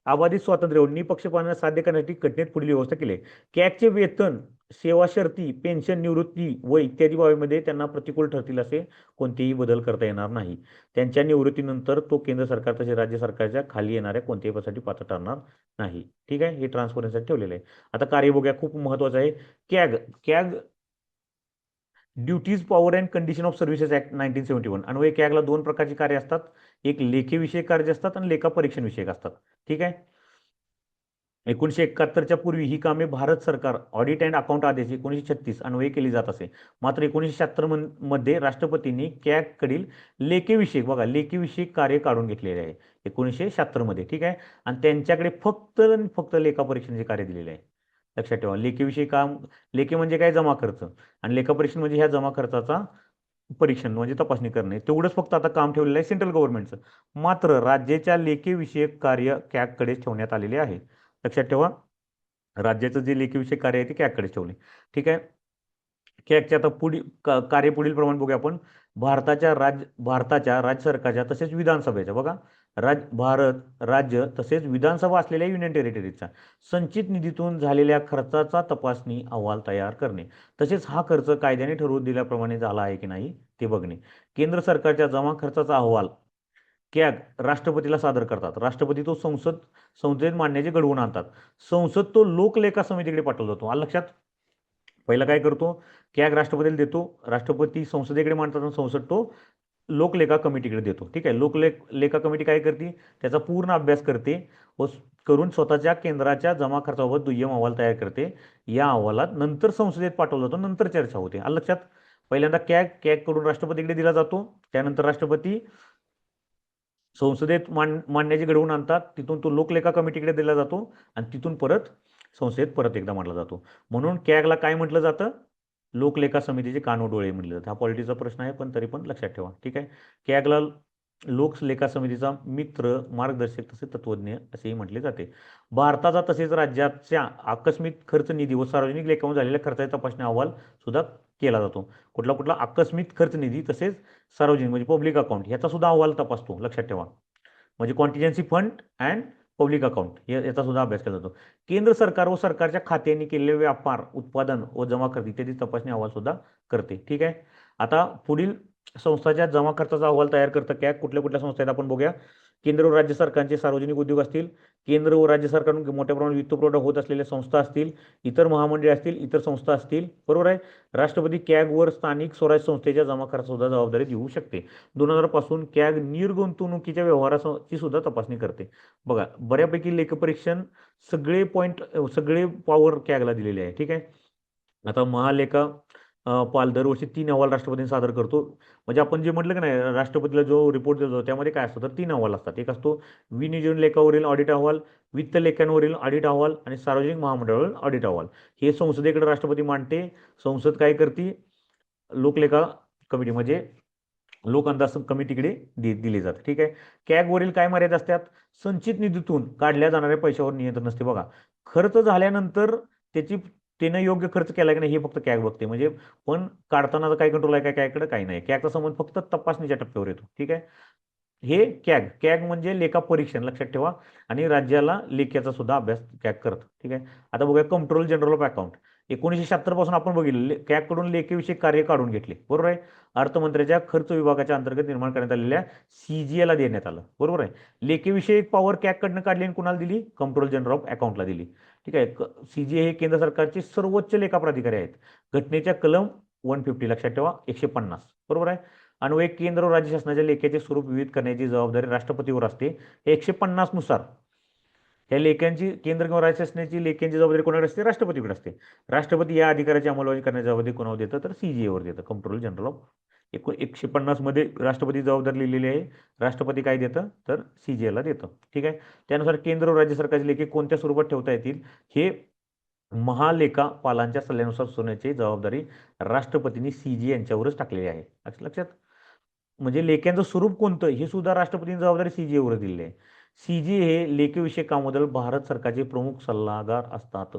अबाधित स्वातंत्र्य व निपक्षपातीपणा साध्य करण्यासाठी घटनेत पुढील व्यवस्था केली आहे. कॅगचे वेतन, सेवा शर्ती, पेन्शन, निवृत्ती व इत्यादी बाबीमध्ये त्यांना प्रतिकूल ठरतील असे कोणतेही बदल करता येणार नाही. त्यांच्या निवृत्तीनंतर तो केंद्र सरकार तसेच राज्य सरकारच्या खाली येणाऱ्या कोणत्याही पदासाठी पात्र ठरणार नाही. ठीक आहे. हे ट्रान्सपरन्सीसाठी ठेवलेलं आहे. आता कार्य बघूया, खूप महत्वाचं आहे. CAG CAG duties power and condition of services act 1971 अन्वये कॅगला दोन प्रकारची कार्य असतात. एक लेखी विषयक कार्य असतात आणि लेखा परीक्षण विषयक असतात. ठीक आहे. 1971च्या पूर्वी ही कामे भारत सरकार ऑडिट अँड अकाउंट आदेश 1936 अन्वये केली जात असे. मात्र 1976 मध्ये राष्ट्रपतींनी कॅग कडील लेखीविषयक, बघा, लेखीविषयक कार्य काढून घेतलेले आहे 1976 मध्ये. ठीक आहे. आणि त्यांच्याकडे फक्त आणि फक्त लेखा परीक्षणाचे कार्य दिलेले आहे. लक्षात ठेवा. लेखीविषयी काम, लेखी म्हणजे काय, जमा खर्च, आणि लेखापरीक्षण म्हणजे ह्या जमा खर्चाचा परीक्षण म्हणजे तपासणी करणे, तेवढंच फक्त आता काम ठेवलेलं आहे सेंट्रल गव्हर्नमेंटचं. मात्र राज्याच्या लेखीविषयक कार्य कॅगकडेच ठेवण्यात आलेले आहे. लक्षात ठेवा, राज्याचं जे लेखीविषयक कार्य आहे ते कॅगकडेच ठेवले. ठीक आहे. कॅगचे आता कार्य पुढील प्रमाणे बघूया आपण. भारताच्या राज्य सरकारच्या तसेच विधानसभेच्या, बघा, भारत राज्य तसेच विधानसभा असलेल्या युनियन टेरिटरीचा संचित निधीतून झालेल्या खर्चाचा तपासणी अहवाल तयार करणे, तसेच हा खर्च कायद्याने ठरवून दिल्याप्रमाणे झाला आहे की नाही ते बघणे. केंद्र सरकारच्या जमा खर्चाचा अहवाल कॅग राष्ट्रपतीला सादर करतात. राष्ट्रपती तो संसदेत मांडण्याचे घडवून आणतात. संसद तो लोकलेखा समितीकडे पाठवला जातो. लक्षात, पहिला काय करतो, कॅग राष्ट्रपतीला देतो, राष्ट्रपती संसदेकडे मांडतात आणि संसद तो लोकलेखा कमिटीकडे देतो. ठीक आहे. लेखा कमिटी काय करते, त्याचा पूर्ण अभ्यास करते व करून स्वतःच्या केंद्राच्या जमा खर्चाबाबत दुय्यम अहवाल तयार करते. या अहवालात नंतर संसदेत पाठवला जातो, नंतर चर्चा होते. लक्षात, पहिल्यांदा कॅग कडून राष्ट्रपतीकडे दिला जातो, त्यानंतर राष्ट्रपती संसदेत मांडण्याची घडवून आणतात, तिथून तो लोकलेखा कमिटीकडे दिला जातो आणि तिथून परत संसदेत परत एकदा मांडला जातो. म्हणून कॅगला काय म्हटलं जातं, लोकलेखा समितीचे कानोडोळे म्हटलं जातं. हा पॉलिटिक्सचा प्रश्न आहे, पण तरी पण लक्षात ठेवा. ठीक आहे. कॅगला लोकलेखा समितीचा मित्र, मार्गदर्शक तसेच तत्वज्ञ असेही म्हटले जाते. भारताचा तसेच राज्याच्या आकस्मिक खर्च निधी व सार्वजनिक लेखांवर झालेल्या खर्चाचा तपासणी अहवाल सुद्धा केला जातो. कुठला आकस्मिक खर्च निधी तसेच सार्वजनिक म्हणजे पब्लिक अकाउंट याचा सुद्धा अहवाल तपासतो. लक्षात ठेवा, म्हणजे कॉन्टिजेन्सी फंड अँड पब्लिक अकाउंट याचा सुद्धा अभ्यास केला जातो. केंद्र सरकार व सरकारच्या खात्यांनी केलेले व्यापार, उत्पादन व जमा खर्च इत्यादी तपासणी अहवाल सुद्धा करते. ठीक आहे. आता पुढील संस्थाच्या जमा खर्चाचा अहवाल तयार करतं कॅग. कुठल्या कुठल्या संस्था आहेत आपण बघूया. केंद्र व राज्य सरकारचे सार्वजनिक उद्योग असतील, केंद्र व राज्य सरकारकडून मोठ्या प्रमाणात वित्तपुरवठा होत असलेल्या संस्था असतील, इतर महामंडळे असतील, इतर संस्था असतील, बरोबर आहे. राष्ट्रपती कॅगवर स्थानिक स्वराज्य संस्थेच्या जमा खर्चाची सुद्धा जबाबदारी देऊ शकते. 2000 पासून कॅग निर्गुंतवणुकीच्या व्यवहाराची सुद्धा तपासणी करते. बघा, बऱ्यापैकी लेखपरीक्षण सगळे पॉवर कॅगला दिलेले आहे. ठीक आहे. आता महालेखा पाल दरवर्षी 3 अहवाल राष्ट्रपतींनी सादर करतो. म्हणजे आपण जे म्हटलं की नाही, राष्ट्रपतीला जो रिपोर्ट देतो त्यामध्ये काय असतं, तर 3 अहवाल असतात. एक असतो विनियोजन लेखावरील ऑडिट अहवाल, वित्त लेखांवरील ऑडिट अहवाल आणि सार्वजनिक महामंडळावरील ऑडिट अहवाल. हे संसदेकडे राष्ट्रपती मांडते. संसद काय करते, लोकलेखा कमिटी म्हणजे लोक अंदाज कमिटीकडे दिले जाते. ठीक आहे. कॅगवरील काय मर्यादा असतात, संचित निधीतून काढल्या जाणाऱ्या पैशावर नियंत्रण असते. बघा, खर्च झाल्यानंतर त्यानं योग्य खर्च केला की नाही हे फक्त कॅग बघते. म्हणजे पण काढताना काय कंट्रोल आहे काय कॅगकडे, काही नाही. कॅगचा संबंध फक्त तपासणीच्या टप्प्यावर येतो. ठीक आहे. हे कॅग म्हणजे लेखा परीक्षण, लक्षात ठेवा. आणि राज्याला लेख्याचा सुद्धा अभ्यास कॅग करतं. ठीक आहे. आता बघूया कंट्रोल जनरल ऑफ अकाउंट. 1976 पासून आपण बघितलं कॅगकडून लेखीविषयक कार्य काढून घेतले, बरोबर आहे. अर्थमंत्र्याच्या खर्च विभागाच्या अंतर्गत निर्माण करण्यात आलेल्या CGA देण्यात आलं, बरोबर आहे. लेखीविषयक पॉवर कॅगकडनं काढली आणि कुणाला दिली, कंट्रोल जनरल ऑफ अकाउंटला दिली. ठीक आहे. CGA हे केंद्र सरकारचे सर्वोच्च लेखा प्राधिकारी आहेत. घटनेच्या कलम 150 लक्षात ठेवा, 150, बरोबर आहे. अन्वये केंद्र व राज्य शासनाच्या लेख्याचे स्वरूप विविध करण्याची जबाबदारी राष्ट्रपतीवर असते. 150 नुसार या लेख्यांची केंद्र किंवा राज्य शासनाची लेख्यांची जबाबदारी कोणाकडे असते, राष्ट्रपतीकडे असते. राष्ट्रपती या अधिकाराची अंमलबजावणी करण्याची जबाबदारी कोणावर देतं, तर CGAवर देतं, कंट्रोल जनरल ऑफ. 150 मध्ये राष्ट्रपती जबाबदारी लिहिलेली आहे. राष्ट्रपती काय देतं, तर CGAला देतं. ठीक आहे. त्यानुसार केंद्र व राज्य सरकारचे लेखे कोणत्या स्वरूपात ठेवता येतील हे महालेखापालांच्या सल्ल्यानुसार सुचवण्याची जबाबदारी राष्ट्रपतींनी CGA यांच्यावरच टाकलेली आहे. लक्षात, म्हणजे लेख्यांचं स्वरूप कोणतं हे सुद्धा राष्ट्रपतींची जबाबदारी CGAवर दिलेली आहे. CGA हे लेखविषयक कामाबद्दल भारत सरकारचे प्रमुख सल्लागार असतात.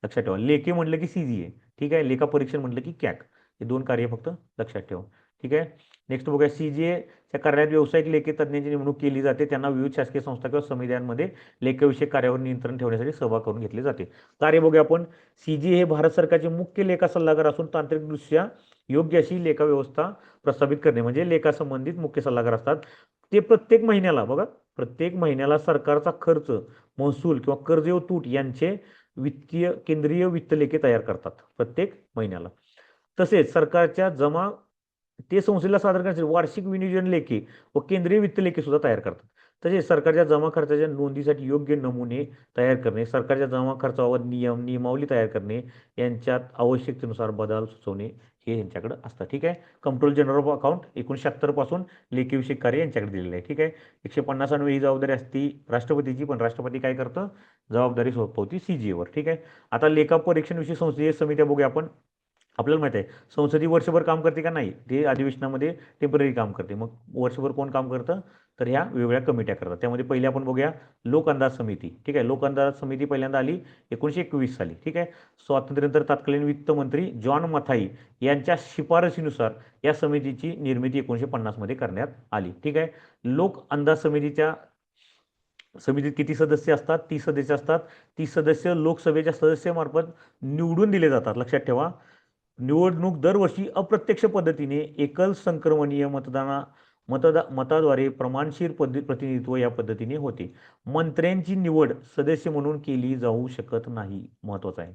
लक्षात ठेवा, लेखे म्हटलं की CGA. ठीक आहे. लेखा परीक्षण म्हटलं की कॅग. हे 2 कार्य फक्त लक्षात ठेवा. ठीक आहे. नेक्स्ट बघूया. CGAच्या कार्यालयात व्यावसायिक लेखी तज्ज्ञांची नेमणूक केली जाते. त्यांना विविध शासकीय संस्था किंवा समित्यांमध्ये लेखविषयक कार्यावर नियंत्रण ठेवण्यासाठी सहभाग करून घेतले जाते. कार्य बघूया आपण. CGA हे भारत सरकारचे मुख्य लेखा सल्लागार असून तांत्रिकदृष्ट्या योग्य अशी लेखा व्यवस्था प्रस्थापित करणे म्हणजे लेखा संबंधित मुख्य सल्लागार असतात. ते प्रत्येक महिन्याला, बघा, प्रत्येक महिन्याला सरकारचा खर्च, महसूल किंवा कर्ज व तूट यांचे केंद्रीय वित्त लेखे तयार करतात प्रत्येक महिन्याला. तसेच सरकारच्या जमा ते संसदेला सादर करण्यासाठी वार्षिक विनियोजन लेखे व केंद्रीय वित्त लेखे सुद्धा तयार करतात. तसेच सरकारच्या जमा खर्चाच्या नोंदीसाठी योग्य नमुने तयार करणे, सरकारच्या जमा खर्चावर नियमावली तयार करणे, यांच्यात आवश्यकतेनुसार बदल सुचवणे हे यांच्याकडे असतं. ठीक आहे. कंट्रोल जनरल ऑफ अकाउंट 1976 पासून लेखीविषयक कार्य यांच्याकडे दिलेलं आहे. ठीक आहे. 150 अन्वये ही जबाबदारी असती राष्ट्रपतीची, पण राष्ट्रपती काय करतं, जबाबदारी सोपवती CGAवर. ठीक आहे. आता लेखा परीक्षण विषयी संसदीय समित्या बघूया आपण. आपल्याला माहिती आहे संसदी वर्षभर काम करते का नाही, ते अधिवेशनामध्ये टेम्पररी काम करते. मग वर्षभर कोण काम करतं, तर ह्या वेगवेगळ्या कमिट्या करतात. त्यामध्ये पहिले आपण बघूया लोक अंदाज समिती. ठीक आहे, लोक अंदाज समिती पहिल्यांदा आली 1921 साली. ठीक आहे, स्वातंत्र्यानंतर तत्कालीन वित्त मंत्री जॉन मथाई यांच्या शिफारसीनुसार या समितीची निर्मिती 1950 मध्ये करण्यात आली. ठीक आहे, लोक अंदाज समितीत किती सदस्य असतात, 30 सदस्य असतात. 30 सदस्य लोकसभेच्या सदस्यामार्फत निवडून दिले जातात. लक्षात ठेवा, निवडणूक दरवर्षी अप्रत्यक्ष पद्धतीने एकल संक्रमणीय मताद्वारे प्रमाणशीर प्रतिनिधित्व या पद्धतीने होते. मंत्र्यांची निवड सदस्य म्हणून केली जाऊ शकत नाही. महत्वाचं आहे,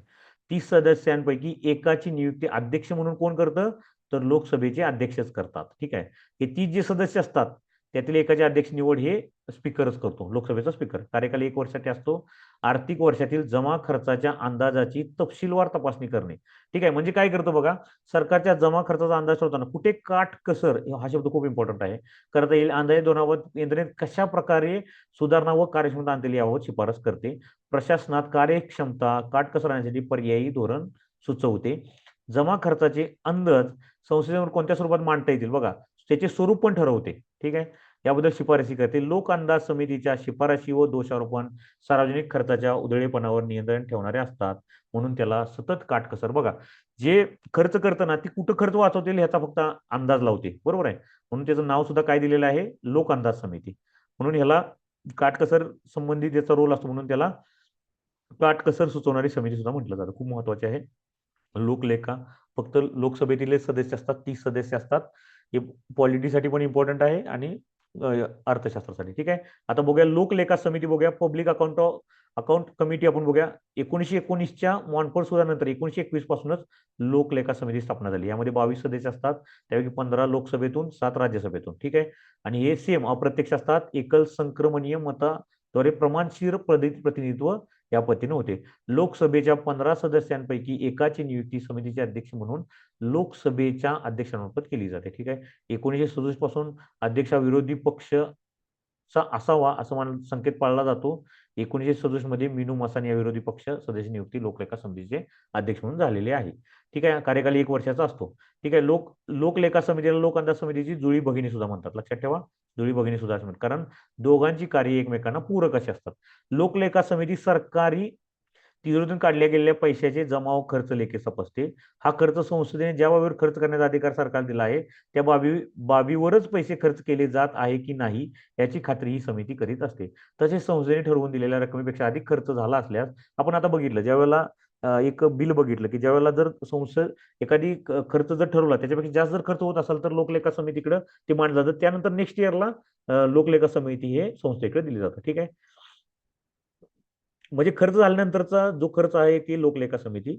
30 सदस्यांपैकी एकाची नियुक्ती अध्यक्ष म्हणून कोण करतं, तर लोकसभेचे अध्यक्षच करतात. ठीक आहे, हे 30 जे सदस्य असतात त्यातील एकाचे अध्यक्ष निवड हे स्पीकरच करतो, लोकसभेचा स्पीकर. कार्यकाल 1 वर्षासाठी असतो. आर्थिक वर्षातील जमा खर्चाच्या अंदाजाची तपशीलवार तपासणी करणे. ठीक आहे, म्हणजे काय करतो बघा, सरकारच्या जमा खर्चाचा अंदाज ठेवताना कुठे काटकसर, हा शब्द खूप इम्पॉर्टंट आहे, करता येईल, अंदाजे धोरणाबाबत यंत्रणेत कशा प्रकारे सुधारणा व कार्यक्षमता आणता येईल याबाबत शिफारस करते. प्रशासनात कार्यक्षमता काटकसर आणण्यासाठी पर्यायी धोरण सुचवते. जमा खर्चाचे अंदाज संसदेवर कोणत्या स्वरूपात मांडता येतील बघा, त्याचे स्वरूप पण ठरवते. ठीक आहे, याबद्दल शिफारसी करते. लोक अंदाज समितीच्या शिफारशी व दोषारोपण सार्वजनिक खर्चाच्या उधळेपणावर नियंत्रण ठेवणारे असतात, म्हणून त्याला सतत काटकसर, बघा जे खर्च करतं ना, ती कुठं खर्च वाचवतील ह्याचा फक्त अंदाज लावते, बरोबर आहे. म्हणून त्याचं नाव सुद्धा काय दिलेलं आहे, लोक अंदाज समिती. म्हणून ह्याला काटकसर संबंधित त्याचा रोल असतो, म्हणून त्याला काटकसर सुचवणारी समिती सुद्धा म्हटलं जातं. खूप महत्वाचे आहे. लोकलेखा फक्त लोकसभेतील सदस्य असतात, 30 सदस्य असतात. हे पॉलिटीसाठी पण इम्पॉर्टंट आहे आणि अर्थशास्त्रासाठी. ठीक आहे, आता बघूया लोकलेखा समिती, बघूया पब्लिक अकाउंट कमिटी आपण बघूया. 1919च्या मॉन्फोर्ट सुधारणानंतर 1921 पासूनच लोकलेखा समिती स्थापना झाली. यामध्ये 22 सदस्य असतात, त्यापैकी 15 लोकसभेतून, 7 राज्यसभेतून. ठीक आहे, आणि हे सेम अप्रत्यक्ष असतात. एकल संक्रमणीय मताद्वारे प्रमाणशीर प्रतिनिधित्व या पद्धतीने होते. लोकसभेच्या 15 सदस्यांपैकी एकाची नियुक्ती समितीचे अध्यक्ष म्हणून लोकसभेच्या अध्यक्षामार्फत केली जाते. ठीक आहे, 1967 पासून अध्यक्ष विरोधी पक्ष असावा असं संकेत पाळला जातो. 1967 मध्ये मीनू मसानी या विरोधी पक्ष सदस्य नियुक्ती लोकलेखा समितीचे अध्यक्ष म्हणून झालेले आहे. ठीक आहे, कार्यकाल 1 वर्षाचा असतो. ठीक आहे, लोकलेखा समितीला लोक अंदाज समितीची जुळी भगिनी सुद्धा म्हणतात. लक्षात ठेवा, जुळी भगिनी सुद्धा म्हणतात, कारण दोघांची कार्य एकमेकांना पूरक अशी असतात. लोकलेखा समिती सरकारी तिजोरीतून काढल्या गेलेल्या पैशाचे जमाव खर्च लेखे तपासते. हा खर्च संसदेने ज्या बाबीवर खर्च करण्याचा अधिकार सरकारला दिला आहे त्या बाबीवरच पैसे खर्च केले जात आहे की नाही याची खात्री ही समिती करीत असते. तसेच संसदेने ठरवून दिलेल्या रकमेपेक्षा अधिक खर्च झाला असल्यास, आपण आता बघितलं ज्यावेळेला एक बिल बघितलं की ज्यावेळेला जर संसद एखादी खर्च जर ठरवला त्याच्यापेक्षा जास्त जर खर्च होत असेल तर लोकलेखा समितीकडे ते मांडलं जातं. त्यानंतर नेक्स्ट इयरला लोकलेखा समिती हे संस्थेकडे दिली जातं. ठीक आहे, म्हणजे खर्च झाल्यानंतरचा जो खर्च आहे ती लोकलेखा समिती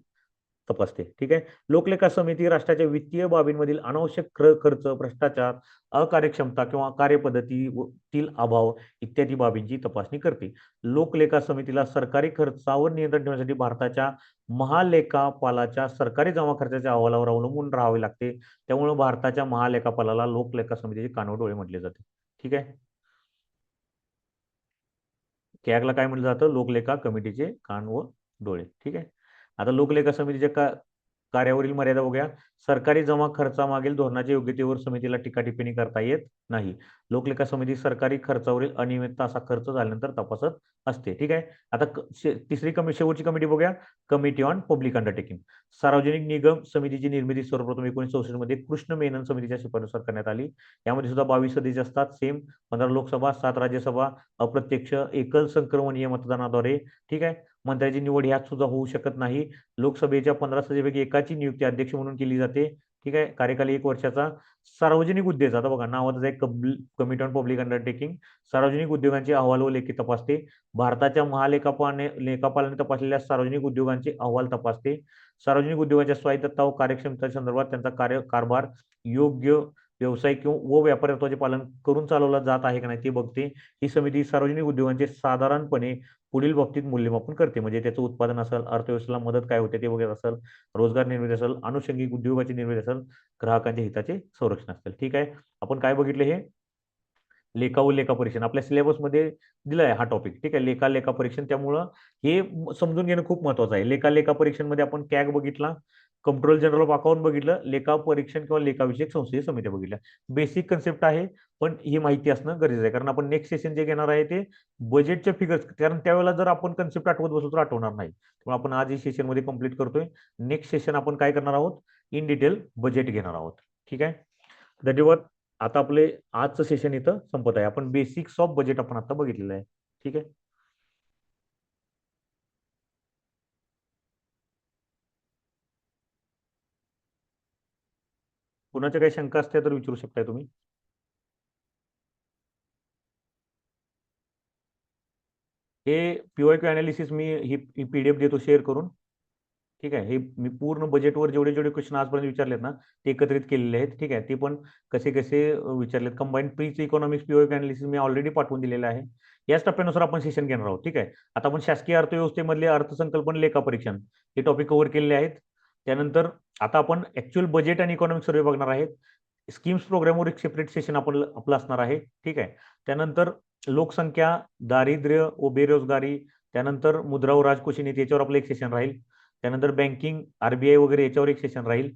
तपासते. ठीक आहे, लोकलेखा समिती राष्ट्राच्या वित्तीय बाबींमधील अनावश्यक खर्च, भ्रष्टाचार, अकार्यक्षमता किंवा कार्यपद्धतीतील अभाव इत्यादी बाबींची तपासणी करते. लोकलेखा समितीला सरकारी खर्चावर नियंत्रण ठेवण्यासाठी भारताच्या महालेखापालाच्या सरकारी जमा खर्चाच्या अहवालावर अवलंबून राहावे लागते. त्यामुळे भारताच्या महालेखापालाला लोकलेखा समितीचे कान व डोळे म्हटले जाते. ठीक आहे, कॅगला काय म्हटलं जातं, लोकलेखा कमिटीचे कान व डोळे. ठीक आहे, आता लोकलेखा समितीच्या कार्यावरील मर्यादा बघूया. सरकारी जमा खर्चामागील धोरणाच्या योग्यतेवर समितीला टीका टिप्पणी करता येत नाही. लोकलेखा समिती सरकारी खर्चावरील अनियमितता असा खर्च झाल्यानंतर तपासत असते. ठीक आहे, आता तिसरी शेवटची कमिटी बघूया, कमिटी ऑन पब्लिक अंडरटेकिंग. सार्वजनिक निगम समितीची निर्मिती सर्वप्रथम 1964 मध्ये कृष्ण मेनन समितीच्या शिफारसीनुसार करण्यात आली. यामध्ये सुद्धा 22 सदस्य असतात, सेम 15 लोकसभा, 7 राज्यसभा, अप्रत्यक्ष एकल संक्रमणीय मतदानाद्वारे. ठीक आहे, मंत्र्याची निवड ह्यात सुद्धा होऊ शकत नाही. लोकसभेच्या 15 सदस्यांपैकी एकाची नियुक्ती अध्यक्ष म्हणून केली जाते. ठीक आहे, कार्यकाल 1 वर्षाचा. सार्वजनिक उद्योग, आता बघा नावातच आहे कमिटी ऑन पब्लिक अंडरटेकिंग, सार्वजनिक उद्योगांचे अहवाल व लेखी तपासते. भारताच्या लेखापालाने तपासलेल्या सार्वजनिक उद्योगांचे अहवाल तपासते. सार्वजनिक उद्योगाच्या स्वायत्तता व कार्यक्षमतेच्या संदर्भात त्यांचा कारभार योग्य व्यावसायिक व व्यापारत्वाचे पालन करून चालवला जात आहे का नाही ते बघते. ही समिती सार्वजनिक उद्योगांचे साधारणपणे पुढील बाबतीत मूल्यमापन करते, म्हणजे त्याचं उत्पादन असेल, अर्थव्यवस्थेला मदत काय होते ते बघत असेल, रोजगार निर्मिती असेल, अनुषंगिक उद्योगाची निर्मिती असेल, ग्राहकांच्या हिताचे संरक्षण असेल. ठीक आहे, आपण काय बघितले, हे लेखा व लेखा परीक्षण आपल्या सिलेबसमध्ये दिलाय हा टॉपिक. ठीक आहे, लेखा परीक्षण, त्यामुळं हे समजून घेणं खूप महत्वाचं आहे. लेखा परीक्षण मध्ये आपण कॅग बघितला, कंट्रोल जनरल ऑफ अकाउंट बघितलं, लेखा परीक्षण किंवा लेखाविषयक संस्थेची समित्या बघितल्या. बेसिक कन्सेप्ट आहे, पण ही माहिती असणं गरजेचं आहे, कारण आपण नेक्स्ट सेशन जे घेणार आहे ते बजेटच्या फिगर्स, कारण त्यावेळेला जर आपण कन्सेप्ट आठवत बसलो तर आठवणार नाही. त्यामुळे आपण आज ही सेशन मध्ये कंप्लीट करतोय. नेक्स्ट सेशन आपण काय करणार आहोत, इन डिटेल बजेट घेणार आहोत. ठीक आहे, धन्यवाद. आता आपले आजचं सेशन इथं संपत आहे. आपण बेसिक्स ऑफ बजेट आपण आता बघितलेलं आहे. ठीक आहे. कुणाच्या काही शंका असल्या तर विचारू शकताय तुम्ही. हे पीवायक्यू अनालिसिस मी ही पीडीएफ देतो शेअर करून. ठीक आहे, हे मी पूर्ण बजेटवर जेवढे जेवढे क्वेश्चन आजपर्यंत विचारलेत ना ते एकत्रित केलेले आहेत. ठीक आहे, ते पण कसे कसे विचारलेत. कंबाईंड प्रीच इकॉनॉमिक्स पीओ अनालिसिस मी ऑलरेडी पाठवून दिलेलं आहे. याच टप्प्यानुसार आपण सेशन घेणार आहोत. ठीक आहे, आता आपण शासकीय अर्थव्यवस्थेमधले अर्थसंकल्पन लेखा परीक्षण हे टॉपिक कव्हर केलेले आहेत. त्यानंतर आता आपण ऍक्च्युअल बजेट आणि इकॉनॉमिक सर्वे बघणार आहेत. स्कीम्स प्रोग्रामवर एक सेपरेट सेशन आपलं असणार आहे. ठीक आहे, त्यानंतर लोकसंख्या, दारिद्र्य व बेरोजगारी, त्यानंतर मुद्रा व राजकोषी नीती याच्यावर आपलं एक सेशन राहील. त्यानंतर बँकिंग, आरबीआय वगैरे याच्यावर एक सेशन राहील.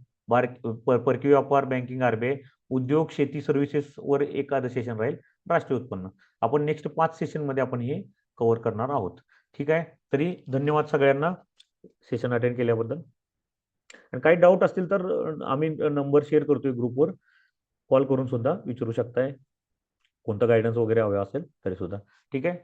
परकीय व्यापार, बँकिंग, आरबीआय, उद्योग, शेती, सर्व्हिसेस वर एखादं सेशन राहील. राष्ट्रीय उत्पन्न. आपण नेक्स्ट 5 सेशन मध्ये आपण हे कव्हर करणार आहोत. ठीक आहे, तरी धन्यवाद सगळ्यांना सेशन अटेंड केल्याबद्दल. आणि काही डाऊट असतील तर आम्ही नंबर शेअर करतोय ग्रुपवर, कॉल करून सुद्धा विचारू शकताय. कोणतं गायडन्स वगैरे हवे असेल तरी सुद्धा. ठीक आहे.